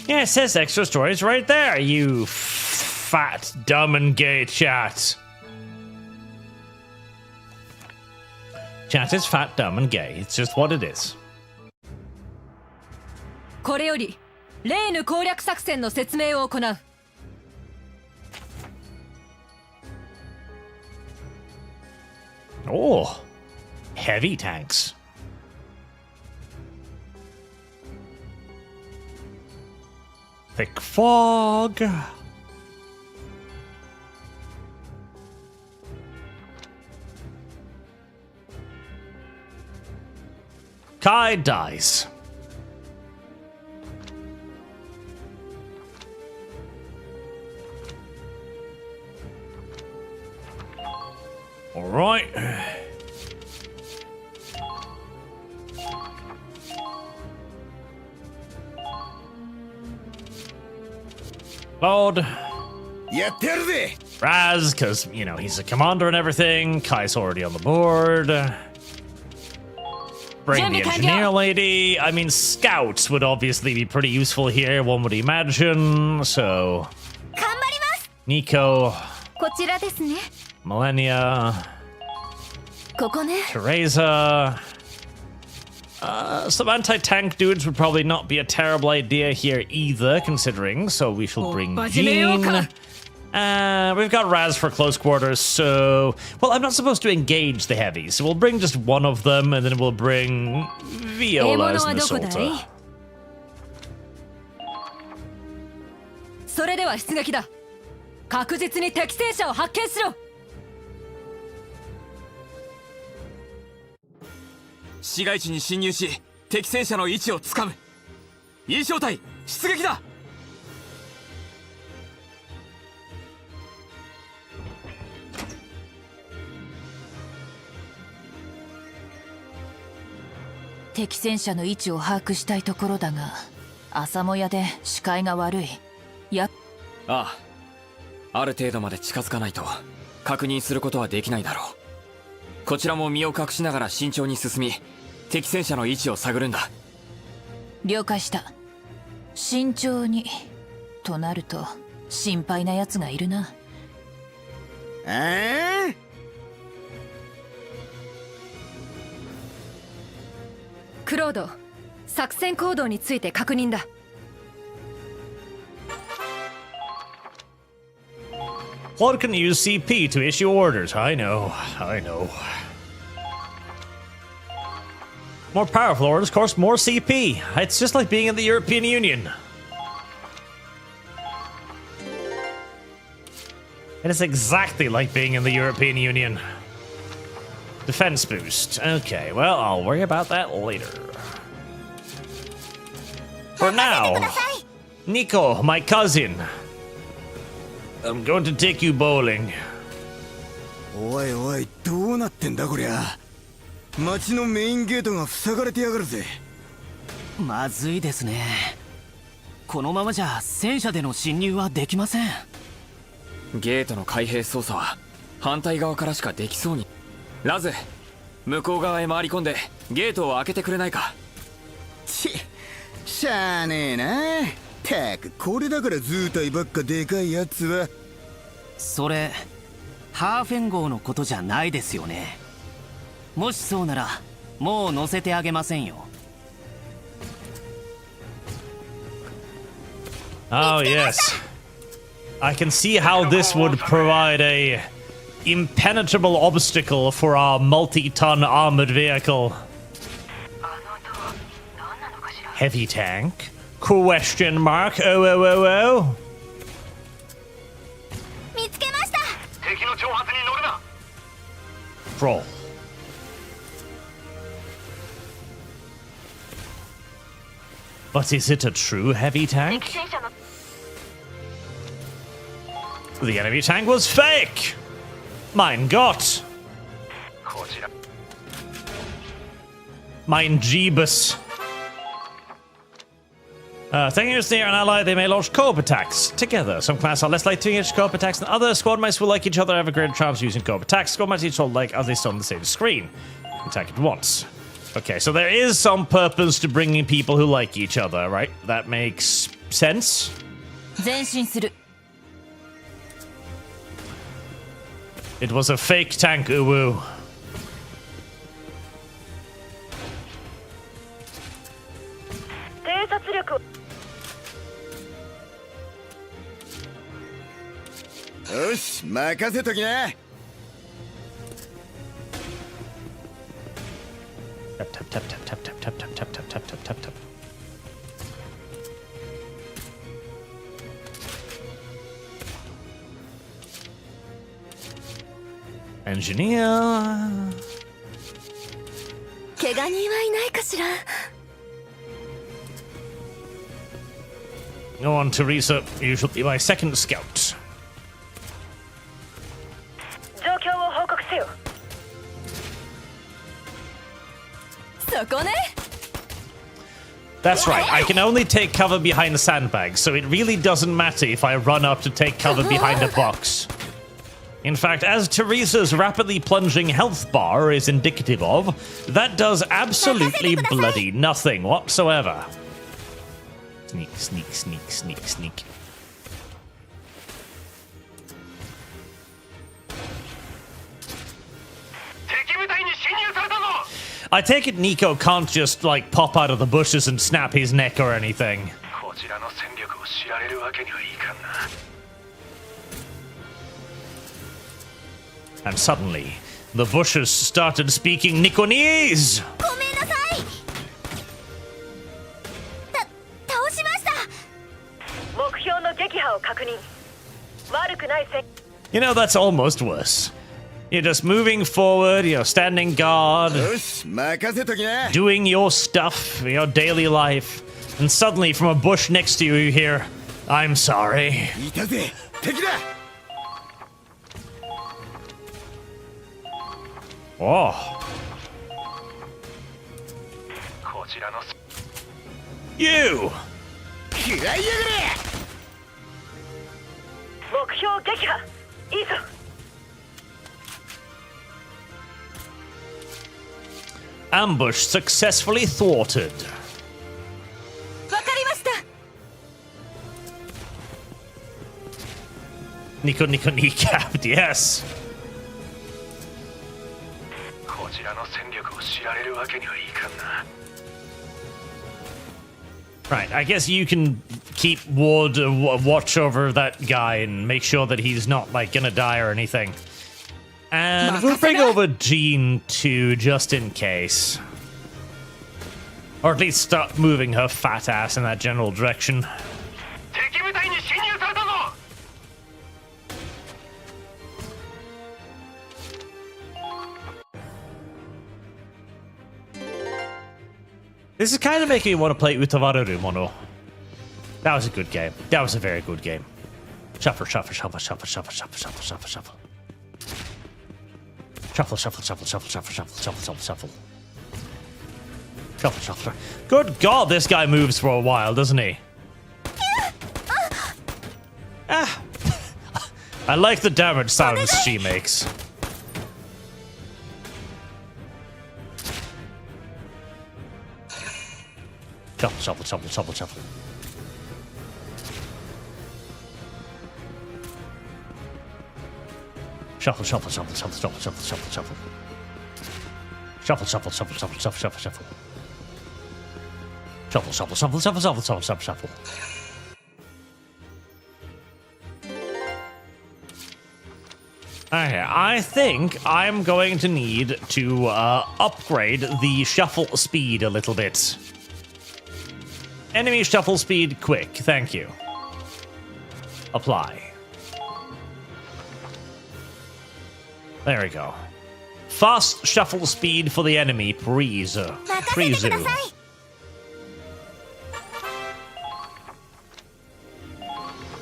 Yeah, it says extra stories right there, you fat, dumb and gay chat. Chat is fat, dumb and gay. It's just what it is. これよりレーヌ攻略作戦の説明を行う。Oh, heavy tanks. Thick fog. Kai dies. All right. Lord. Raz, because, you know, he's a commander and everything. Kai's already on the board. Bring the engineer lady. I mean, scouts would obviously be pretty useful here, one would imagine. So, Nico. こちらですね。 Millennia. ここね。 Teresa. Some anti-tank dudes would probably not be a terrible idea here either, considering. So we shall bring Jean. We've got Raz for close quarters, so... Well, I'm not supposed to engage the heavies, so we'll bring just one of them, and then we'll bring Viola as an assaulter. それでは出撃だ。確実に敵戦車を発見しろ。市街地に侵入し敵戦車の位置をつかむ。E小隊出撃だ。敵戦車の位置を把握したいところだが、朝もやで視界が悪い。ああ、ある程度まで近づかないと確認することはできないだろう。こちらも身を隠しながら慎重に進み、敵戦車の位置を探るんだ。了解した。慎重にとなると心配な奴がいるな。クロード、作戦行動について確認だ。Claude can use CP to issue orders. I know. More powerful orders cost more CP. It's just like being in the European Union. It is exactly like being in the European Union. Defense boost. Okay, well, I'll worry about that later. For now, Nico, my cousin. I'm going to take you bowling. おいおい、どうなってんだこりゃ。町のメインゲートが塞がれてやがるぜ。まずいですね。このままじゃ戦車での侵入はできません。ゲートの開閉操作は反対側からしかできそうに。ラズ、向こう側へ回り込んでゲートを開けてくれないか。しゃあねえな。たくこれだから図体ばっかでかいやつは。それハーフェン号のことじゃないですよね。もしそうならもう乗せてあげませんよ。Oh yes, I can see how this would provide a impenetrable obstacle for our multi-ton armored vehicle. Heavy tank? Question mark? Oh. 見つけました。敵の挑発に乗るな。 Roll. But is it a true heavy tank? The enemy tank was fake! Mein Gott! Mein Jeebus. Taking us near an ally, they may launch co-op attacks together. Some classes are less likely to engage co-op attacks than others. Squad mates will like each other, have a greater chance of using co-op attacks. Squad mates each hold like as they stay on the same screen. Attack at once. Okay, so there is some purpose to bringing people who like each other, right? That makes sense. 前進する。 It was a fake tank, uwu. Yoshi, 任せときな。 Tap. Engineer. 怪我人はいないかしら。 Go on, Teresa. You shall be my second scout. 状況を報告せよ。そこね。 That's right, I can only take cover behind the sandbags, so it really doesn't matter if I run up to take cover behind a box. In fact, as Teresa's rapidly plunging health bar is indicative of, that does absolutely bloody nothing whatsoever. Sneak. I take it Nico can't just, like, pop out of the bushes and snap his neck or anything. And suddenly, the bushes started speaking Nikonese! ごめんなさい。倒しました。目標の撃破を確認。悪くないせ。 You know, that's almost worse. You're just moving forward, you're standing guard, doing your stuff, your daily life, and suddenly from a bush next to you, you hear, I'm sorry. Oh. You! 食らいやがれ。目標撃破。いいぞ。 Ambush successfully thwarted. わかりました。 Nico kneecapped, yes. こちらの戦力を知られるわけにはいかんな。 Right, I guess you can keep watch over that guy and make sure that he's not, like, gonna die or anything. And we'll bring over Jean too, just in case. Or at least start moving her fat ass in that general direction. 敵部隊に侵入されたぞ。 This is kind of making me want to play Utawararu Mono. That was a good game. That was a very good game. Shuffle, shuffle, shuffle, shuffle, shuffle, shuffle, shuffle, shuffle, shuffle. Shuffle, shuffle, shuffle, shuffle, shuffle, shuffle, shuffle, shuffle, shuffle. Shuffle, shuffle. Good God, this guy moves for a while, doesn't he? Ah. I like the damage sounds she makes. Shuffle, shuffle, shuffle, shuffle, shuffle. Shuffle, shuffle, shuffle, shuffle, shuffle, shuffle, shuffle, shuffle. Shuffle, shuffle, shuffle, shuffle, shuffle, shuffle, shuffle. Shuffle, shuffle, shuffle, shuffle, shuffle, shuffle, shuffle, shuffle. Okay, I think I'm going to need to upgrade the shuffle speed a little bit. Enemy shuffle speed quick, thank you. Apply. There we go. Fast shuffle speed for the enemy, please. Please.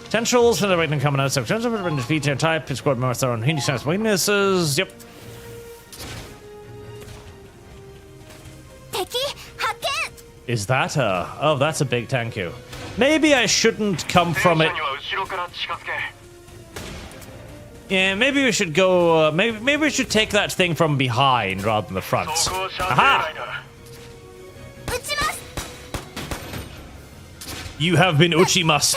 Potentials for the right coming out. So potential for the defeat their type. Squad members their own Hindi sense weaknesses. Yep. Is that a... Oh, that's a big thank you. Maybe I shouldn't come from it. Yeah, maybe we should go... maybe we should take that thing from behind rather than the front. Aha! You have been Uchimust.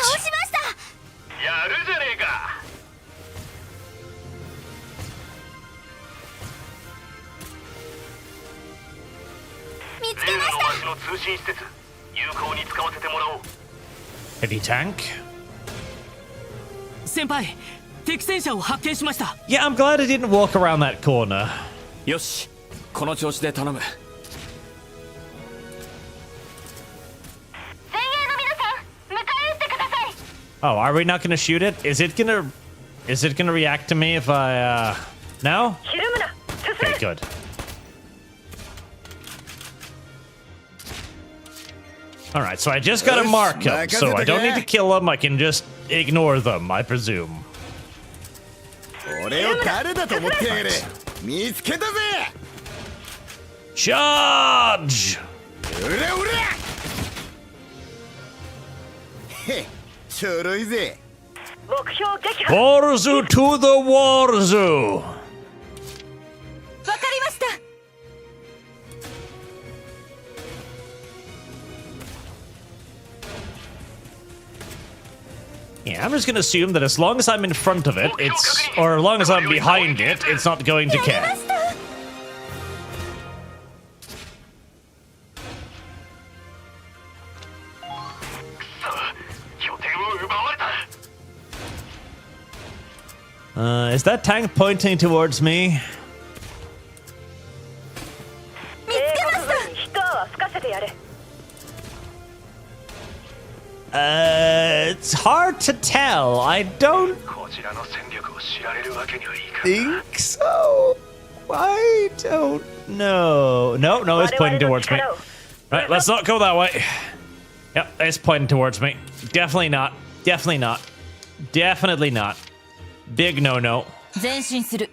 Heavy tank? Senpai, 敵戦車を発見しました。 Yeah, I'm glad I didn't walk around that corner. よし、この調子で頼む。 Oh, are we not gonna shoot it? Is it gonna react to me if I no? Okay, good. Alright, so I just gotta mark them, so I don't need to kill them, I can just ignore them, I presume. Charge! Warzu to the Warzu! Yeah, I'm just gonna assume that as long as I'm in front of it, it's... or as long as I'm behind it, it's not going to care. Is that tank pointing towards me? It's hard to tell. I don't think so. I don't know. No, it's pointing towards me. Right, let's not go that way. Yep, it's pointing towards me. Definitely not. Definitely not. Definitely not. Big no-no. 前進する。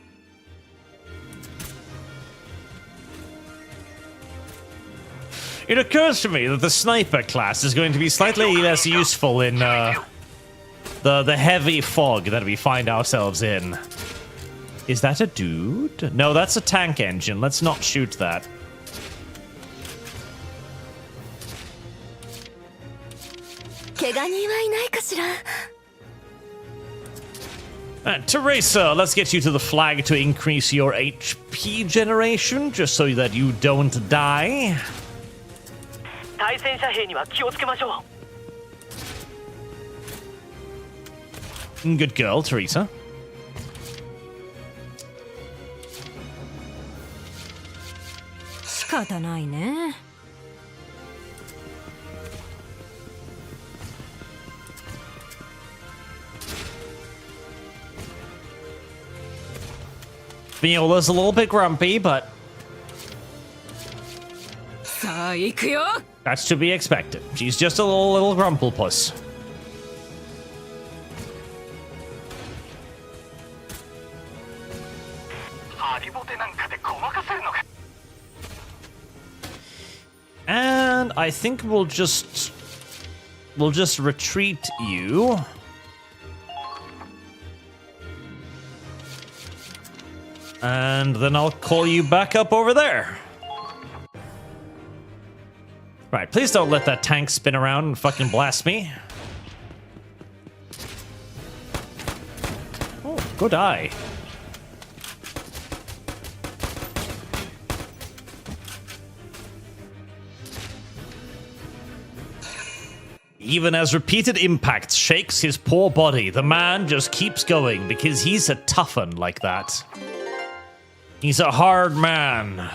It occurs to me that the sniper class is going to be slightly less useful in the heavy fog that we find ourselves in. Is that a dude? No, that's a tank engine. Let's not shoot that. Teresa, let's get you to the flag to increase your HP generation, just so that you don't die. Good girl, Teresa. Viola's a little bit grumpy, but that's to be expected. She's just a little grumple puss. And I think we'll just retreat you. And then I'll call you back up over there. Right, please don't let that tank spin around and fucking blast me. Oh, good eye. Even as repeated impacts shakes his poor body, the man just keeps going because he's a tough one like that. He's a hard man.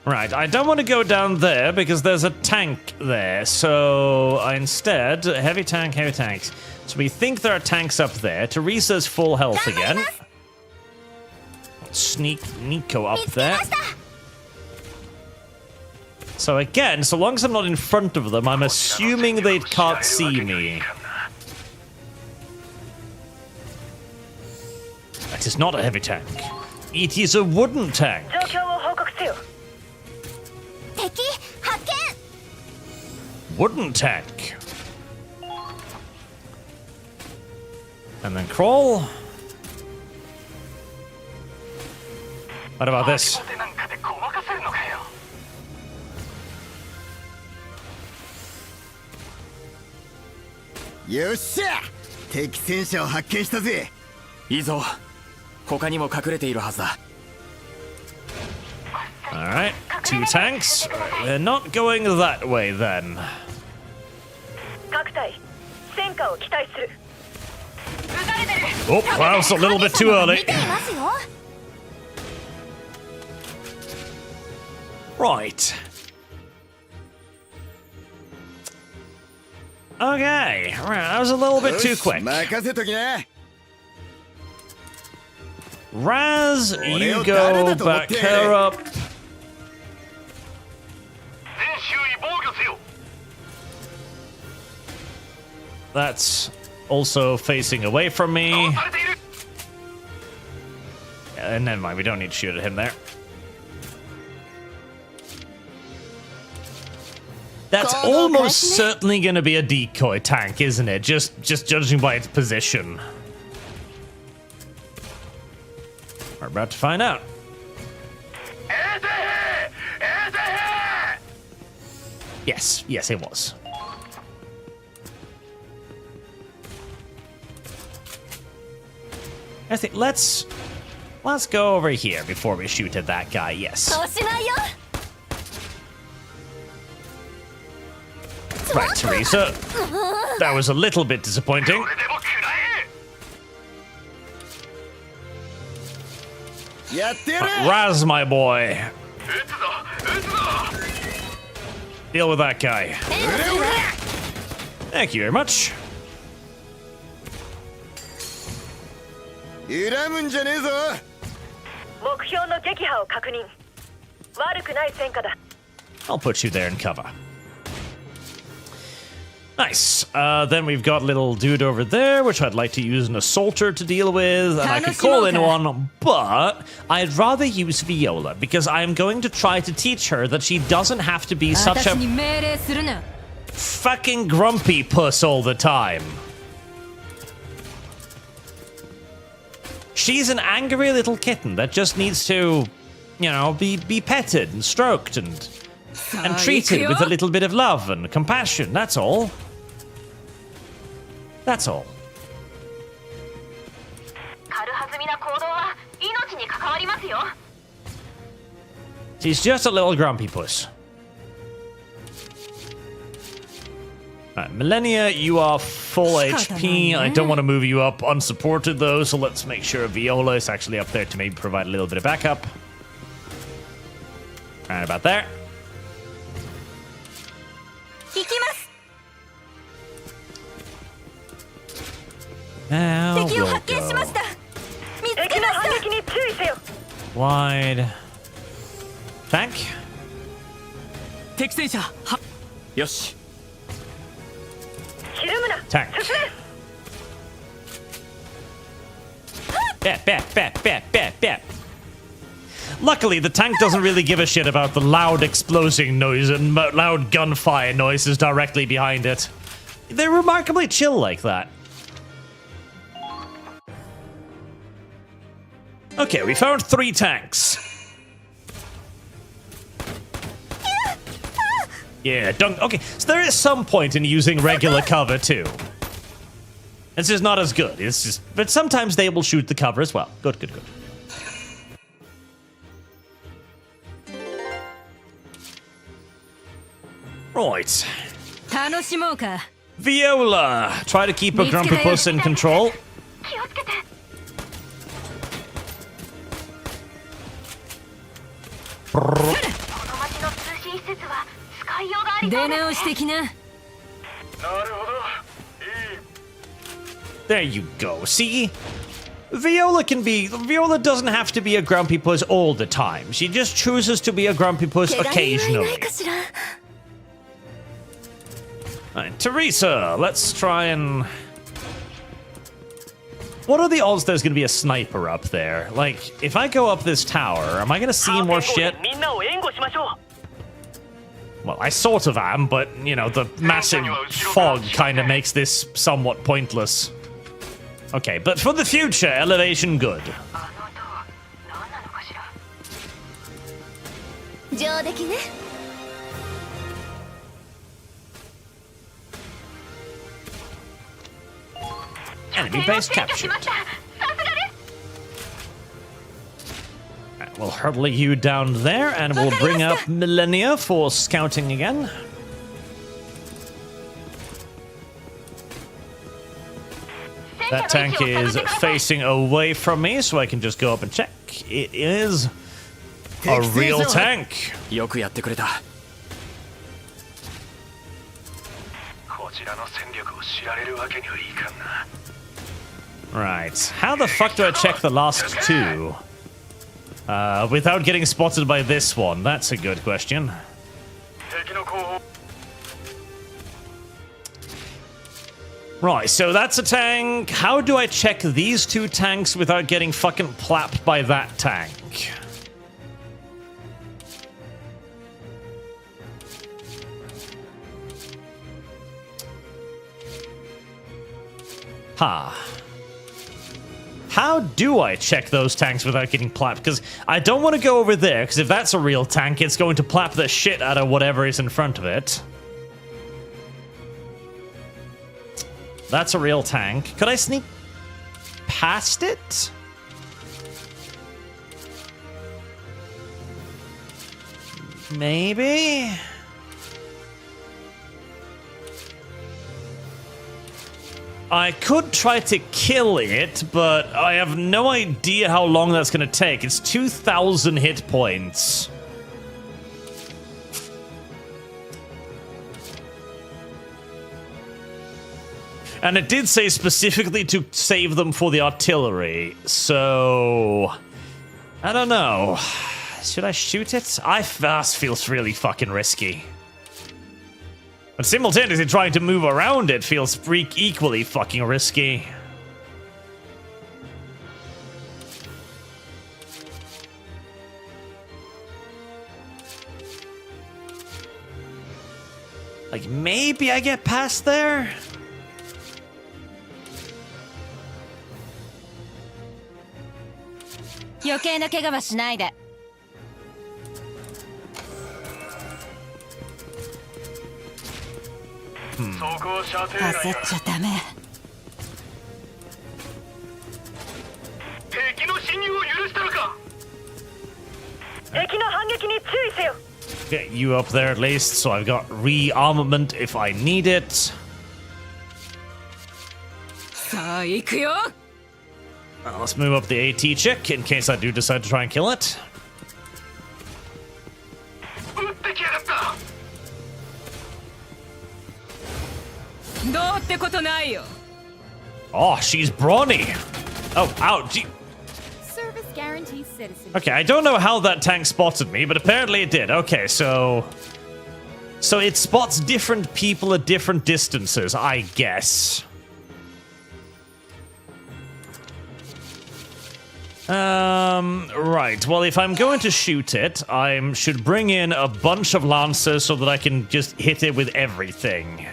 Right, I don't want to go down there because there's a tank there. So instead, heavy tanks. So we think there are tanks up there. Teresa's full health again. Sneak Nico up there. So again, so long as I'm not in front of them, I'm assuming they can't see me. That is not a heavy tank. It is a wooden tank. Wooden tank. And then crawl. What about this? Yossha! 敵戦車を発見したぜ。いいぞ。他にも隠れているはずだ。Alright, 2 tanks. We're not going that way then. Oh, that was a little bit too early. Right. Okay, right, that was a little bit too quick. Raz, you go back her up. That's also facing away from me. Yeah, never mind, we don't need to shoot at him there. That's almost certainly going to be a decoy tank, isn't it? Just judging by its position. We're about to find out. Yes, it was. I think let's go over here before we shoot at that guy. Yes. Right, Teresa. That was a little bit disappointing. Raz, my boy. Deal with that guy. Thank you very much. I'll put you there in cover. Nice. Then we've got little dude over there, which I'd like to use an assaulter to deal with, and I could call in one, but I'd rather use Viola, because I'm going to try to teach her that she doesn't have to be such a fucking grumpy puss all the time. She's an angry little kitten that just needs to, you know, be petted and stroked and treated with a little bit of love and compassion. That's all. That's all. She's just a little grumpy puss. Alright, Millennia, you are full HP. I don't want to move you up unsupported though, so let's make sure Viola is actually up there to maybe provide a little bit of backup. Right about there. Now we'll go wide. Tank. Yoshi. Tank. Bat. Luckily, the tank doesn't really give a shit about the loud exploding noise and loud gunfire noises directly behind it. They're remarkably chill like that. Okay, we found 3 tanks. Yeah, okay, so there is some point in using regular cover too. It's just not as good. It's just, but sometimes they will shoot the cover as well. Good. Right. Viola, try to keep a grumpy puss in control. There you go. See? Viola doesn't have to be a grumpy puss all the time. She just chooses to be a grumpy puss occasionally. Alright, Teresa, let's try and... What are the odds there's gonna be a sniper up there? Like, if I go up this tower, am I gonna see more shit? Well, I sort of am, but, you know, the massive fog kind of makes this somewhat pointless. Okay, but for the future, elevation good. Enemy base captured. We'll hurtle you down there, and we'll bring up Millennia for scouting again. That tank is facing away from me, so I can just go up and check. It is a real tank. Right. How the fuck do I check the last 2? Without getting spotted by this one? That's a good question. Right, so that's a tank. How do I check these 2 tanks without getting fucking plapped by that tank? How do I check those tanks without getting plapped? Because I don't want to go over there, because if that's a real tank, it's going to plap the shit out of whatever is in front of it. That's a real tank. Could I sneak past it? Maybe? I could try to kill it, but I have no idea how long that's going to take. It's 2,000 hit points. And it did say specifically to save them for the artillery, so... I don't know. Should I shoot it? That feels really fucking risky. But simultaneously trying to move around it feels equally fucking risky. Like, maybe I get past there?余計な怪我はしないで。焦っちゃダメ。敵の侵入を許したのか。敵の反撃に注意せよ。 Get you up there at least, so I've got rearmament if I need it. さあ行くよ。Let's move up the AT chick in case I do decide to try and kill it. 撃ってきやがった。どうってことないよ。 Oh, she's brawny. Oh, ouch. Service guarantees citizenship. Okay, I don't know how that tank spotted me, but apparently it did. Okay, so it spots different people at different distances, I guess. Right. Well, if I'm going to shoot it, I should bring in a bunch of lancers so that I can just hit it with everything.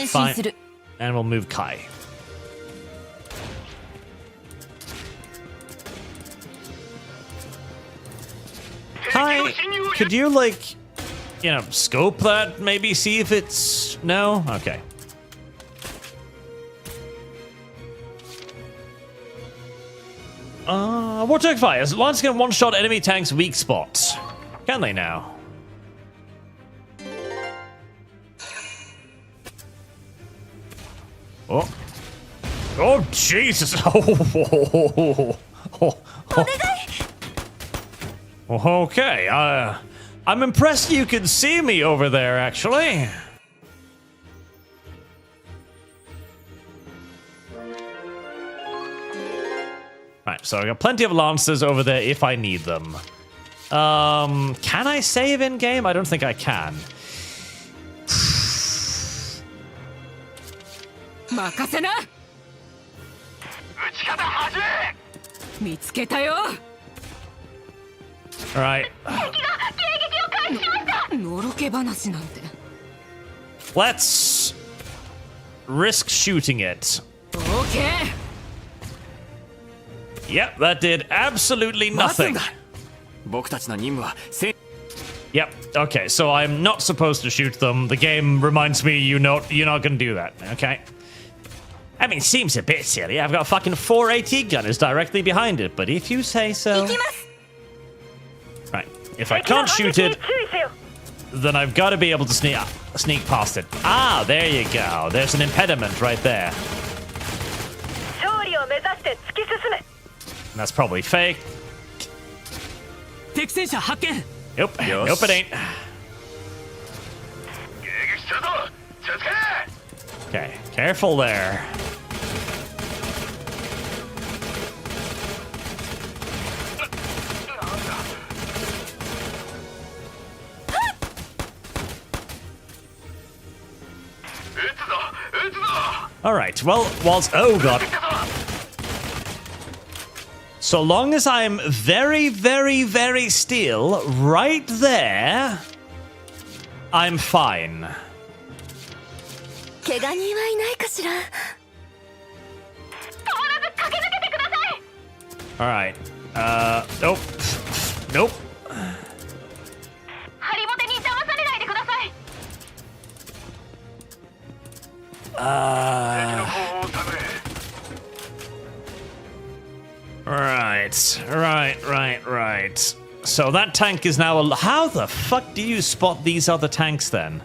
Fine. And we'll move Kai. Kai, could you, like, you know, scope that? Maybe see if it's... No? Okay. Warthog fires. Lance can one-shot enemy tanks' weak spots. Can they now? Oh. Oh, Jesus. Okay. I'm impressed you can see me over there, actually. Right, so I got plenty of lancers over there if I need them. Can I save in-game? I don't think I can. 任せな。撃ち方始め。見つけたよ。Alright. 敵が迎撃を開始しました。のろけ話なんて。Let's risk shooting it. Okay. Yep, that did absolutely nothing. 僕たちの任務は Yep. Okay, so I'm not supposed to shoot them. The game reminds me you're not gonna do that. Okay. I mean, seems a bit silly. I've got fucking 4 AT gunners directly behind it, but if you say so. Right. If I can't shoot it, then I've got to be able to sneak past it. Ah, there you go. There's an impediment right there. That's probably fake. 敵戦車発見。 Nope. Nope, it ain't. Okay, careful there. All right. Well, oh god. So long as I'm very, very, very still, right there, I'm fine. 怪我人はいないかしら。 All right. Nope. Nope. ハリボテに騙されないでください。Right. So that tank is now... How the fuck do you spot these other tanks then?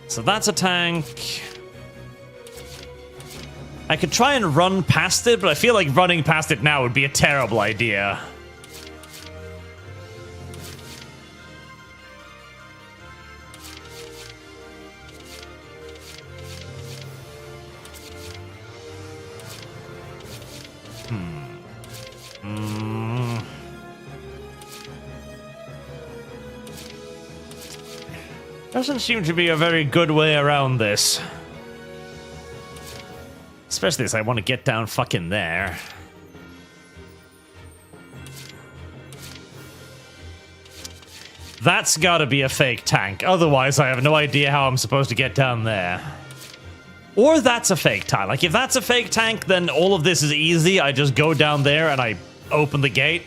So that's a tank. I could try and run past it, but I feel like running past it now would be a terrible idea. Doesn't seem to be a very good way around this. Especially as I want to get down fucking there. That's gotta be a fake tank. Otherwise, I have no idea how I'm supposed to get down there. Or that's a fake tank. Like, if that's a fake tank, then all of this is easy. I just go down there and I open the gate.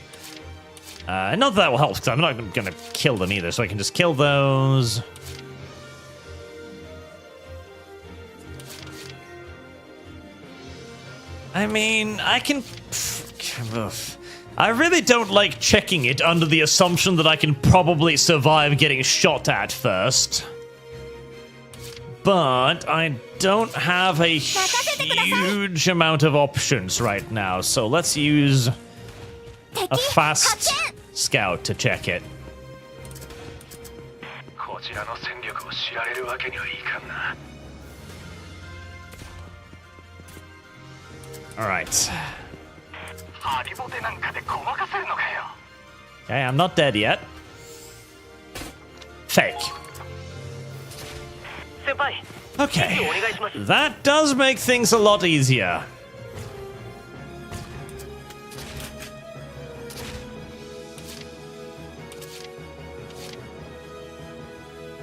Not that will help, because I'm not gonna kill them either, so I can just kill those. I mean, I can... I really don't like checking it under the assumption that I can probably survive getting shot at first. But I don't have a huge amount of options right now, so let's use a fast scout to check it. Alright. Okay, I'm not dead yet. Fake. Okay, that does make things a lot easier.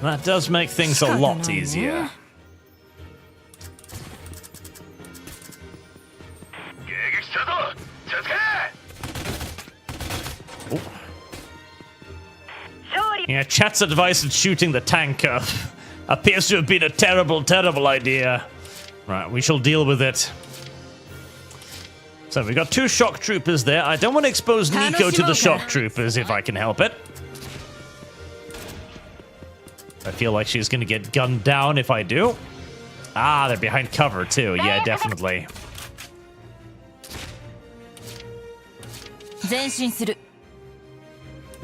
That does make things a lot easier. Oh. Yeah, chat's advice in shooting the tank appears to have been a terrible, terrible idea. Right, we shall deal with it. So we've got 2 shock troopers there. I don't want to expose Nico to the shock troopers if I can help it. I feel like she's going to get gunned down if I do. Ah, they're behind cover too. Yeah, definitely.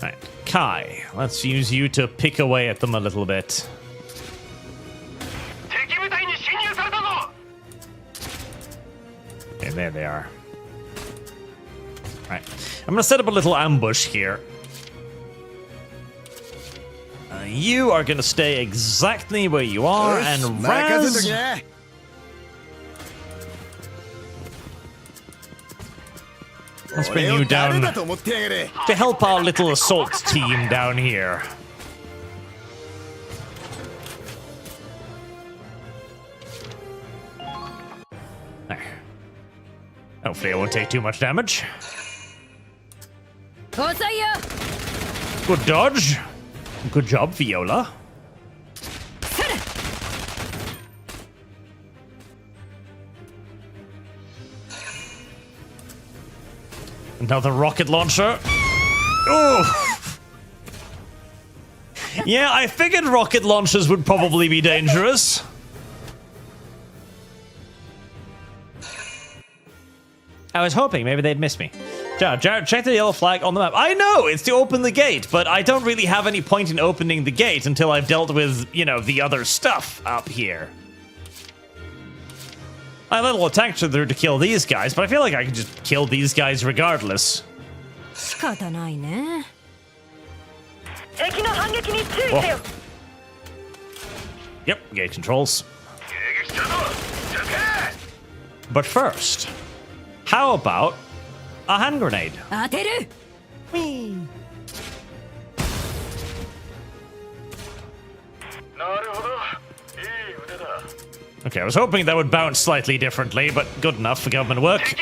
Right, Kai, let's use you to pick away at them a little bit. Okay, there they are. Right, I'm gonna set up a little ambush here. You are gonna stay exactly where you are, and Raz... Let's bring you down to help our little assault team down here. There. Hopefully I won't take too much damage. Good dodge. Good job, Viola. Another rocket launcher. Oh! Yeah, I figured rocket launchers would probably be dangerous. I was hoping maybe they'd miss me. Jared, check the yellow flag on the map. I know, it's to open the gate, but I don't really have any point in opening the gate until I've dealt with, you know, the other stuff up here. I have a little attack through to kill these guys, but I feel like I can just kill these guys regardless. Oh. Yep, gate controls. But first, how about a hand grenade? Whee. Okay, I was hoping that would bounce slightly differently, but good enough for government work.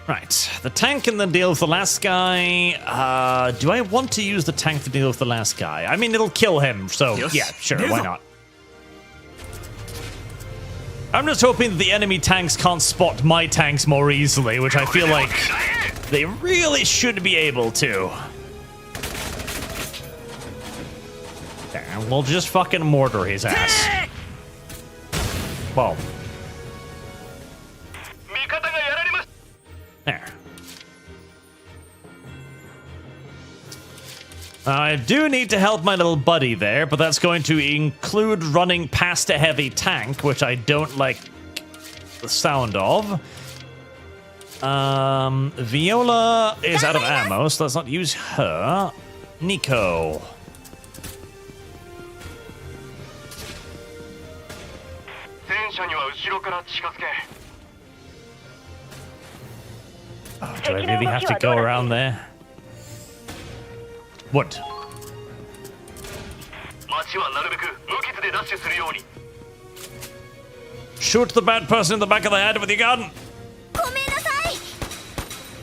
Right, the tank can then deal with the last guy. Do I want to use the tank to deal with the last guy? I mean, it'll kill him, so yeah, sure, why not? I'm just hoping that the enemy tanks can't spot my tanks more easily, which I feel like they really should be able to. There, we'll just fucking mortar his ass. Well. There. I do need to help my little buddy there, but that's going to include running past a heavy tank, which I don't like the sound of. Viola is out of ammo, so let's not use her. Nico. Oh, do I really have to go around there? What? Shoot the bad person in the back of the head with your gun.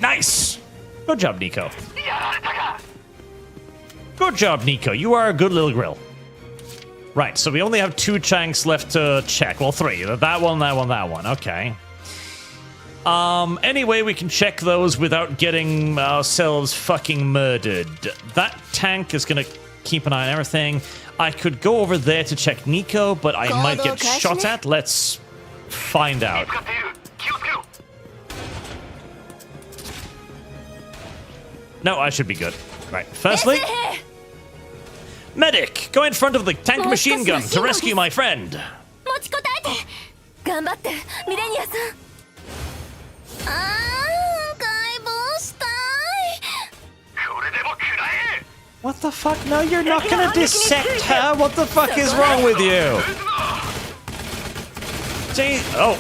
Nice. Good job, Nico. Good job, Nico. You are a good little grill. Right, so we only have 2 tanks left to check. Well, 3. That one, that one, that one. Okay. Anyway, we can check those without getting ourselves fucking murdered. That tank is gonna keep an eye on everything. I could go over there to check Nico, but I might get shot at. Let's find out. No, I should be good. Right, firstly... Medic! Go in front of the tank machine gun to rescue my friend! What the fuck? No, you're not gonna dissect her! What the fuck is wrong with you? Jeez. Oh.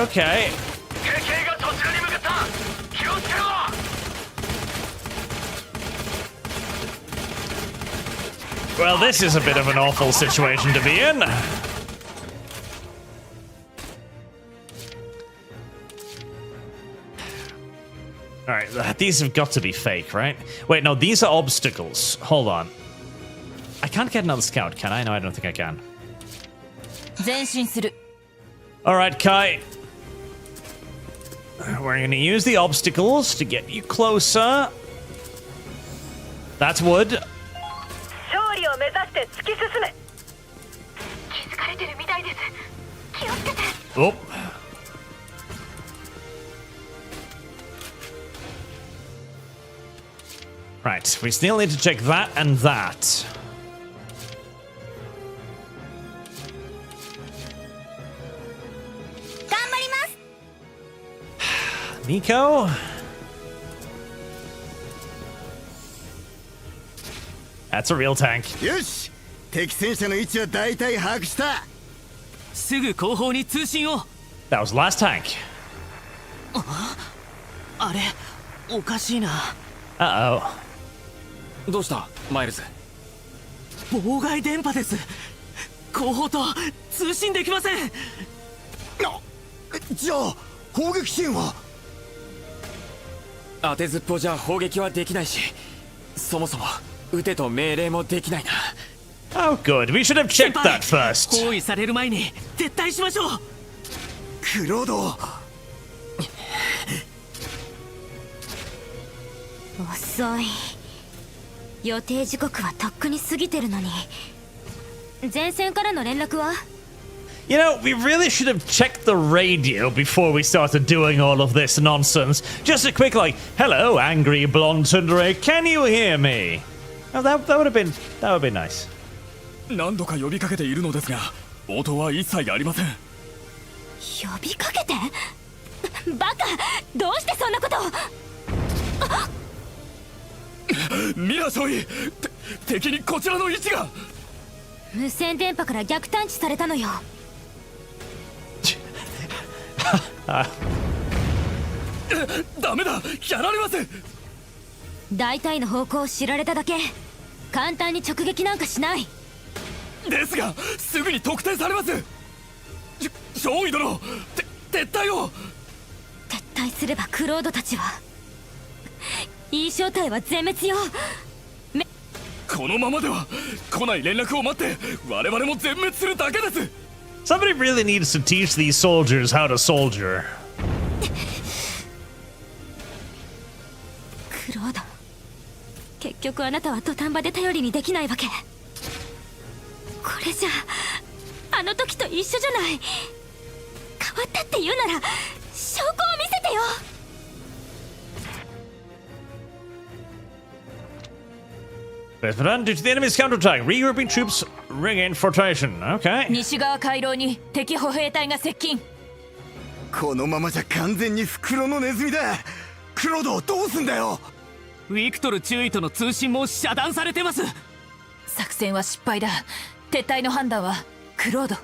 Okay. Well, this is a bit of an awful situation to be in. Alright, these have got to be fake, right? Wait, no, these are obstacles. Hold on. I can't get another scout, can I? No, I don't think I can. Alright, Kai. We're gonna use the obstacles to get you closer. That's wood. Oh. Right, we still need to check that and that. Nico? That's a real tank. Yosh! 敵戦車の位置は大体把握した。すぐ後方に通信を。That was last tank. あれ、おかしいな。Uh-oh. どうしたマイルズ？妨害電波です。後方と通信できません。じゃあ砲撃支援は？当てずっぽじゃ砲撃はできないし、そもそも撃てと命令もできないな。Oh, good. We should have checked that first. 包囲される前に撤退しましょう。クロード。遅い。予定時刻はとっくに過ぎてるのに。前線からの連絡は？ You know, we really should have checked the radio before we started doing all of this nonsense. Just a quick, like, hello, angry blonde tsundere, can you hear me? Oh, that would have been nice. 何度か呼びかけているのですが、応答は一切ありません。呼びかけて？バカ！どうしてそんなことを？ミラ少尉、敵にこちらの位置が。無線電波から逆探知されたのよ。ダメだ、やられます。大体の方向を知られただけ。簡単に直撃なんかしない。ですが、すぐに特定されます。少尉殿、撤退を。撤退すればクロードたちは。いい正体は全滅よ。このままでは来ない連絡を待って我々も全滅するだけです。Somebody really needs to teach these soldiers how to soldier. クロード、結局あなたは土壇場で頼りにできないわけ。これじゃあの時と一緒じゃない。変わったって言うなら証拠を見せてよ。With run due to the enemy's counterattack. Regrouping troops regain fortification. Okay. 西側回廊に敵歩兵隊が接近。このままじゃ完全に袋のネズミだ。クロードどうすんだよ。ウィクトル中尉との通信も遮断されてます。作戦は失敗だ。撤退の判断はクロード。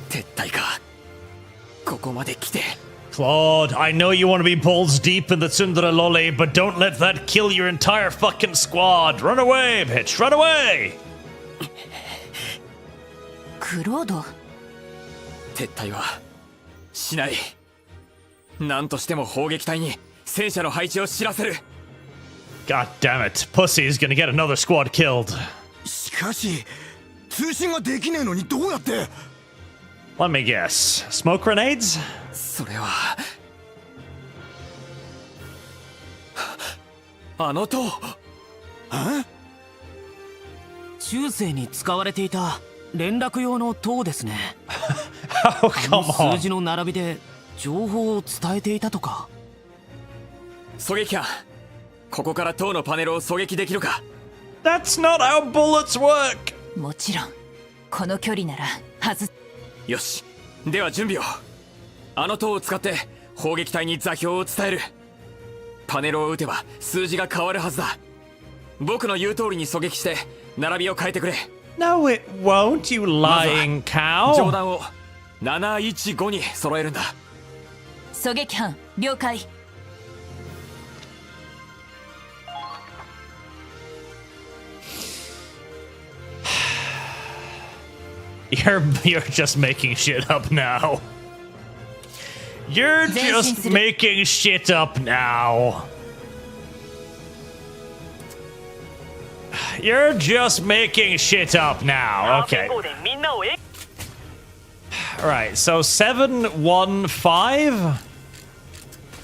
撤退か。ここまで来て。Claude, I know you want to be balls deep in the Tsundere lolly, but don't let that kill your entire fucking squad. Run away, bitch, run away! クロード？撤退はしない。何としても砲撃隊に戦車の配置を知らせる。God damn it, Pussy's gonna get another squad killed. しかし、通信ができねえのにどうやって？ Let me guess. Smoke grenades? それはあの塔。中世に使われていた連絡用の塔ですね。Oh, come on. 数字の並びで情報を伝えていたとか。狙撃班、ここから塔のパネルを狙撃できるか。 That's not how bullets work. もちろんこの距離なら外。よし、では準備を。あの塔を使って砲撃隊に座標を伝える。パネルを撃てば数字が変わるはずだ。僕の言う通りに狙撃して並びを変えてくれ。 No, it won't, you lying cow. 上段を715に揃えるんだ。狙撃班了解。You're just making shit up now. You're just making shit up now. You're just making shit up now. Okay. Alright, so 715.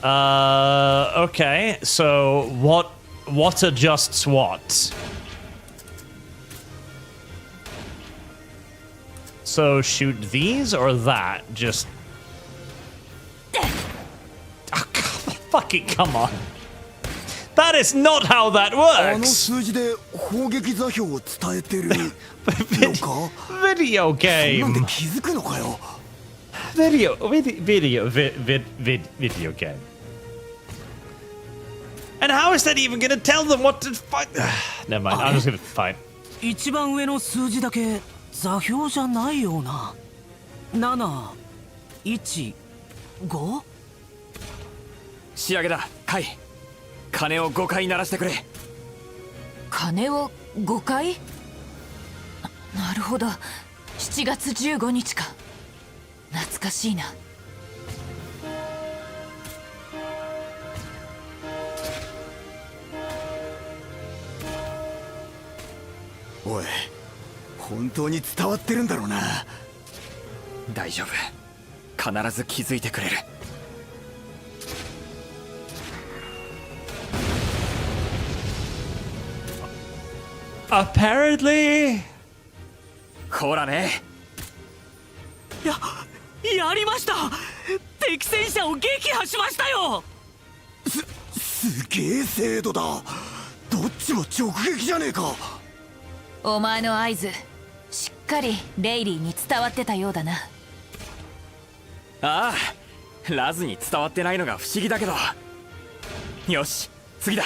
Okay, so what adjusts what? So shoot these or that? Just fucking come on. That is not how that works. あの数字で砲撃座標を伝えてるのか？ Video game. そんなんで気づくのかよ。 Video game. And how is that even gonna tell them what to fight? Never mind, I'm just gonna fight. 一番上の数字だけ座標じゃないような。715？仕上げだ、カイ。鐘を5回鳴らしてくれ。鐘を5回？なるほど。7月15日か。懐かしいな。おい、本当に伝わってるんだろうな。大丈夫。必ず気づいてくれる。Apparently. ほらね。やりました。敵戦車を撃破しましたよ。すげえ精度だ。どっちも直撃じゃねえか。お前の合図しっかりレイリーに伝わってたようだな。ああ、ラズに伝わってないのが不思議だけど。よし、次だ。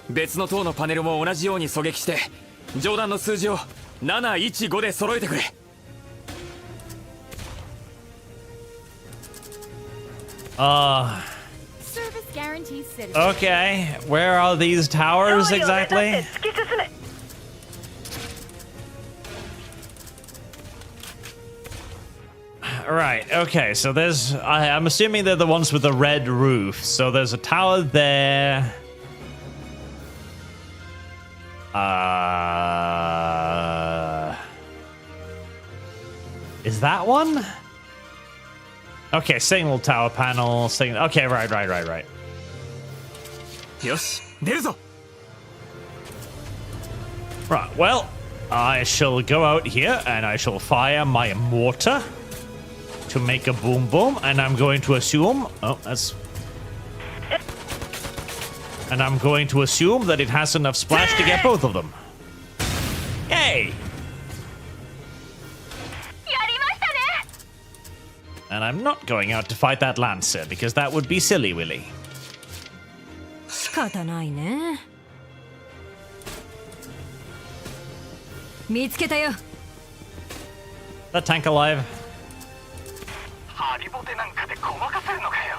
別の塔のパネルも同じように狙撃して上段の数字を715で揃えてくれ。Okay, where are these towers exactly? Right, okay, so there's... I'm assuming they're the ones with the red roof. So there's a tower there. Is that one? Okay, signal tower panel, signal... Okay, right. よし、出るぞ。 Right, well, I shall go out here and I shall fire my mortar to make a boom boom, and I'm going to assume... Oh, that's And I'm going to assume that it has enough splash to get both of them. Yay! And I'm not going out to fight that Lancer, because that would be silly, Willy. 仕方ないね。見つけたよ。 That tank alive? ハリボテなんかでごまかせるのかよ。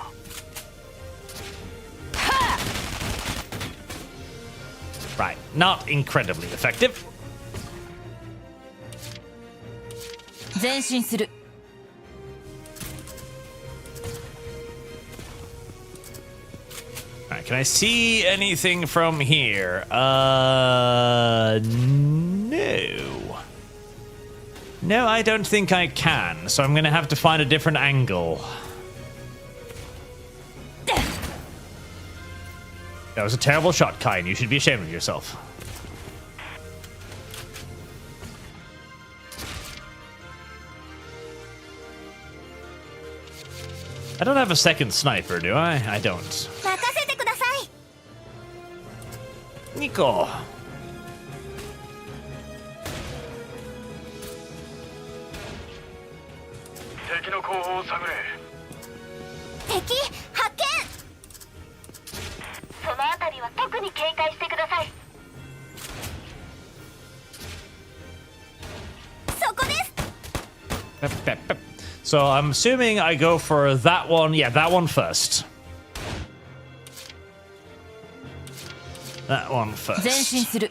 Right, not incredibly effective. 前進する。 Alright, can I see anything from here? No. No, I don't think I can, so I'm gonna have to find a different angle. That was a terrible shot, Kain. You should be ashamed of yourself. I don't have a second sniper, do I? I don't. Nico. 敵の後方を探れ。敵発見。そのあたりは特に警戒してください。そこです。 So I'm assuming I go for that one. Yeah, that one first. That one first. 前進する。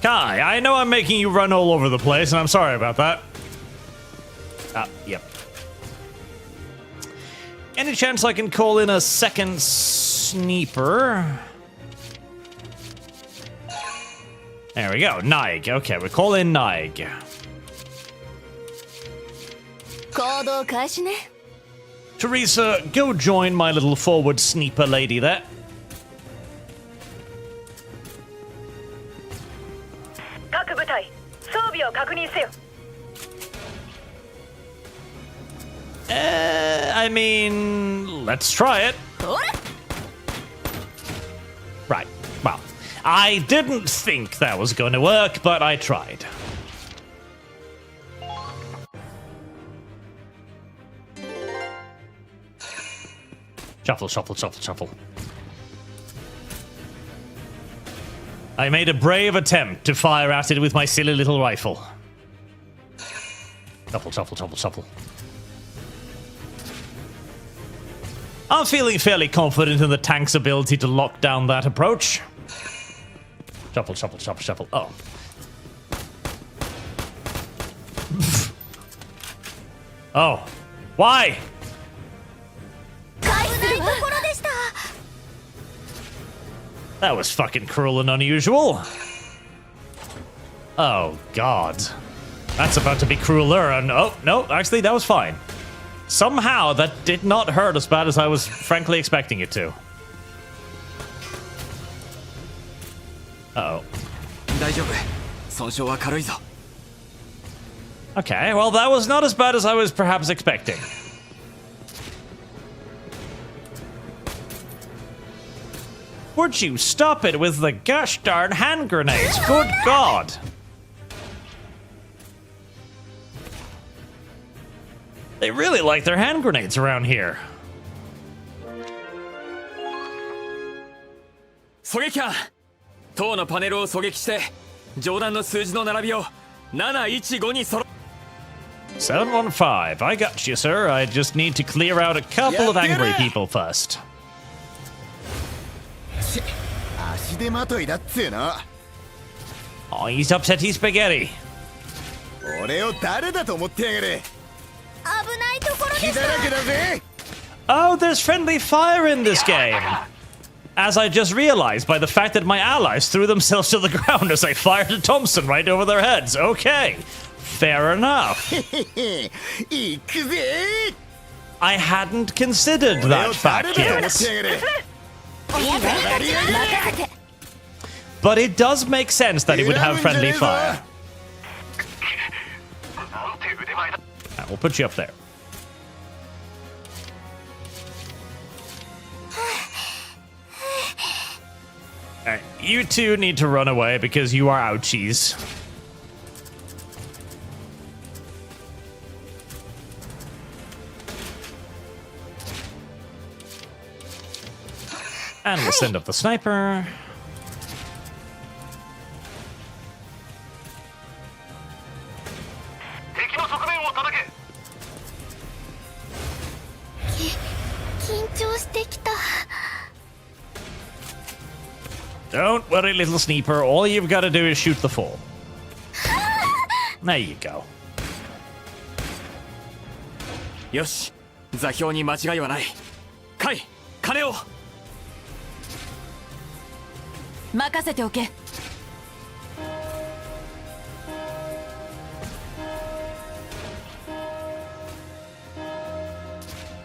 Kai, I know I'm making you run all over the place, and I'm sorry about that. Yep. Any chance I can call in a second sniper? There we go, Naig. Okay, we call in Naig. 行動開始ね。 Teresa, go join my little forward sniper lady there. 各部隊、装備を確認せよ。 I mean, let's try it. Right, well, I didn't think that was going to work, but I tried. Shuffle, shuffle, shuffle, shuffle. I made a brave attempt to fire at it with my silly little rifle. Shuffle, shuffle, shuffle, shuffle. I'm feeling fairly confident in the tank's ability to lock down that approach. Shuffle, shuffle, shuffle, shuffle. Oh. Oh. Why? That was fucking cruel and unusual. Oh, God. That's about to be crueler and... Oh, no, actually, that was fine. Somehow, that did not hurt as bad as I was frankly expecting it to. Uh-oh. Okay, well, that was not as bad as I was perhaps expecting. Would you stop it with the gosh darn hand grenades? Good God! They really like their hand grenades around here. 狙撃班塔のパネルを狙撃して上段の数字の並びを715に揃 715, I got you, sir. I just need to clear out a couple of angry people first. 足手まといだっつうの。 Oh, he's upsetty spaghetti. 俺を誰だと思ってやがる。危ないところでした。 Oh, there's friendly fire in this game. As I just realized by the fact that my allies threw themselves to the ground as I fired a Thompson right over their heads. Okay, fair enough. I hadn't considered that fact yet. But it does make sense that he would have friendly fire. Right, we'll put you up there. Alright, you two need to run away because you are ouchies. And we'll send up the sniper. Don't worry, little sniper. All you've got to do is shoot the four. There you go. よし、座標に間違いはない。カイ、金を。任せておけ。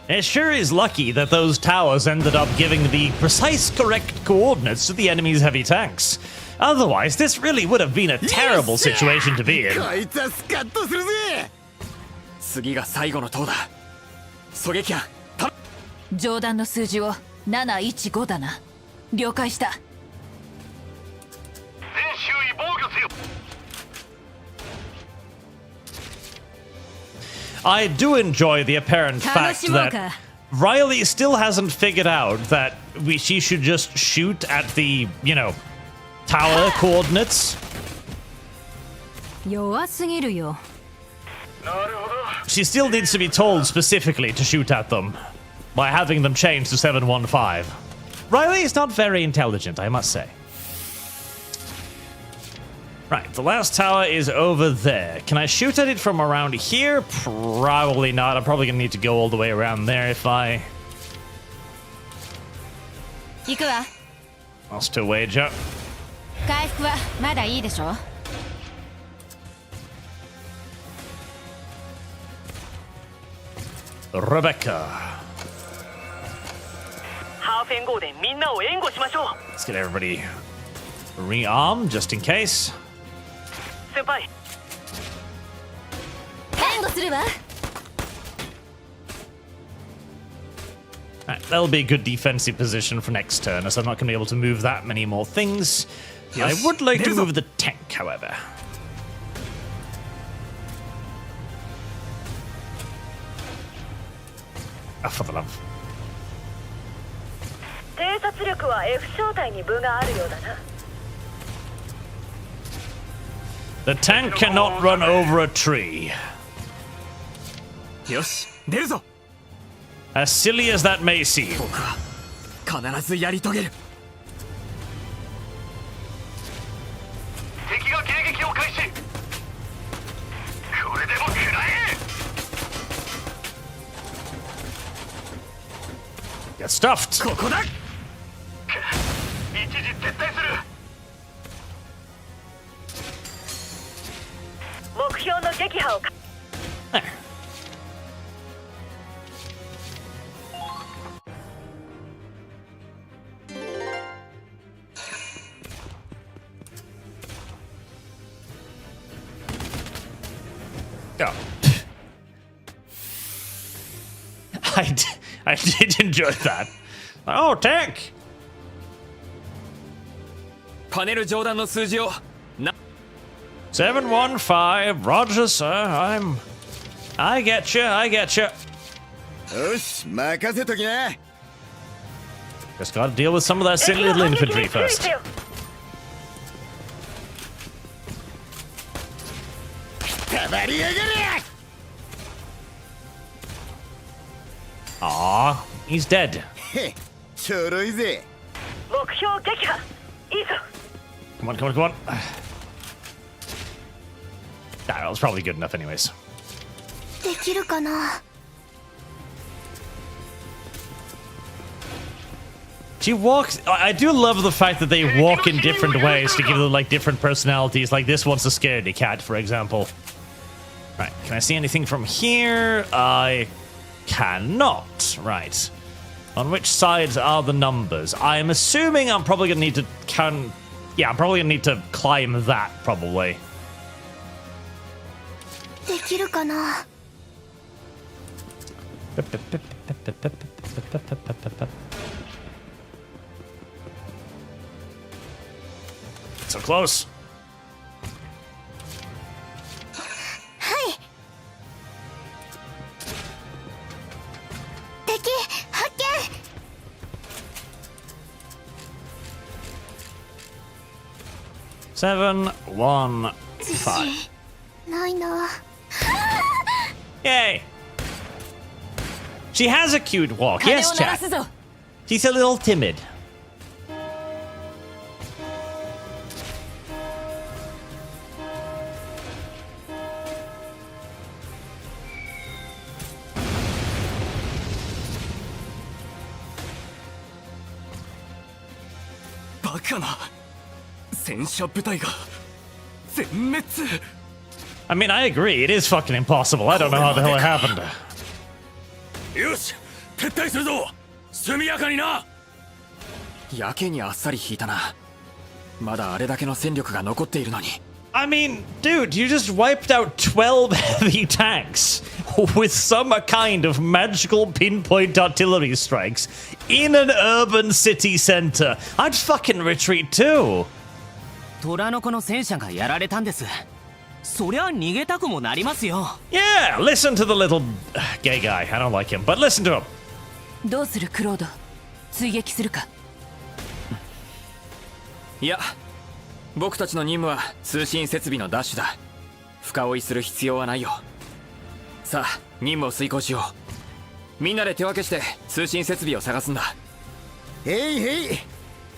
It sure is lucky that those towers ended up giving the precise correct coordinates to the enemy's heavy tanks. Otherwise, this really would have been a terrible situation to be in. 次が最後の塔だ。狙撃犯、上段の数字を715だな。了解した。 I do enjoy the apparent fact that Riley still hasn't figured out that she should just shoot at the, you know, tower coordinates. 弱すぎるよ。 She still needs to be told specifically to shoot at them by having them change to 715. Riley is not very intelligent, I must say. Right, the last tower is over there. Can I shoot at it from around here? Probably not. I'm probably gonna need to go all the way around there if I... 行くわ。 Lost to wager. 回復はまだいいでしょ。 Rebecca. ハーフ援護でみんなを援護しましょう。 Let's get everybody rearmed just in case. 先輩。援護するわ。 Right, that'll be a good defensive position for next turn, as I'm not going to be able to move that many more things. I would like to move the tank, however. Oh, for the love. 偵察力は F 小隊に分があるようだな。 The tank cannot run over a tree. よし、出るぞ。 As silly as that may seem. 僕は必ずやり遂げる。敵が迎撃を開始。これでも食らえ。 Get stuffed. ここだ。一時撤退する。 目標の撃破を。 There. Oh. I did enjoy that. Oh, tank! パネル上段の数字を。715, Roger, sir. I get you. I get you. よし、任せときな。 Just gotta deal with some of that silly little infantry first. たまりやがれ。 Aw, he's dead. へ、ちょろいぜ。目標撃破。いいぞ。 Come on, come on, come on. That was probably good enough, anyways. できるかな。 She walks. I do love the fact that they walk in different ways to give them like different personalities. Like this one's a scaredy cat, for example. Right, can I see anything from here? I cannot. Right. On which sides are the numbers? I'm assuming I'm probably gonna need to yeah, I'm probably gonna need to climb that, probably. できるかな。 All So close. はい敵発見 7, 1, 5. ないな Yay! She has a cute walk. Yes, 鐘を鳴ら chat. すぞ She's a little timid. I mean, I agree. It is fucking impossible. I don't know how the hell it happened. よし撤退するぞ速やかになやけにあっさり引いたなまだあれだけの戦力が残っているのに I mean, dude, you just wiped out 12 heavy tanks with some kind of magical pinpoint artillery strikes in an urban city center. I'd fucking retreat too. 虎の子の戦車がやられたんですそりゃ逃げたくもなりますよ Yeah, listen to the little gay guy. I don't like him, but listen to him. どうするクロード追撃するかいや僕たちの任務は通信設備の奪取だ深追いする必要はないよさあ任務を遂行しようみんなで手分けして通信設備を探すんだへいへい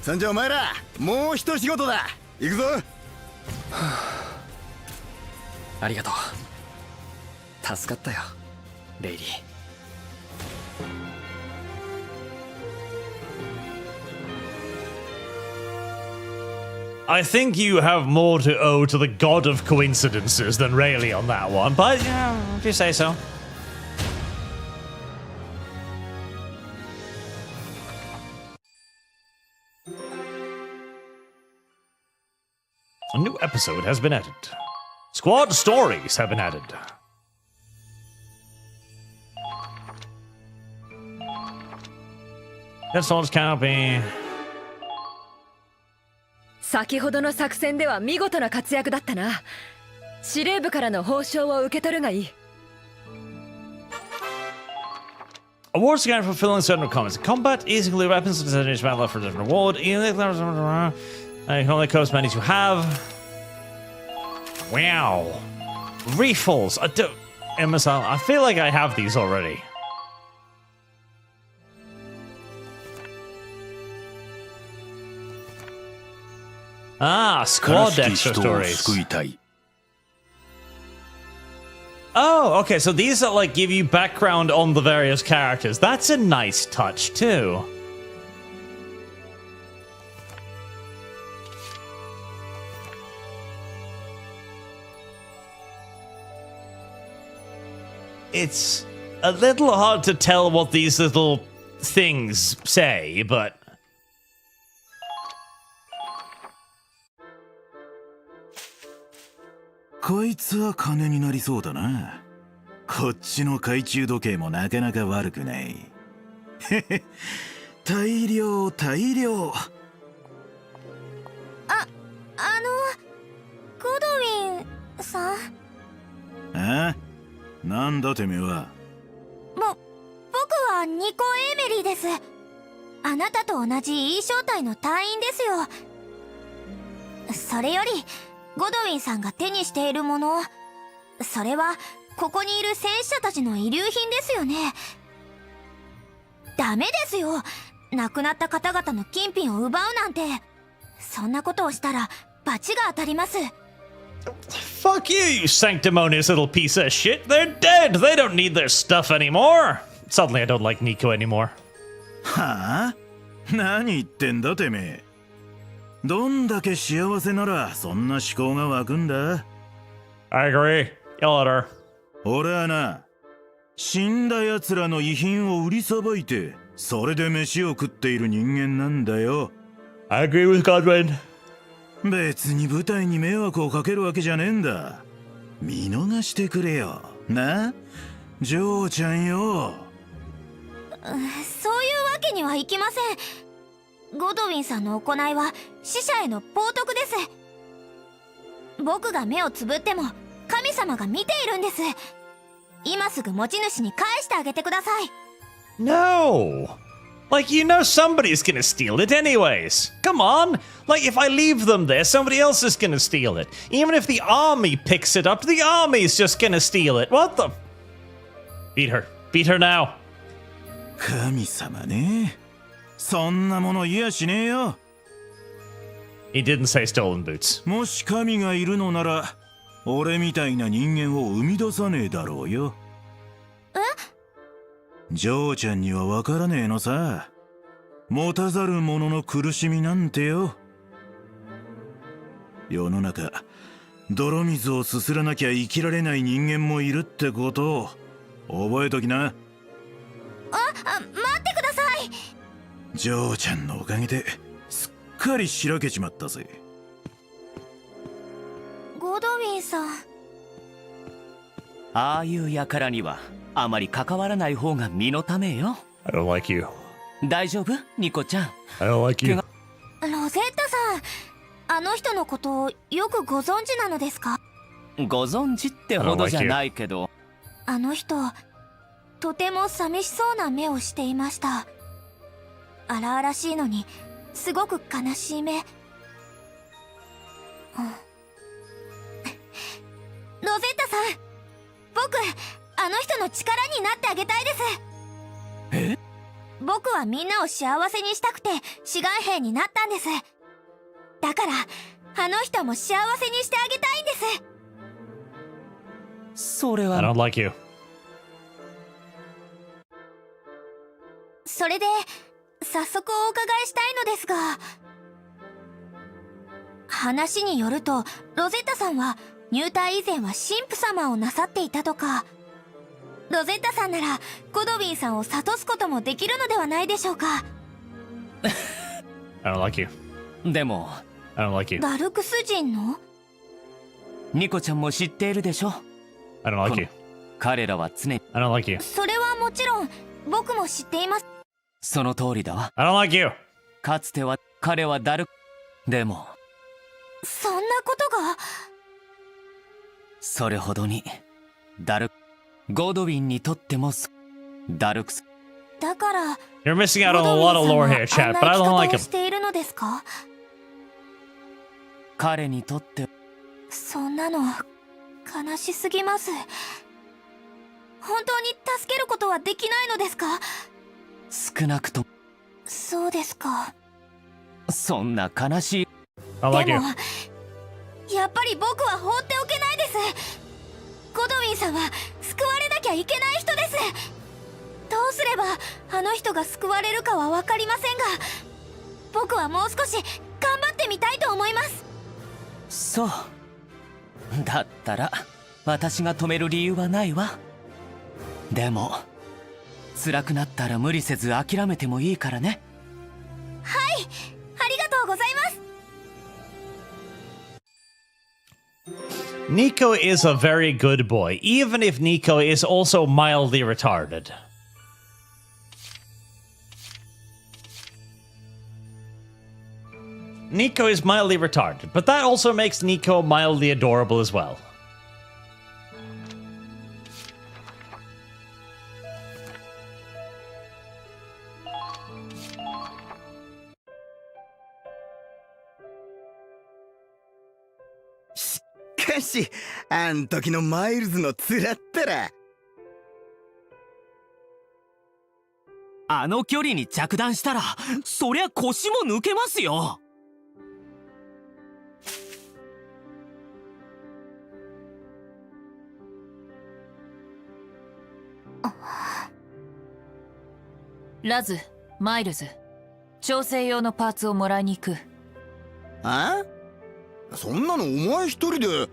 そんじゃお前らもう一仕事だ行くぞありがとう助かったよレイリーI think you have more to owe to the god of coincidences than Rayleigh on that one, but yeah, if you say so. A new episode has been added. Squad stories have been added. Headstones canopy. 先ほどの作戦では見事な活躍だったな司令部からの報奨を受け取るがいい Awards again for fulfilling certain requirements. Combat, easy to weapons, and percentage battle for different reward. You can only coast many you have. Wow. Refills. MSL. I feel like I have these already. Ah, squad extra stories. Oh, okay, so these are like give you background on the various characters. That's a nice touch too. It's a little hard to tell what these little things say, but...こいつは金になりそうだな。こっちの懐中時計もなかなか悪くない。大量大量。ゴドウィンさん。あ？なんだてめえは。僕はニコ・エメリーです。あなたと同じ E 小隊の隊員ですよ。それよりゴドウィンさんが手にしているもの、それはここにいる戦士者たちの遺留品ですよね。ダメですよ。亡くなった方々の金品を奪うなんて。そんなことをしたら罰が当たります。Fuck you, you sanctimonious little piece of shit. They're dead. They don't need their stuff anymore. Suddenly I don't like Nico anymore. はあ？何言ってんだてめえ。どんだけ幸せならそんな思考が湧くんだ？ I agree. Yell at her. 俺はな、死んだ奴らの遺品を売りさばいて、それで飯を食っている人間なんだよ。I agree with Godwin. 別に部隊に迷惑をかけるわけじゃねえんだ。見逃してくれよ。な？ジョーちゃんよ。そういうわけにはいきません。ゴドウィンさんの行いは死者への冒涜です。僕が目をつぶっても神様が見ているんです。今すぐ持ち主に返してあげてください。 No! Like, you know somebody's gonna steal it anyways. Come on! Like, if I leave them there, somebody else is gonna steal it. Even if the army picks it up, the army's just gonna steal it. What the... Beat her. Beat her now. 神様ね。そんなもの言やしねえよ。He didn't say stolen boots. もし神がいるのなら、俺みたいな人間を生み出さねえだろうよ。え？ジョーちゃんにはわからねえのさ。持たざる者の苦しみなんてよ。世の中、泥水をすすらなきゃ生きられない人間もいるってことを覚えときな。待ってください。ジョーちゃんのおかげですっかりしらけちまったぜ。ゴドウィンさん。ああいう輩にはあまり関わらない方が身のためよ。 I don't like you. 大丈夫ニコちゃん。 I don't like you. ロゼッタさん、あの人のことをよくご存知なのですか？ご存知ってほどじゃないけど。あの人、とても寂しそうな目をしていました。荒々しいのにすごく悲しい目。ロゼッタさん、僕あの人の力になってあげたいです。え？僕はみんなを幸せにしたくて志願兵になったんです。だからあの人も幸せにしてあげたいんです。それは I don't like you. それで早速お伺いしたいのですが、話によるとロゼッタさんは入隊以前は神父様をなさっていたとか。ロゼッタさんならゴドウィンさんを諭すこともできるのではないでしょうか。I don't like you. でも I don't like you. ダルクス人の？ニコちゃんも知っているでしょ。 I don't like you. 彼らは常に I don't like you. それはもちろん僕も知っています。その通りだわ。 I don't like you. かつては彼はダルクでもそんなことが？それほどにダルクゴドウィンにとってもダルクスだから You're missing out on a lot of lore here, chat, but I don't like を him. しているのですか？彼にとってそんなの悲しすぎます。本当に助けることはできないのですか？少なくともそうですか。そんな悲しい。 I don't like で you. もやっぱり僕は放っておけないです。ゴドウィンさんは救われなきゃいけない人です。どうすればあの人が救われるかは分かりませんが、僕はもう少し頑張ってみたいと思います。そうだったら私が止める理由はないわ。でも辛くなったら無理せず諦めてもいいからね。はい、ありがとうございます。Nico is a very good boy, even if Nico is also mildly retarded. Nico is mildly retarded, but that also makes Nico mildly adorable as well. しかし、あん時のマイルズの面ったら。あの距離に着弾したらそりゃ腰も抜けますよ。ラズ、マイルズ、調整用のパーツをもらいに行く。あ？そんなのお前一人で。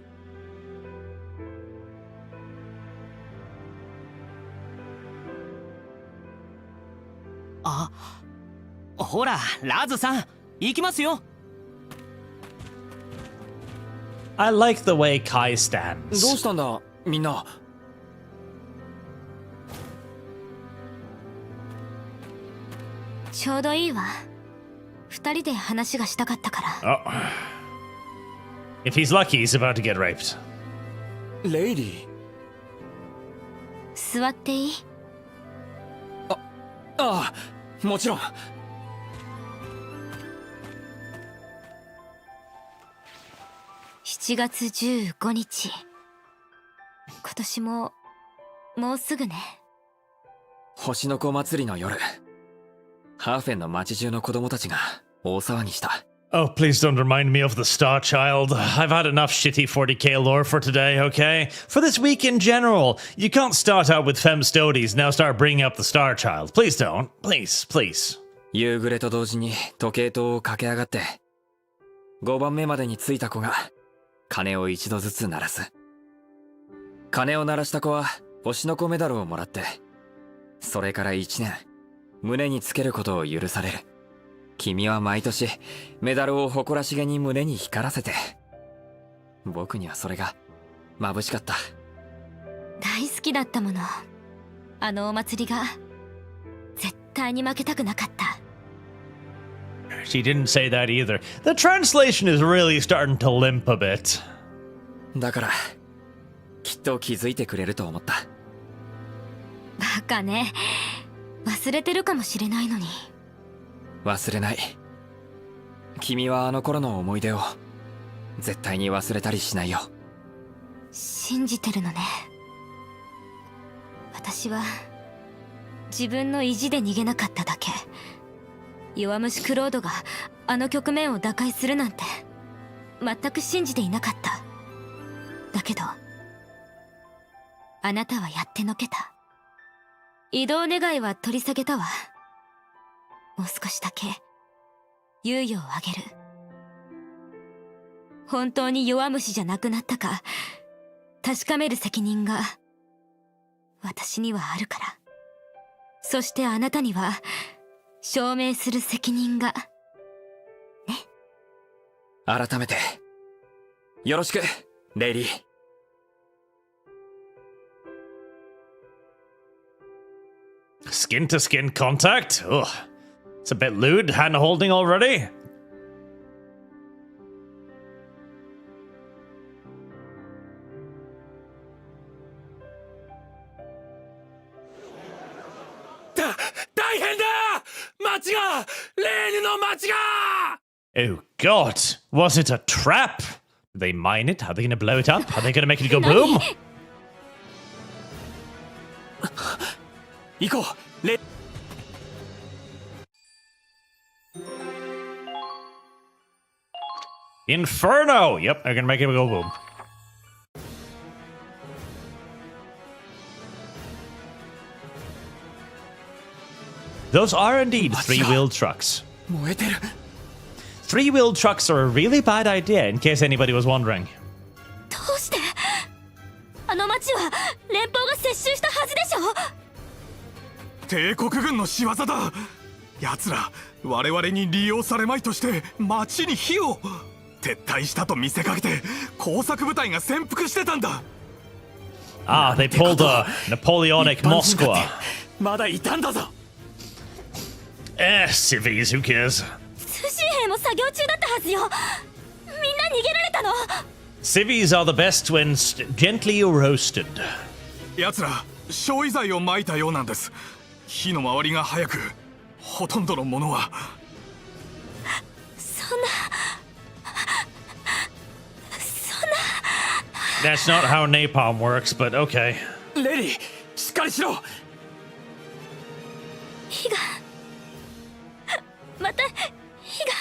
あ、ほらラズさん行きますよ。 I like the way Kai stands. どうしたんだみんな。ちょうどいいわ。二人で話がしたかったから。If he's lucky, he's about to get raped. レイリ座っていい？ああ、もちろん。7月15日。今年ももうすぐね。星の子祭りの夜、ハーフェンの街中の子供たちが大騒ぎした。Oh, please don't remind me of the Star Child. I've had enough shitty 40k lore for today, okay? For this week in general. You can't start out with Fem Stoties, now start bringing up the Star Child. Please don't. Please, please. 夕暮れと同時に時計塔を駆け上がって、5番目までに着いた子が鐘を一度ずつ鳴らす。鐘を鳴らした子は星の子メダルをもらって、それから1年、胸につけることを許される。君は毎年メダルを誇らしげに胸に光らせて、僕にはそれが眩しかった。大好きだったもの。あのお祭りが絶対に負けたくなかった。She didn't say that either. The translation is really starting to limp a bit. だからきっと気づいてくれると思った。バカね。忘れてるかもしれないのに。忘れない。君はあの頃の思い出を絶対に忘れたりしないよ。信じてるのね。私は自分の意地で逃げなかっただけ。弱虫クロードがあの局面を打開するなんて全く信じていなかった。だけどあなたはやってのけた。移動願いは取り下げたわ。もう少しだけ猶予をあげる。本当に弱虫じゃなくなったか確かめる責任が私にはあるから。そしてあなたには証明する責任がね。改めてよろしくレイリー。Skin to skin contact? Ugh. It's a bit lewd, hand holding already. Oh god, was it a trap? Did they mine it? Are they gonna blow it up? Are they gonna make it go boom? 行こうレ Inferno! Yep, they're gonna make it go boom. Those are indeed three-wheeled trucks. 燃えてる。Three-wheeled trucks are a really bad idea, in case anybody was wondering. どうして？あの町は連邦が接収したはずでしょ？帝国軍の仕業だ。奴ら我々に利用されまいとして町に火を。撤退したと見せかけて工作部隊が潜伏してたんだ。Ah, they pulled a Napoleonic Moscow. まだいたんだぞ。Civvies, who cares? 通信兵も作業中だったはずよ。みんな逃げられたの。Civvies are the best when gently roasted. 奴ら焼夷剤を撒いたようなんです。火の回りが早く、ほとんどのものは。そんな。That's not how napalm works, but okay. レリー、しっかりしろ。火がまた火が。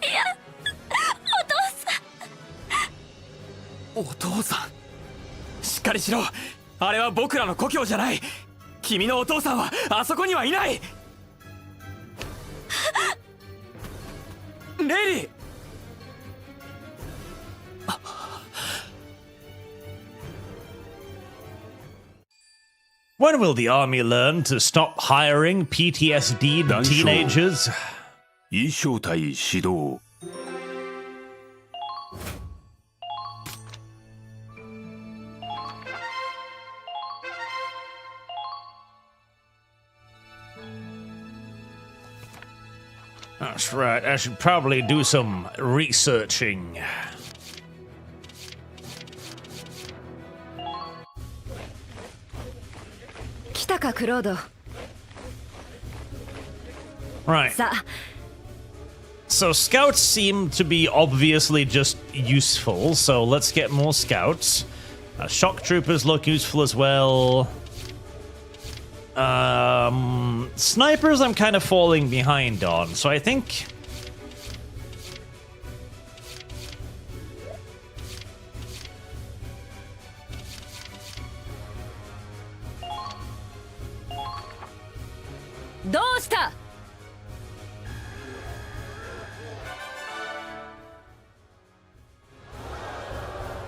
いや、お父さん。しっかりしろ。あれは僕らの故郷じゃない。君のお父さんはあそこにはいない。レリー。When will the army learn to stop hiring PTSD teenagers? 異小隊始動。That's right. I should probably do some researching. Right. So scouts seem to be obviously just useful, so let's get more scouts. Shock troopers look useful as well. Snipers I'm kind of falling behind on, so I think...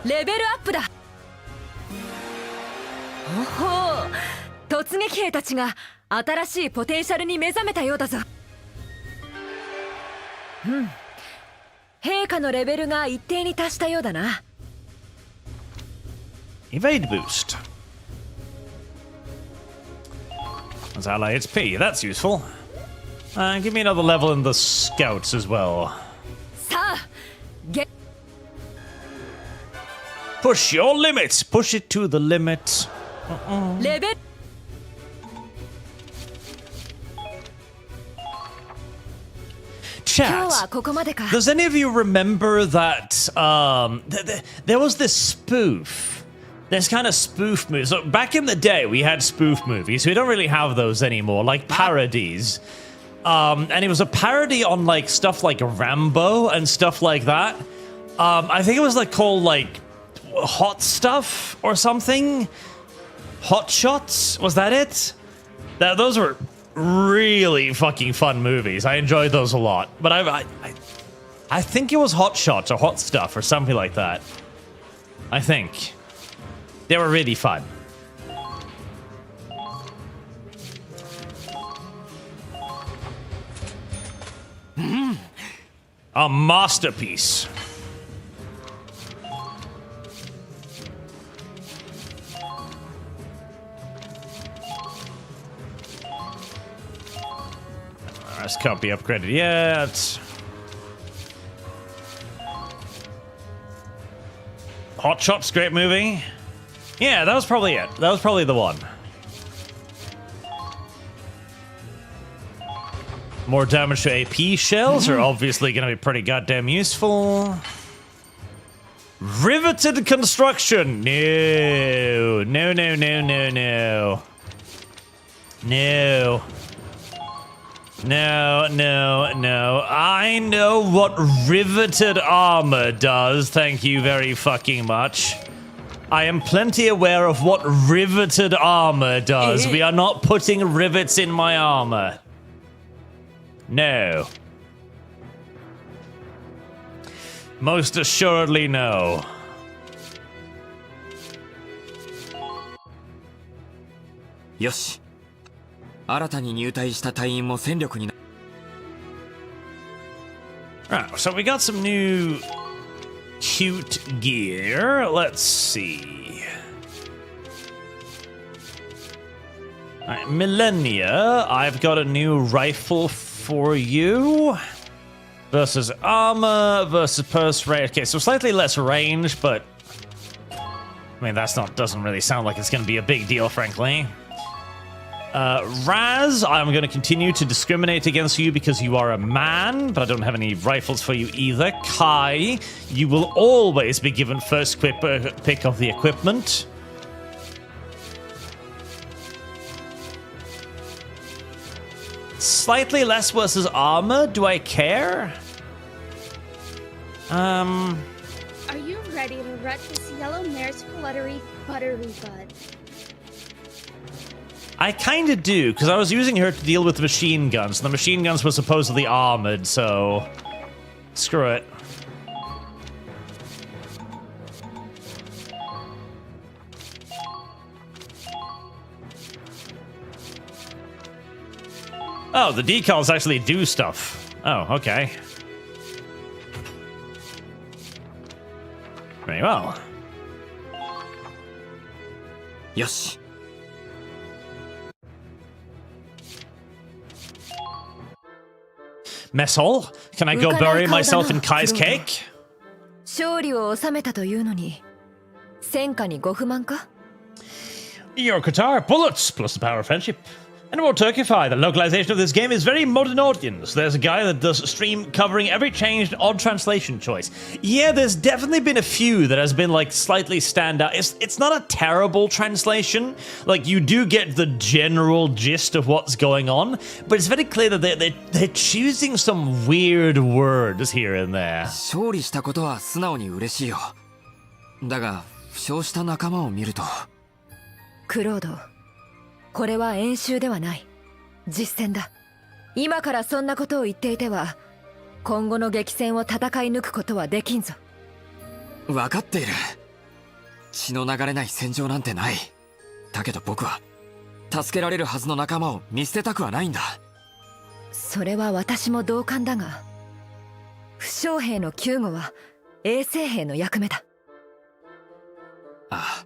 Level up だ。おほう、突撃兵たちが新しいポテンシャルに目覚めたようだぞ。うん、陛下のレベルが一定に達したようだな。Evade boost. That's ally HP, that's useful. Give me another level in the scouts as well. さあ、Push your limits! Push it to the limit. Level. Chat, does any of you remember that there was this spoof? This kind of spoof movie. So back in the day, we had spoof movies. We don't really have those anymore, like parodies. And it was a parody on like stuff like Rambo and stuff like that. I think it was like called like Hot Stuff or something. Hot Shots, was that it? Those were really fucking fun movies. I enjoyed those a lot. But I think it was Hot Shots or Hot Stuff or something like that. I think they were really fun. A masterpiece. This can't be upgraded yet. Hot Shots, great movie. Yeah, that was probably it. That was probably the one. More damage to AP shells are obviously going to be pretty goddamn useful. Riveted construction. No. No, no, no, no, no. No. No, no, no. I know what riveted armor does. Thank you very fucking much. I am plenty aware of what riveted armor does. We are not putting rivets in my armor. No. Most assuredly no. Yoshi. 新たに入隊した隊員も戦力にな Right, so we got some new cute gear. Let's see. Alright, Millennia, I've got a new rifle for you. Versus armor, versus purse range. Okay, so slightly less range, but I mean doesn't really sound like it's gonna be a big deal, frankly. Raz, I'm going to continue to discriminate against you because you are a man, but I don't have any rifles for you either. Kai, you will always be given first pick of the equipment. Slightly less versus armor, do I care? Are you ready to rut this yellow mare's fluttery buttery bud? I kind of do, because I was using her to deal with machine guns. The machine guns were supposedly armored, so screw it. Oh, the decals actually do stuff. Oh, okay. Very well. Yoshi. Messol, can I go bury myself in Kai's cake? 勝利を収めたというのに戦果にご不満か？ Your guitar, bullets, plus the power of friendship. And more Turkify, the localization of this game is very modern audience. There's a guy that does a stream covering every changed odd translation choice. Yeah, there's definitely been a few that has been like slightly stand out. It's not a terrible translation. Like you do get the general gist of what's going on, but it's very clear that they're choosing some weird words here and there. 勝利したことは素直に嬉しいよ。だが負傷した仲間を見ると。クロード。これは演習ではない実戦だ。今からそんなことを言っていては今後の激戦を戦い抜くことはできんぞ。分かっている。血の流れない戦場なんてない。だけど僕は助けられるはずの仲間を見捨てたくはないんだ。それは私も同感だが負傷兵の救護は衛生兵の役目だ。ああ。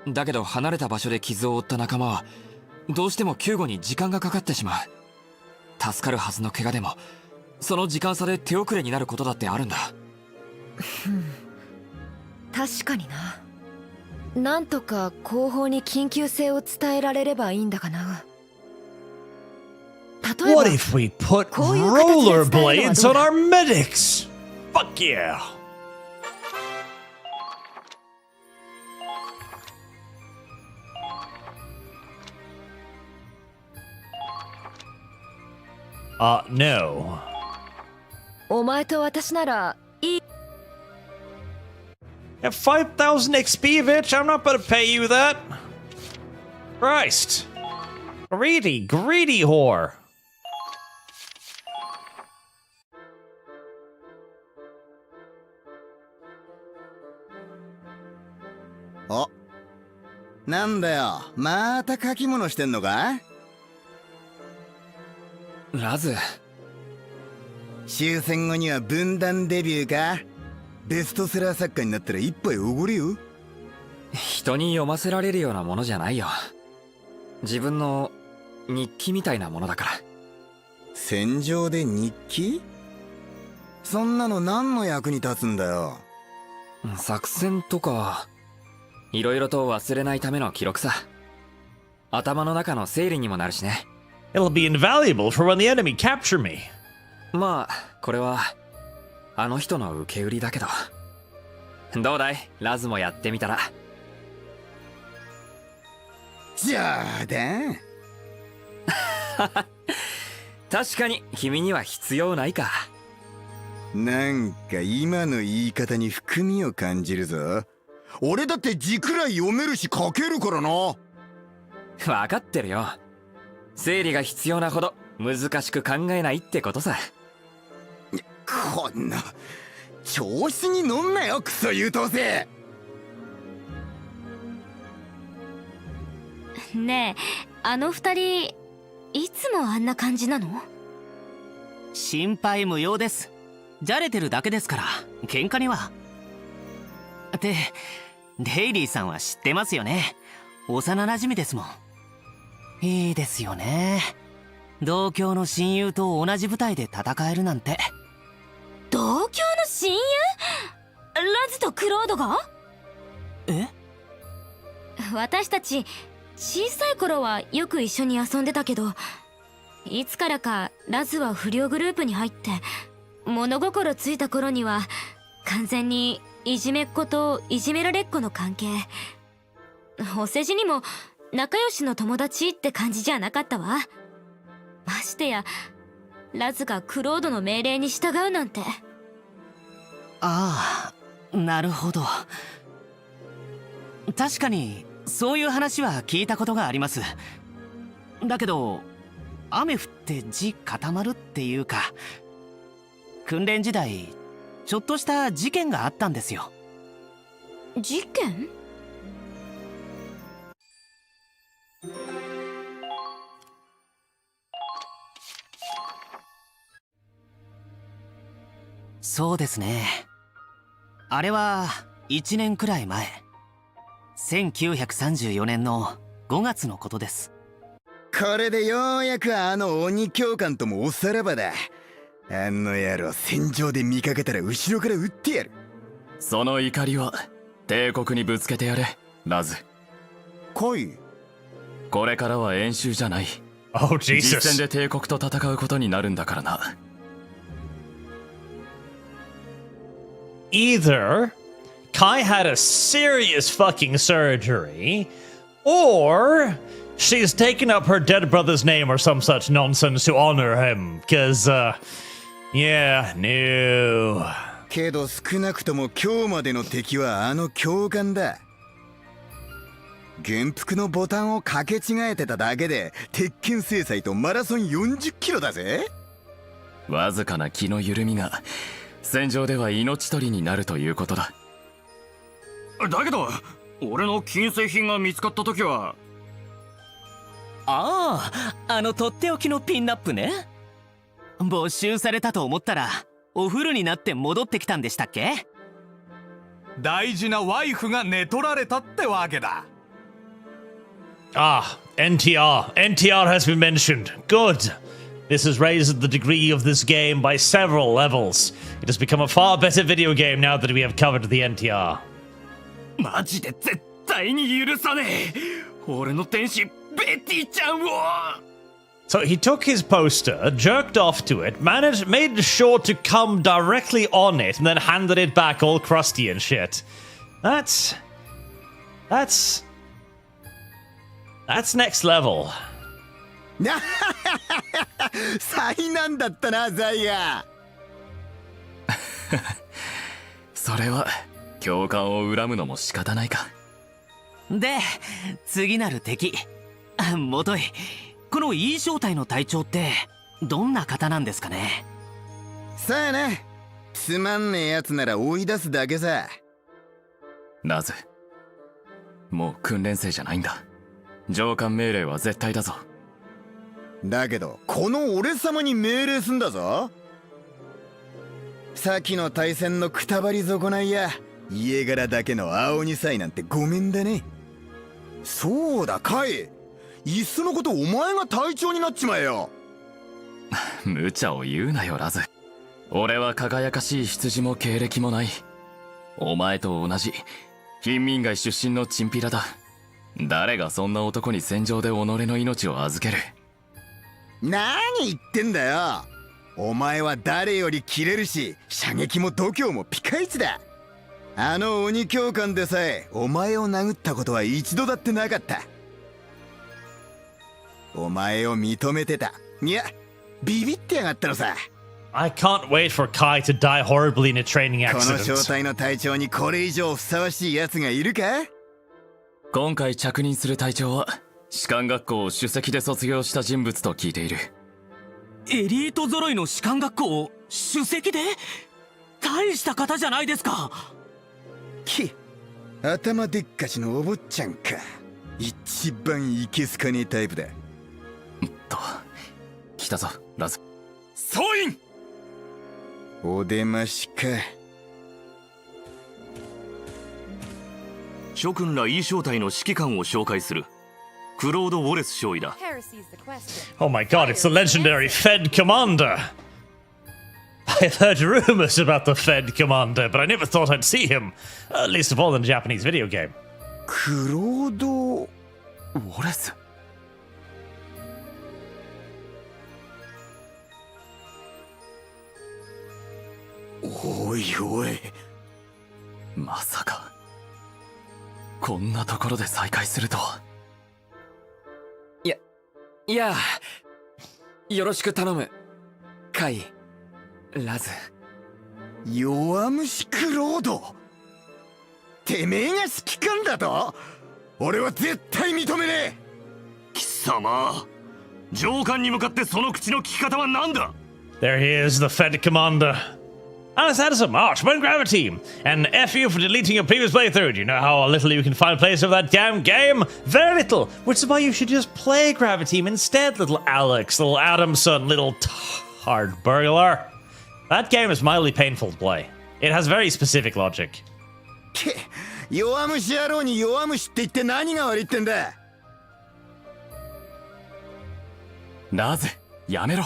だけど離れた場所で傷を負った仲間はどうしても救護に時間がかかってしまう。助かるはずの怪我でもその時間差で手遅れになることだってあるんだ。確かにな。なんとか後方に緊急性を伝えられればいいんだがな。例えば What if we put rollerblades on our medics? Fuck yeah! No. お前と私ならいい。At 5,000 XP, bitch, I'm not about to pay you that. Christ. Greedy, greedy whore. お、なんだよ、また書き物してんのか？ラズ。終戦後には分断デビューか？ベストセラー作家になったら一杯おごるよ。人に読ませられるようなものじゃないよ。自分の日記みたいなものだから。戦場で日記？そんなの何の役に立つんだよ。作戦とかいろいろと忘れないための記録さ。頭の中の整理にもなるしね。It'll be invaluable for when the enemy capture me. まあこれはあの人の受け売りだけど。どうだい？ラズもやってみたら。冗談。確かに君には必要ないか。なんか今の言い方に含みを感じるぞ。俺だって字くらい読めるし書けるからな。分かってるよ。整理が必要なほど難しく考えないってことさ。こんな調子に乗んなよ、クソ優等生。ねえ、あの二人いつもあんな感じなの？心配無用です。じゃれてるだけですから喧嘩には。ってデイリーさんは知ってますよね。幼馴染ですもん。いいですよね。同郷の親友と同じ舞台で戦えるなんて。同郷の親友？ラズとクロードが？え？私たち小さい頃はよく一緒に遊んでたけど、いつからかラズは不良グループに入って物心ついた頃には完全にいじめっ子といじめられっ子の関係。お世辞にも仲良しの友達って感じじゃなかったわ。ましてやラズがクロードの命令に従うなんて。ああ、なるほど。確かにそういう話は聞いたことがあります。だけど雨降って地固まるっていうか、訓練時代ちょっとした事件があったんですよ。事件？そうですね。あれは1年くらい前、1934年の5月のことです。これでようやくあの鬼教官ともおさらばだ。あの野郎戦場で見かけたら後ろから撃ってやる。その怒りは帝国にぶつけてやれ、ラズ。来い。これからは演習じゃない。Oh, Jesus. 実戦で帝国と戦うことになるんだからな。Either Kai had a serious fucking surgery, or she's taken up her dead brother's name or some such nonsense to honor him. Cause, yeah, no. けど少なくとも今日までの敵はあの教官だ。元服のボタンを掛け違えてただけで鉄拳制裁とマラソン40キロだぜ。わずかな気の緩みが戦場では命取りになるということだ。だけど俺の金製品が見つかった時は、ああ、あのとっておきのピンナップね。没収されたと思ったらお風呂になって戻ってきたんでしたっけ？大事なワイフが寝取られたってわけだ。Ah, NTR. NTR has been mentioned. Good. This has raised the degree of this game by several levels. It has become a far better video game now that we have covered the NTR. マジで絶対に許さねえ。俺の天使ベティちゃんを。So he took his poster, jerked off to it, made sure to come directly on it, and then handed it back all crusty and shit. That's next level. 災難だったな、ザイヤ。それは教官を恨むのも仕方ないか。で、次なる敵。もとい、この E 小隊の隊長ってどんな方なんですかね。さあな、つまんねえやつなら追い出すだけさ。なぜ？もう訓練生じゃないんだ。上官命令は絶対だぞ。だけどこの俺様に命令すんだぞ。先の対戦のくたばり損ないや家柄だけの青二歳なんてごめんだね。そうだカイ、いっそのことお前が隊長になっちまえよ。無茶を言うなよラズ。俺は輝かしい出自も経歴もない。お前と同じ貧民街出身のチンピラだ。誰がそんな男に戦場で己の命を預ける。何言ってんだよ。お前は誰より切れるし射撃も度胸もピカイチだ。あの鬼教官でさえお前を殴ったことは一度だってなかった。お前を認めてた。いやビビってやがったのさ。I can't wait for Kai to die horribly in a training この accident. 小隊の隊長にこれ以上ふさわしい奴がいるか。今回着任する隊長は士官学校を首席で卒業した人物と聞いている。エリート揃いの士官学校を首席で？大した方じゃないですか。頭でっかちのお坊ちゃんか。一番いけすかねえタイプだ。来たぞラズ。総員お出ましか。諸君ら E 小隊の指揮官を紹介する。クロード・ウォレス少尉だ。Oh my god, it's the legendary Fed Commander! I've heard rumors about the Fed Commander, but I never thought I'd see him, least of all in a Japanese video game. クロード・ウォレス。おいおい、まさかこんなところで再会するとは。いやよろしく頼むカイ、ラズ。弱虫クロード、てめえが指揮官だと？俺は絶対認めねえ。貴様、上官に向かってその口の利き方は何だ？ There he is, the Fed Commander. Alice Addison, Arch, One Gravity, and F you for deleting your previous playthrough. Do you know how little you can find plays of that damn game? Very little, which is why you should just play Gravity instead, little Alex, little Adamson, little hard burglar. That game is mildly painful to play. It has very specific logic. 弱虫野郎に弱虫って言って何が悪いってんだ。ラズ、やめろ。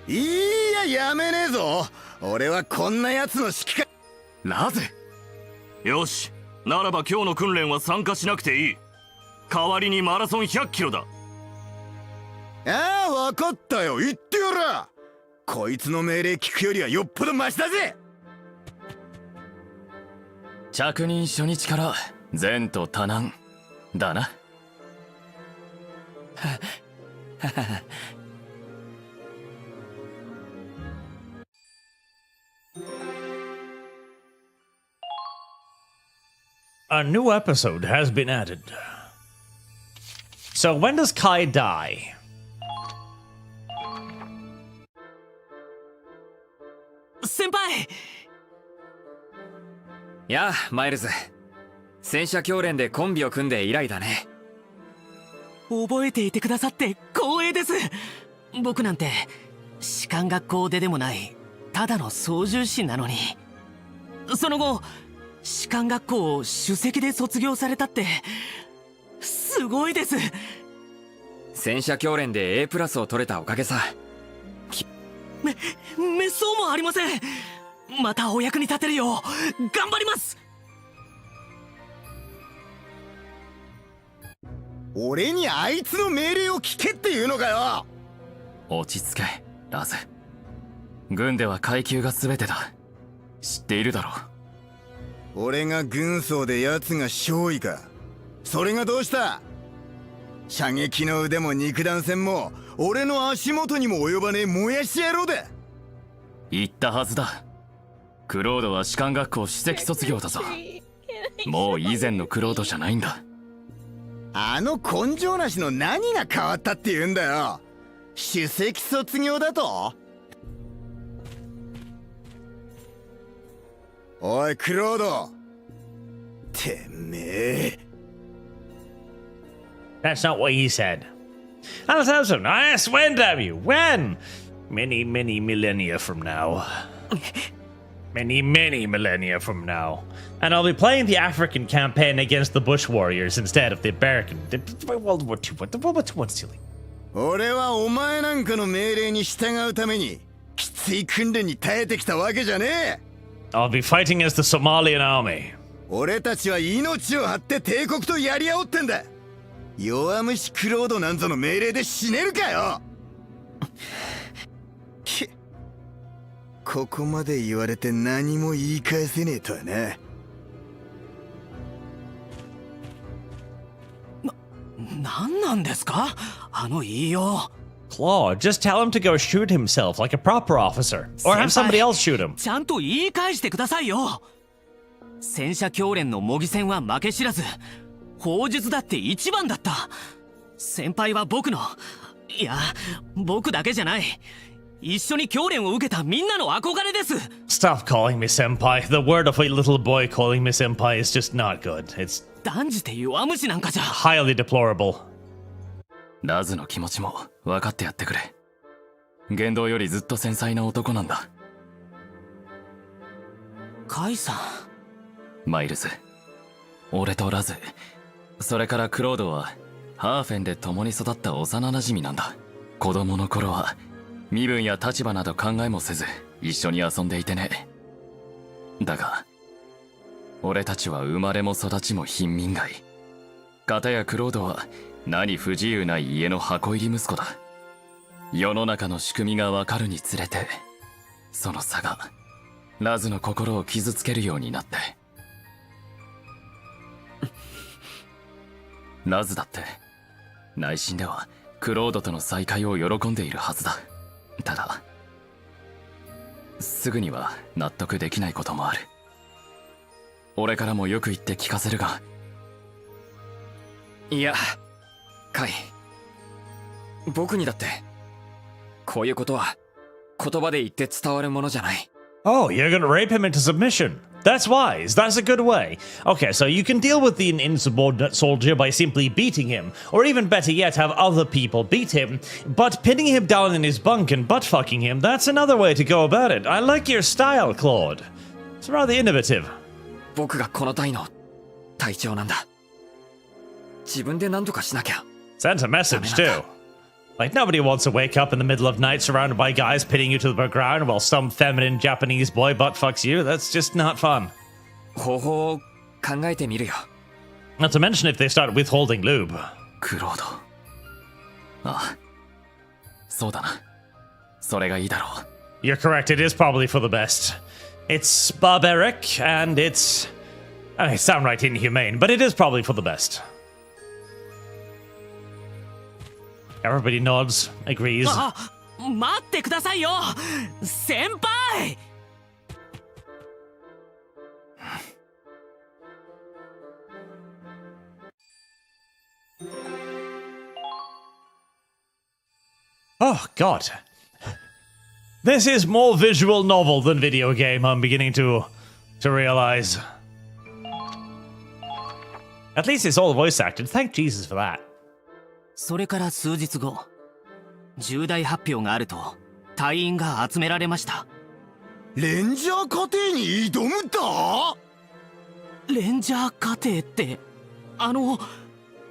いや、やめねえぞ。俺はこんな奴の指揮官。なぜ？よし、ならば今日の訓練は参加しなくていい。代わりにマラソン100キロだ。ああ、分かったよ。言ってやら。こいつの命令聞くよりはよっぽどマシだぜ。着任初日から前途多難だな。A new episode has been added. So when does Kai die? 先輩。やあ、マイルズ。戦車教練でコンビを組んで以来だね。覚えていてくださって光栄です。僕なんて士官学校でもないただの操縦士なのに、その後士官学校を首席で卒業されたってすごいです。戦車教練で A プラスを取れたおかげさ。めっそうもありません。またお役に立てるよう頑張ります。俺にあいつの命令を聞けっていうのかよ。落ち着け、ラズ。軍では階級が全てだ。知っているだろう。俺が軍曹で奴が少尉か。それがどうした？射撃の腕も肉弾戦も俺の足元にも及ばねえもやし野郎だ。言ったはずだ。クロードは士官学校首席卒業だぞ。もう以前のクロードじゃないんだ。あの根性なしの何が変わったって言うんだよ。首席卒業だと？おいクロード、てめえ。That's not what he said. Anastasia, nice. When, damn you? When? Many, many millennia from now. Many, many millennia from now. And I'll be playing the African campaign against the Bush Warriors instead of the American. World War II. World War II. What's silly? 俺はお前なんかの命令に従うためにきつい訓練に耐えてきたわけじゃねえ。I'll be fighting as the Somalian army. 俺たちは命を張って帝国とやり合おうってんだ。弱虫クロードなんぞの命令で死ねるかよ。ここまで言われて何も言い返せねえとはな。なんなんですかあの言いよう。Claude, just tell him to go shoot himself like a proper officer, or have somebody else shoot him. ちゃんと言い返してくださいよ。戦車教練の模擬戦は負け知らず、砲術だって一番だった。先輩は僕の、いや、僕だけじゃない。一緒に教練を受けたみんなの憧れです。Stop calling me senpai. The word of a little boy calling me senpai is just not good. It's 断じて弱虫なんかじゃ。highly deplorable. ラズの気持ちも分かってやってくれ。言動よりずっと繊細な男なんだ。カイさん。マイルズ、俺とラズ、それからクロードはハーフェンで共に育った幼馴染なんだ。子供の頃は身分や立場など考えもせず一緒に遊んでいてね。だが俺たちは生まれも育ちも貧民街。片やクロードは何不自由ない家の箱入り息子だ。世の中の仕組みが分かるにつれてその差がラズの心を傷つけるようになって。ラズだって内心ではクロードとの再会を喜んでいるはずだ。ただすぐには納得できないこともある。俺からもよく言って聞かせるが。いや、カイ、僕にだってこういうことは言葉で言って伝わるものじゃない。Oh, you're gonna rape him into submission. That's wise. That's a good way. Okay, so you can deal with the insubordinate soldier by simply beating him, or even better yet, have other people beat him. But pinning him down in his bunk and butt-fucking him, that's another way to go about it. I like your style, Claude. It's rather innovative. 僕がこの隊の隊長なんだ。自分で何とかしなきゃ。Sent a message too. Like, nobody wants to wake up in the middle of night surrounded by guys pitting you to the ground while some feminine Japanese boy butt fucks you. That's just not fun. 方法を考えてみるよ。 Not to mention if they start withholding lube. クロード。あ、そうだな。それがいいだろう。 You're correct, it is probably for the best. It's barbaric, and it's... I sound right inhumane, but it is probably for the best. Everybody nods, agrees. あ、待ってくださいよ先輩。 Oh, God. This is more visual novel than video game, I'm beginning to realize. At least it's all voice acted. Thank Jesus for that. それから数日後、重大発表があると隊員が集められました。レンジャー課程に挑むんだ。レンジャー課程って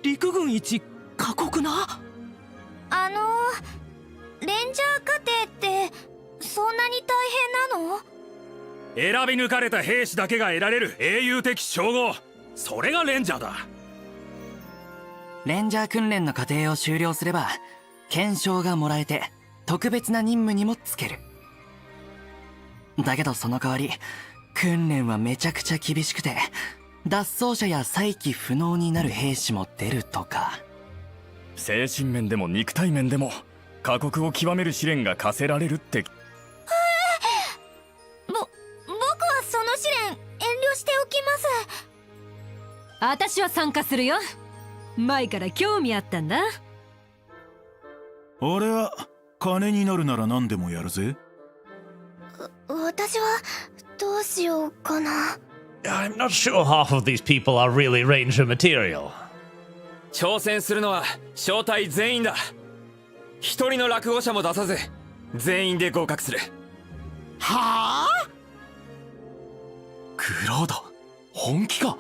陸軍一過酷な。レンジャー課程ってそんなに大変なの？選び抜かれた兵士だけが得られる英雄的称号、それがレンジャーだ。レンジャー訓練の過程を終了すれば顕彰がもらえて特別な任務にもつける。だけどその代わり訓練はめちゃくちゃ厳しくて脱走者や再起不能になる兵士も出るとか。精神面でも肉体面でも過酷を極める試練が課せられるって。僕はその試練遠慮しておきます。私は参加するよ。前から興味あったんだ。俺は金になるなら何でもやるぜ。私はどうしようかな。 I'm not sure half of these people are really Ranger material. 挑戦するのは招待全員だ。一人の落語者も出さず全員で合格する。はあ？クロード、本気か？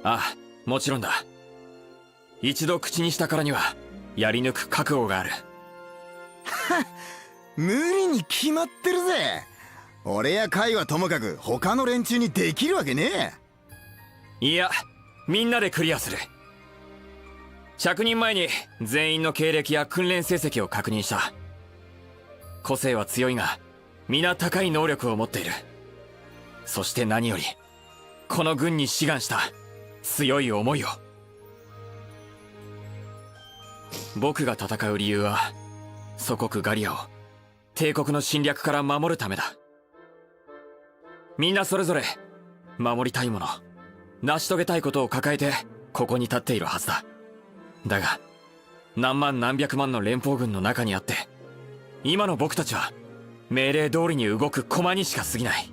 ああ、もちろんだ。一度口にしたからにはやり抜く覚悟がある。無理に決まってるぜ。俺やカイはともかく他の連中にできるわけねえ。いや、みんなでクリアする。100人前に全員の経歴や訓練成績を確認した。個性は強いが皆高い能力を持っている。そして何よりこの軍に志願した強い思いを。僕が戦う理由は祖国ガリアを帝国の侵略から守るためだ。みんなそれぞれ守りたいもの、成し遂げたいことを抱えてここに立っているはずだ。だが何万何百万の連邦軍の中にあって今の僕たちは命令通りに動く駒にしか過ぎない。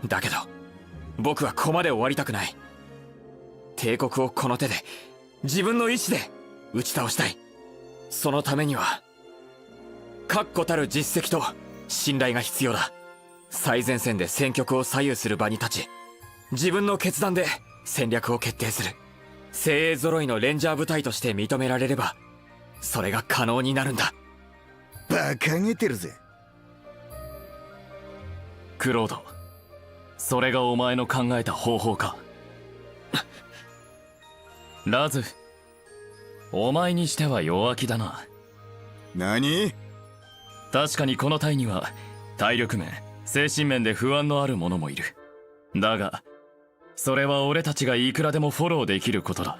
だけど僕は駒で終わりたくない。帝国をこの手で自分の意志で打ち倒したい。そのためには確固たる実績と信頼が必要だ。最前線で戦局を左右する場に立ち自分の決断で戦略を決定する。精鋭揃いのレンジャー部隊として認められればそれが可能になるんだ。バカげてるぜ。クロード、それがお前の考えた方法か？ラズ、お前にしては弱気だな。何？確かにこの隊には体力面、精神面で不安のある者もいる。だがそれは俺たちがいくらでもフォローできることだ。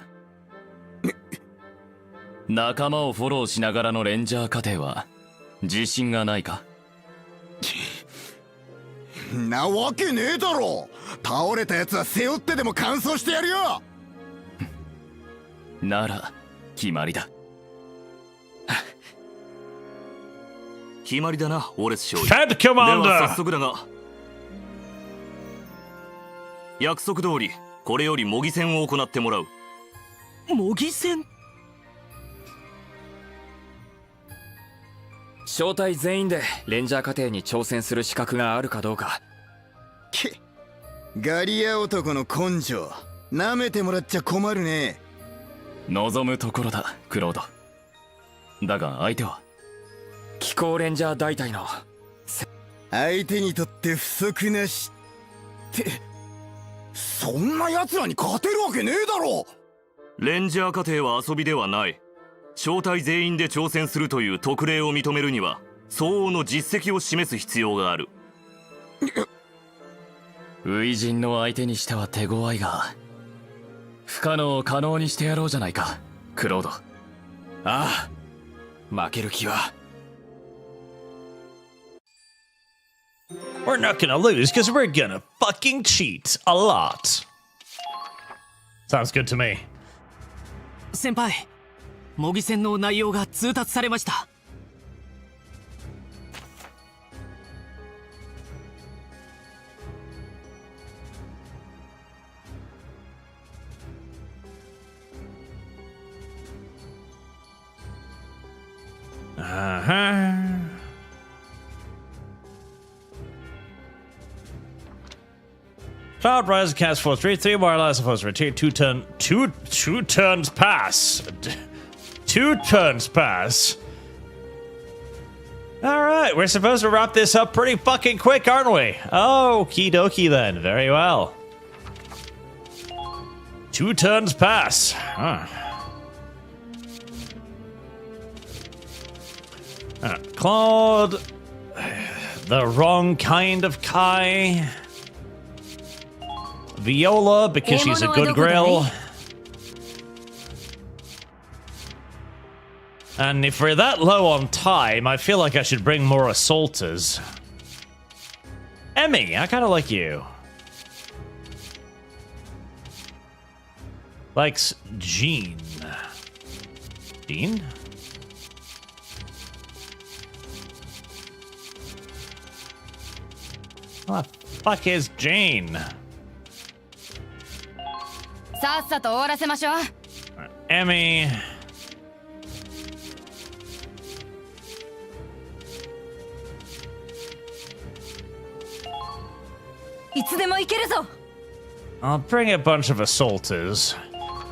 仲間をフォローしながらのレンジャー過程は自信がないか？なわけねえだろ。倒れたやつは背負ってでも完走してやるよ。なら決まりだ。決まりだな、オレス少尉。 Head Commander! では早速だが約束通りこれより模擬戦を行ってもらう。模擬戦？招待全員でレンジャー課程に挑戦する資格があるかどうか。ガリア男の根性舐めてもらっちゃ困るね。望むところだ、クロード。だが相手は気候レンジャー大隊の相手にとって不足なしってそんな奴らに勝てるわけねえだろ。レンジャー課程は遊びではない。招待全員で挑戦するという特例を認めるには相応の実績を示す必要がある。初陣の相手にしては手強いが、不可能を可能にしてやろうじゃないか、クロード。ああ、負ける気は。We're not gonna lose because we're gonna fucking cheat a lot. Sounds good to me. 先輩、模擬戦の内容が通達されました。Cloud Rise cast for 3 more lives supposed to rotate 2 turns pass. 2 turns pass. Alright, we're supposed to wrap this up pretty fucking quick, aren't we? Okie dokie then, very well. 2 turns pass. Huh. Claude. The wrong kind of Kai. Viola, because she's a good grill. And if we're that low on time, I feel like I should bring more assaulters. Emmy, I kind of like you. Likes Jean. Jean? What the fuck is Jean? さっさと終わらせましょう。Emmy. いつでも行けるぞ。I'll bring a bunch of assaulters,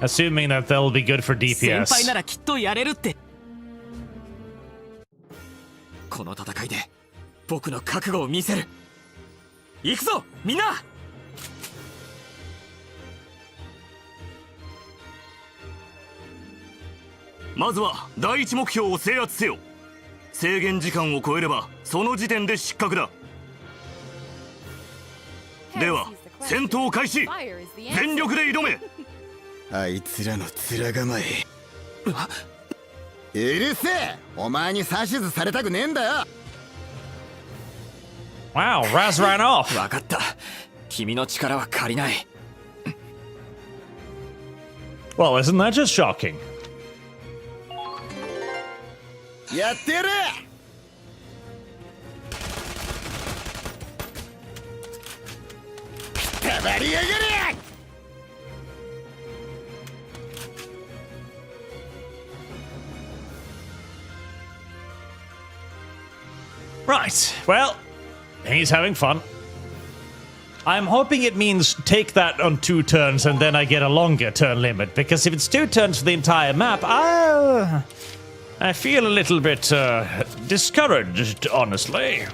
assuming that they'll be good for 先輩 DPS. ならきっとやれるって。この戦いで僕の覚悟を見せる。行くぞみんな。まずは第一目標を制圧せよ。制限時間を超えればその時点で失格だ。では戦闘開始。全力で挑め。あいつらの面構え。うるせえ、お前に指図されたくねえんだよ。Wow, Raz ran off. わかった。君の力は借りない。Well, isn't that just shocking? やってやれ。たまりやがれ。Right, well, he's having fun. I'm hoping it means take that on 2 turns and then I get a longer turn limit, because if it's 2 turns for the entire map, I feel a little bit discouraged, honestly.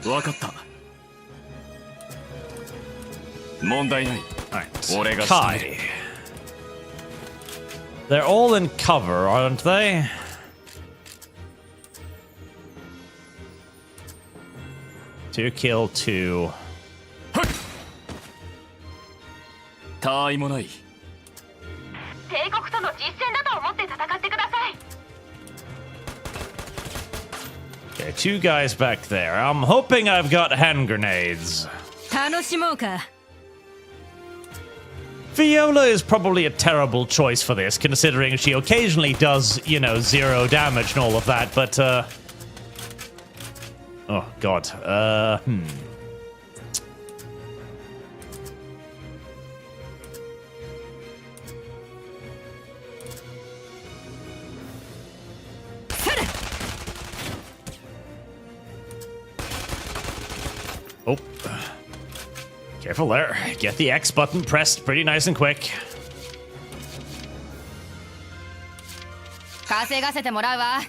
わかった。問題ない。俺がしてみる。They're all in cover, aren't they? Two kill, 2. 他愛もない。帝国との実戦だと思って戦ってください。Okay, 2 guys back there. I'm hoping I've got hand grenades. 楽しもうか。Viola is probably a terrible choice for this, considering she occasionally does, 0 damage and all of that, but, oh, God. Oh. Careful there. Get the X button pressed pretty nice and quick. 稼がせてもらうわ。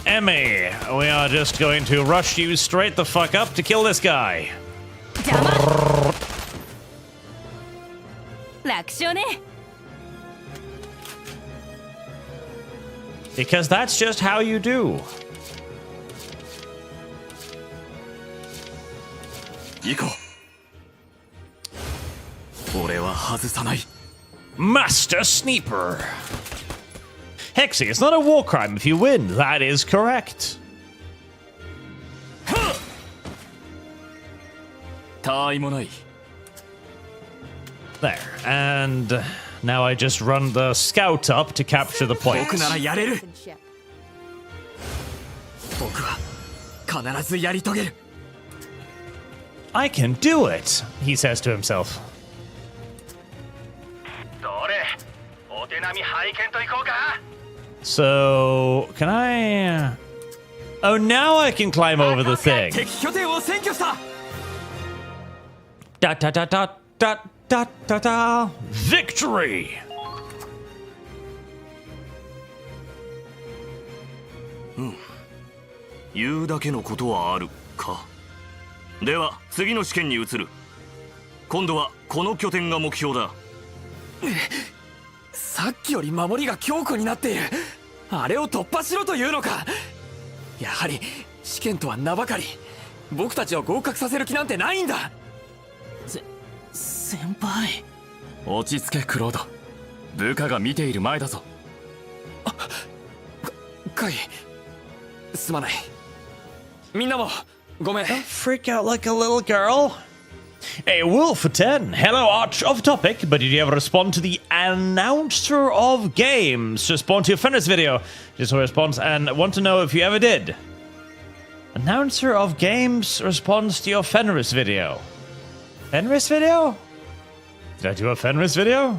Emmy, we are just going to rush you straight the fuck up to kill this guy. 楽勝ね。 Because that's just how you do. 行こう。俺は外さない。 Master Sniper. Hexy, it's not a war crime if you win. That is correct. 他愛もない。 There. And now I just run the scout up to capture the point. 僕ならやれる。僕は必ずやり遂げる。 I can do it, he says to himself. どれ、お手並み拝見といこうか。 So, can I... Oh, now I can climb over the thing. 敵拠点を占拠した。 Da da da da da da da da. Victory! 言うだけのことはあるか。では次の試験に移る。今度はこの拠点が目標だ。さっきより守りが強固になっている。あれを突破しろというのか。やはり試験とは名ばかり。僕たちを合格させる気なんてないんだ。先輩。落ち着けクロード。部下が見ている前だぞ。カイ、すまない。みんなもごめん。 Don't freak out like a little girl. A wolf for 10. Hello, Arch. Off topic, but did you ever respond to the announcer of games? Respond to your Fenris video. Just a response and want to know if you ever did. Announcer of games responds to your Fenris video. Fenris video? Did I do a Fenris video?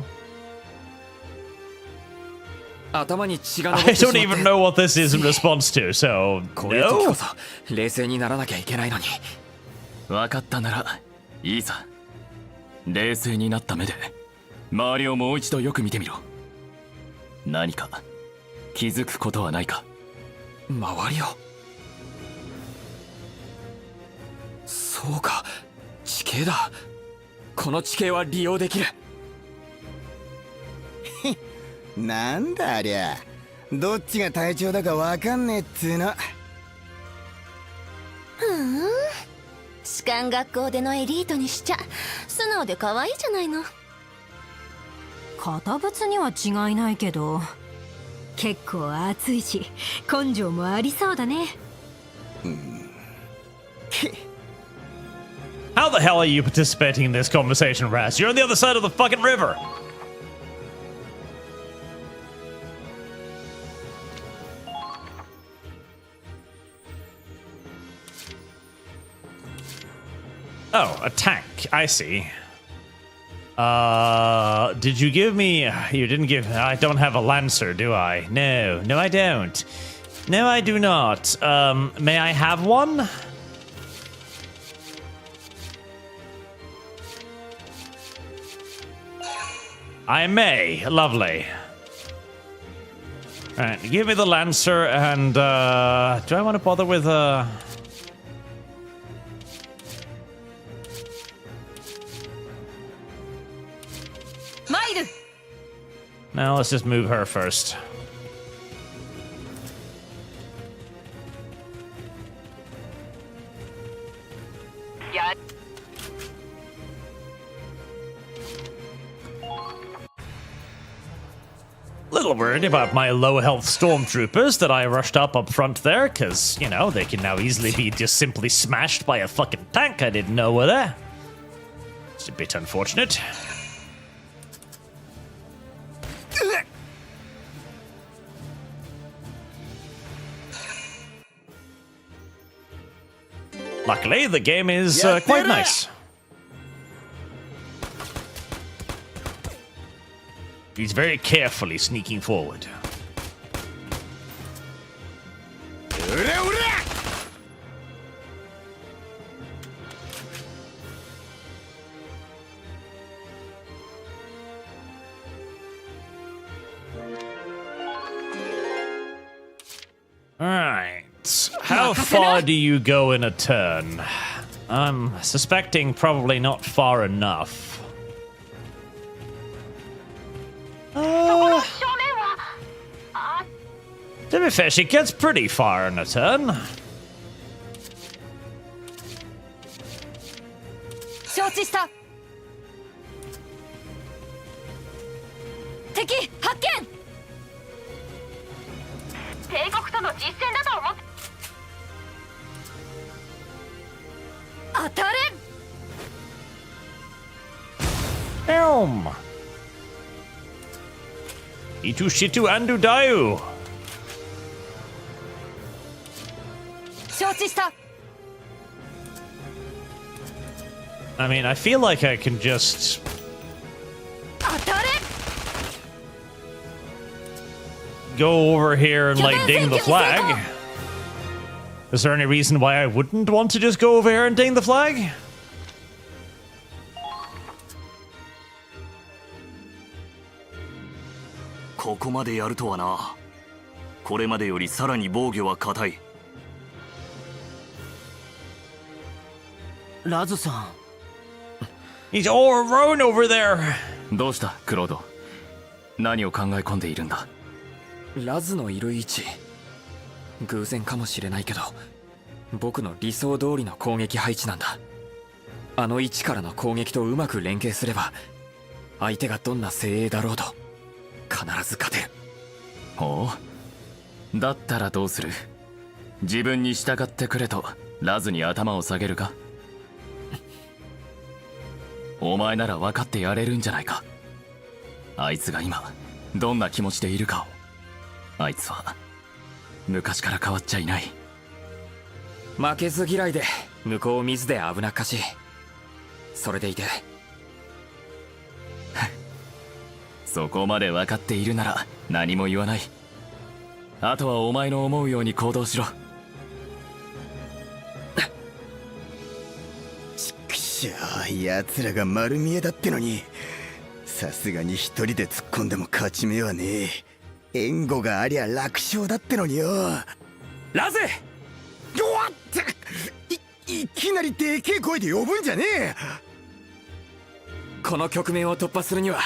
頭に血が I 上ってしま don't って。 even know what this is in response to, so こういう時こ no. そ冷静にならなきゃいけないのに。分かったならいいさ。冷静になった目で周りをもう一度よく見てみろ。何か気づくことはないか。周りを。そうか、地形だ。この地形は利用できる。なんだありゃ。どっちが隊長だかわかんねえっつーの。士官学校でのエリートにしちゃ素直で可愛いじゃないの。堅物には違いないけど、結構熱いし根性もありそうだね。How the hell are you participating in this conversation, Raz? You're on the other side of the fucking river. Oh, a tank. I see. Did you give me... You didn't give... I don't have a Lancer, do I? No. No, I don't. No, I do not. May I have one? I may. Lovely. Alright, give me the Lancer and, do I want to bother with, No, let's just move her first. Yeah. Little worried about my low health stormtroopers that I rushed up front there, because, you know, they can now easily be just simply smashed by a fucking tank I didn't know were there. It's a bit unfortunate. Luckily, the game is quite nice. He's very carefully sneaking forward. Alright. How far do you go in a turn? I'm suspecting probably not far enough. To be fair, she gets pretty far in a turn. 承知した。敵発見。帝国との実戦だと思って。当たれ。Elm. Itu shitu andu dayu. 承知した。 I mean, I feel like I can just... go over here and, like, ding the flag. Is there any reason why I wouldn't want to just go over here and ding the flag? ここまでやるとはな。これまでよりさらに防御は固い。ラズさん。He's all alone over there. どうしたクロード。何を考え込んでいるんだ。ラズのいる位置、偶然かもしれないけど僕の理想通りの攻撃配置なんだ。あの位置からの攻撃とうまく連携すれば相手がどんな精鋭だろうと必ず勝てる。ほう、だったらどうする。自分に従ってくれとラズに頭を下げるか。お前なら分かってやれるんじゃないか。あいつが今どんな気持ちでいるかを。あいつは昔から変わっちゃいない。負けず嫌いで向こうを水で危なっかしい。それでいてそこまで分かっているなら何も言わない。あとはお前の思うように行動しろ。ちくしょう、奴らが丸見えだってのに、さすがに一人で突っ込んでも勝ち目はねえ。援護がありゃ楽勝だってのによ。ラズ！うわっ！いきなりでけえ声で呼ぶんじゃねえ。この局面を突破するには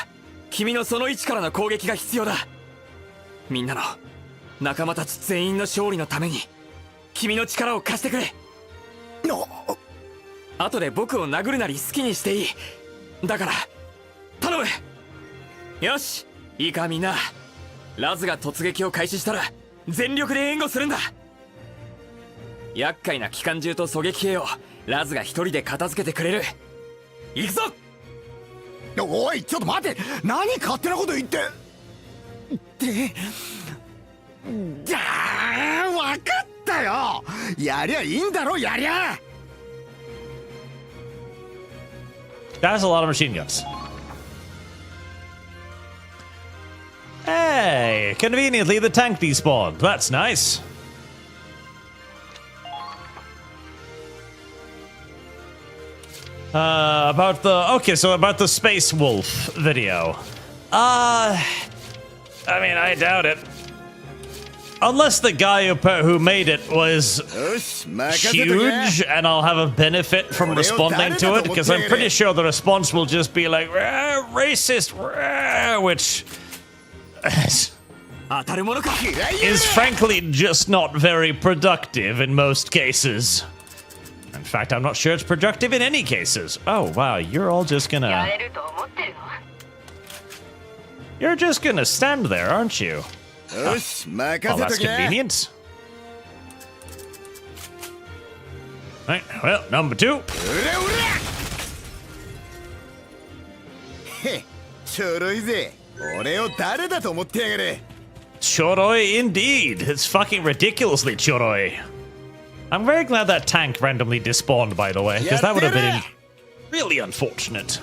君のその位置からの攻撃が必要だ。みんなの仲間たち全員の勝利のために君の力を貸してくれ。後で僕を殴るなり好きにしていい。だから頼む。よし、いいかみんな。ラズが突撃を開始したら全力で援護するんだ。厄介な機関銃と狙撃兵をラズが一人で片付けてくれる。行くぞ。おい、ちょっと待て。何勝手なこと言って分かったよ。やりゃいいんだろ、やりゃ。 That's a lot of machine guns. Hey, conveniently the tank despawned. That's nice. About the Space Wolf video. I mean, I doubt it. Unless the guy who made it was huge and I'll have a benefit from responding to it, because I'm pretty sure the response will just be like, racist, which is frankly just not very productive in most cases. In fact, I'm not sure it's productive in any cases. Oh, wow, you're all just gonna... You're just gonna stand there, aren't you? Oh, that's convenient. Right, well, number 2. Choroi indeed. It's fucking ridiculously choroi. I'm very glad that tank randomly despawned, by the way, because that would have been really unfortunate.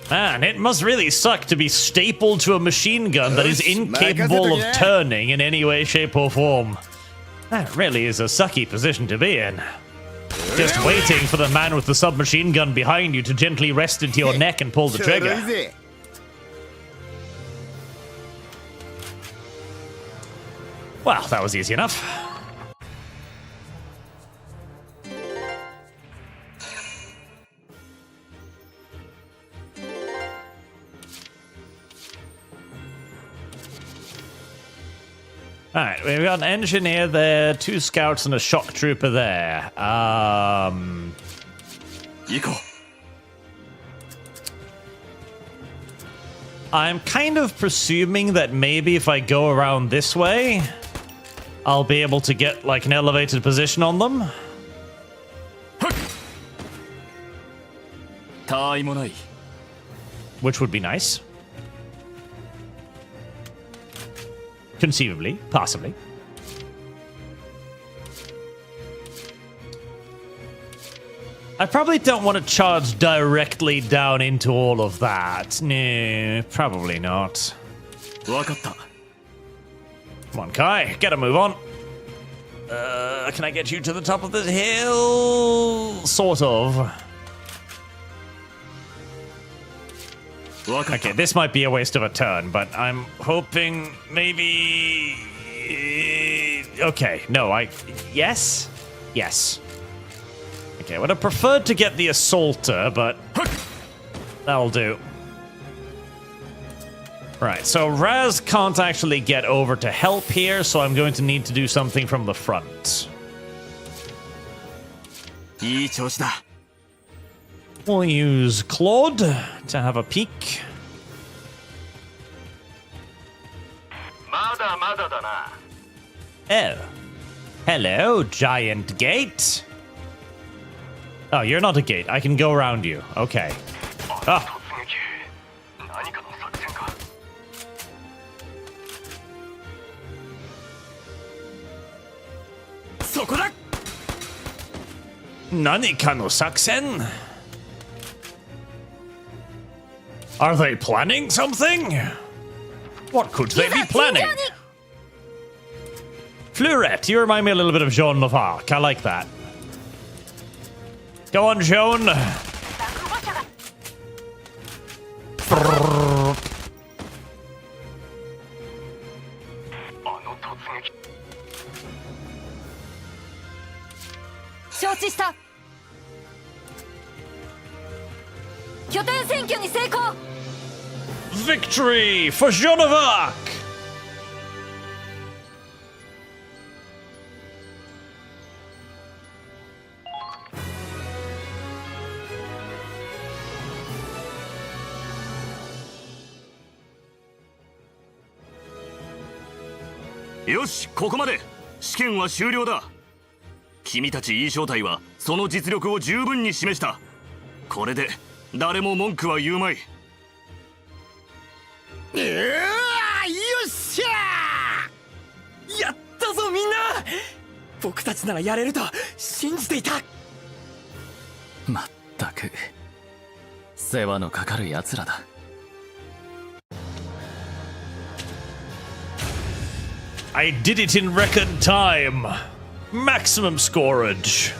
Man, it must really suck to be stapled to a machine gun that is incapable of turning in any way, shape, or form. That really is a sucky position to be in. Just waiting for the man with the submachine gun behind you to gently rest into your neck and pull the trigger. Well, that was easy enough. Alright, we've got an engineer there, 2 scouts and a shock trooper there. I'm kind of presuming that maybe if I go around this way, I'll be able to get like an elevated position on them. Which would be nice. Conceivably, possibly. I probably don't want to charge directly down into all of that. No, probably not. Come on, Kai, get a move on. Can I get you to the top of this hill? Sort of. Okay, this might be a waste of a turn, but I'm hoping maybe... Okay, no, Yes? Yes. Okay, I would have preferred to get the assaulter, but that'll do. Right, so Raz can't actually get over to help here, so I'm going to need to do something from the front. We'll use Claude to have a peek. Oh. Hello, giant gate. Oh, you're not a gate. I can go around you. Okay. Ah. Nanika no saksen? Are they planning something? What could they be planning? Fleurette, you remind me a little bit of Joan of Arc. I like that. Go on, Joan. Victory for Joan of Arc!よし、ここまで。試験は終了だ。君たち E 小隊はその実力を十分に示した。これで誰も文句は言うまい。よっしゃー！やったぞみんな！僕たちならやれると信じていた。まったく世話のかかる奴らだ。I did it in record time. Maximum scorage.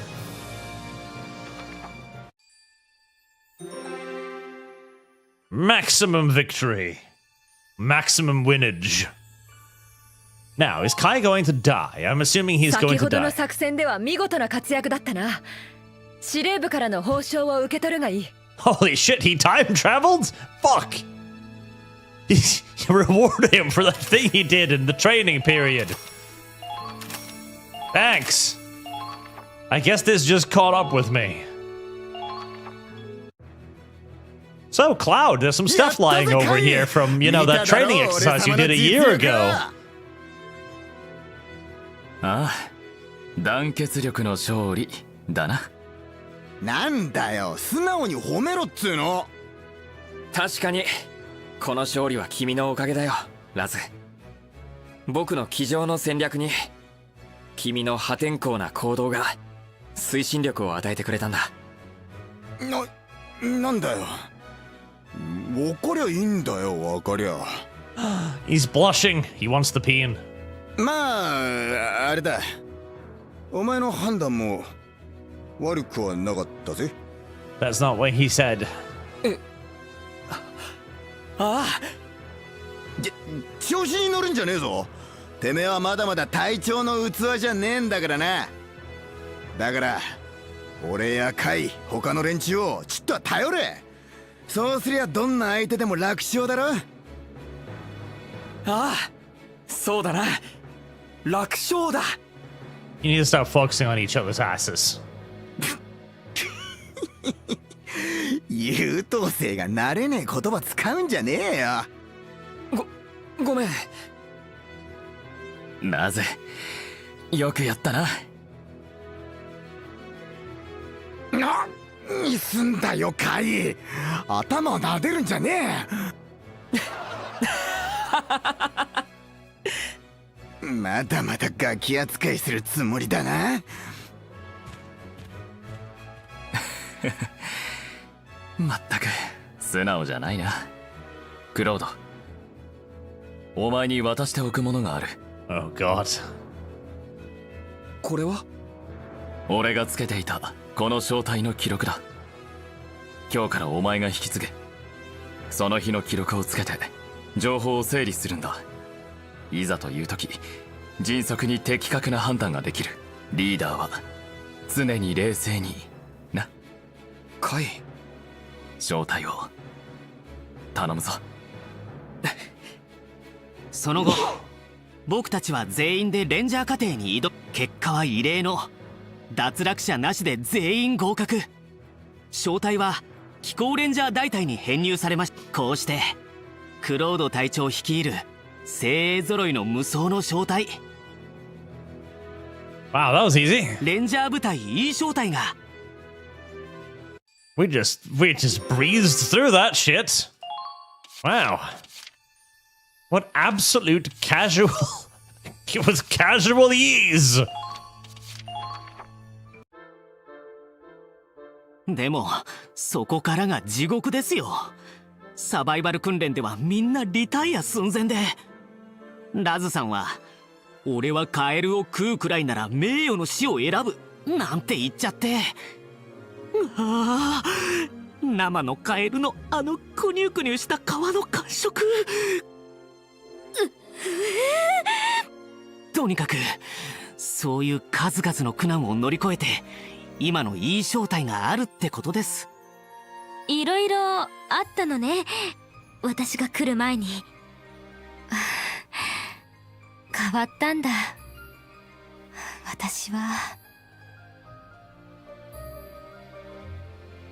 Maximum victory. Maximum winnage. Now, is Kai going to die? I'm assuming he's going to die. 先ほどの作戦では見事な活躍だったな。司令部からの報奨を受け取るがいい。Holy shit, he time traveled? Fuck. You reward him for that thing he did in the training period. Thanks. I guess this just caught up with me. So, Cloud, there's some stuff lying over here from, you know, that training exercise you did a year ago. ああ、団結力の勝利だな。なんだよ、素直に褒めろっつうの。確かにこの勝利は君のおかげだよ、ラズ。僕の机上の戦略に君の破天荒な行動が推進力を与えてくれたんだ。なんだよ。わかりゃいいんだよ、わかりゃ。He's blushing. He wants the peen. まあ、あれだ。お前の判断も悪くはなかったぜ。That's not what he said. ああ。調子に乗るんじゃねえぞ。てめえはまだまだ隊長の器じゃねえんだからな。だから俺やカイ他の連中をちっとは頼れ。そうすりゃどんな相手でも楽勝だろ。ああ、そうだな。楽勝だ。 You need to stop focusing on each other's asses. 優等生が慣れねえ言葉使うんじゃねえよ。ごめん。なぜよくやったな。何すんだよカイ。頭を撫でるんじゃねえ。まだまだガキ扱いするつもりだな。まったく素直じゃないな。クロード、お前に渡しておくものがある。 Oh God. これは俺がつけていたこの正体の記録だ。今日からお前が引き継げ。その日の記録をつけて情報を整理するんだ。いざという時迅速に的確な判断ができる。リーダーは常に冷静にな。カイ、正体を頼むぞ。その後僕たちは全員でレンジャー課程に挑む。結果は異例の脱落者なしで全員合格。正体は気候レンジャー大隊に編入されました。こうしてクロード隊長率いる精鋭揃いの無双の正体 Wow, that was easy. レンジャー部隊 E 正体が We just breezed through that shit. Wow. What absolute casual. It was casual ease. でもそこからが地獄ですよ。サバイバル訓練ではみんなリタイア寸前で、ラズさんは俺はカエルを食うくらいなら名誉の死を選ぶなんて言っちゃって、ああ、生のカエルのあのくにゅくにゅした皮の感触。とにかくそういう数々の苦難を乗り越えて今のいい正体があるってことです。いろいろあったのね、私が来る前に。変わったんだ私は。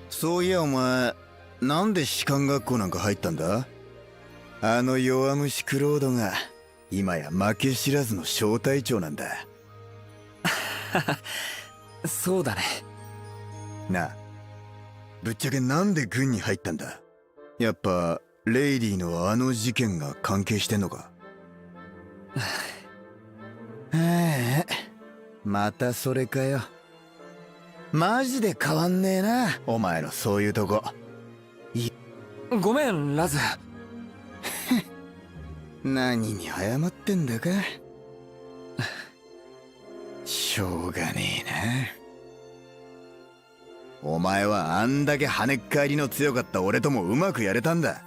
そういやお前なんで士官学校なんか入ったんだ。あの弱虫クロードが今や負け知らずの小隊長なんだ。そうだね。なあ、ぶっちゃけなんで軍に入ったんだ。やっぱレイリーのあの事件が関係してんのか。またそれかよ。マジで変わんねえなお前のそういうとこ。ごめんラズ。何に謝ってんだか。しょうがねえな。お前はあんだけ跳ねっ返りの強かった俺ともうまくやれたんだ。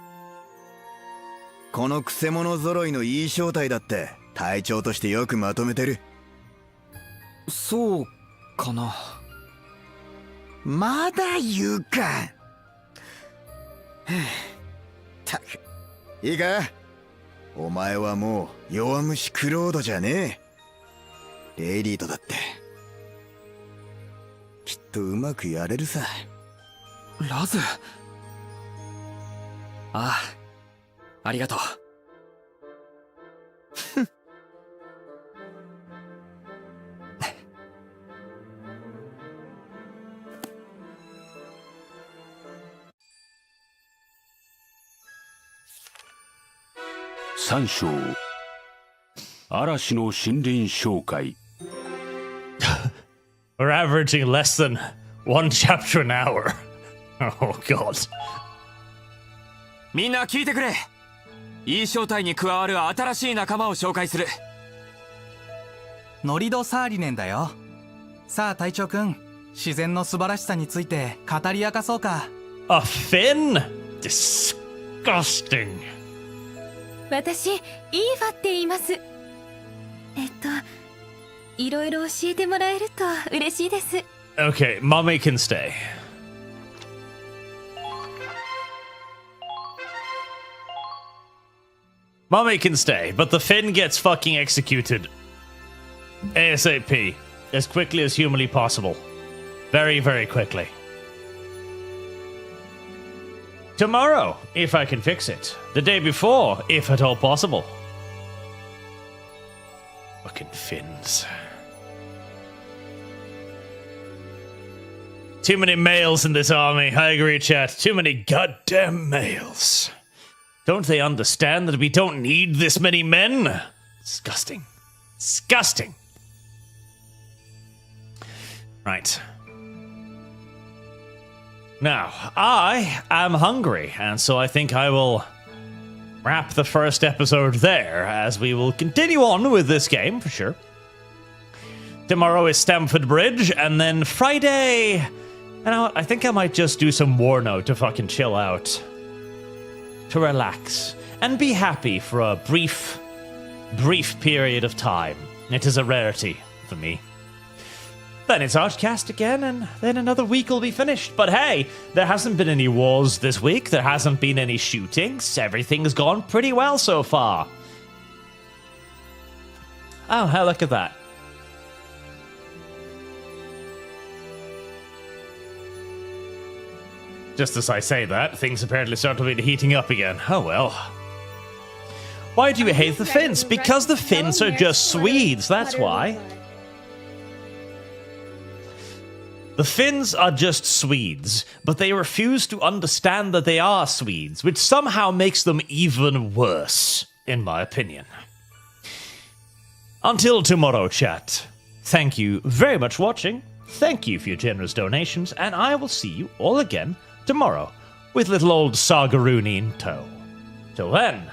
このクセ者揃いのいい正体だって隊長としてよくまとめてる。そうかな。まだ言うか。たくいいか、お前はもう弱虫クロードじゃねえ。レイリーとだってきっとうまくやれるさ。ラズ。ああ、ありがとう。3章嵐の森林紹介。We're averaging less than one chapter an hour. Oh God. みんな聞いてくれ。いい正体に加わる新しい仲間を紹介する。ノリド・サーリネンだよ。さあ隊長くん、自然の素晴らしさについて語り明かそうか。A fin? Disgusting. 私イーファって言います。いろいろ教えてもらえると嬉しいです。 Okay, mommy can stay. Mommy can stay, but the Finn gets fucking executed. ASAP. As quickly as humanly possible. Very, very quickly. Tomorrow, if I can fix it. The day before, if at all possible. Fucking Finns. Too many males in this army. I agree, chat. Too many goddamn males. Don't they understand that we don't need this many men? Disgusting. Disgusting. Right. Now, I am hungry, and so I think I will wrap the first episode there, as we will continue on with this game, for sure. Tomorrow is Stamford Bridge, and then Friday... You know, I think I might just do some Warno to fucking chill out. To relax. And be happy for a brief period of time. It is a rarity for me. Then it's Archcast again, and then another week will be finished. But hey, there hasn't been any wars this week. There hasn't been any shootings. Everything's gone pretty well so far. Oh, hell, look at that. Just as I say that, things apparently start to be heating up again. Oh well. Why do you hate the Finns? Because the Finns are just Swedes, that's why. The Finns are just Swedes, but they refuse to understand that they are Swedes, which somehow makes them even worse, in my opinion. Until tomorrow, chat. Thank you very much for watching. Thank you for your generous donations, and I will see you all again tomorrow with little old Sagaroony in tow. Till then,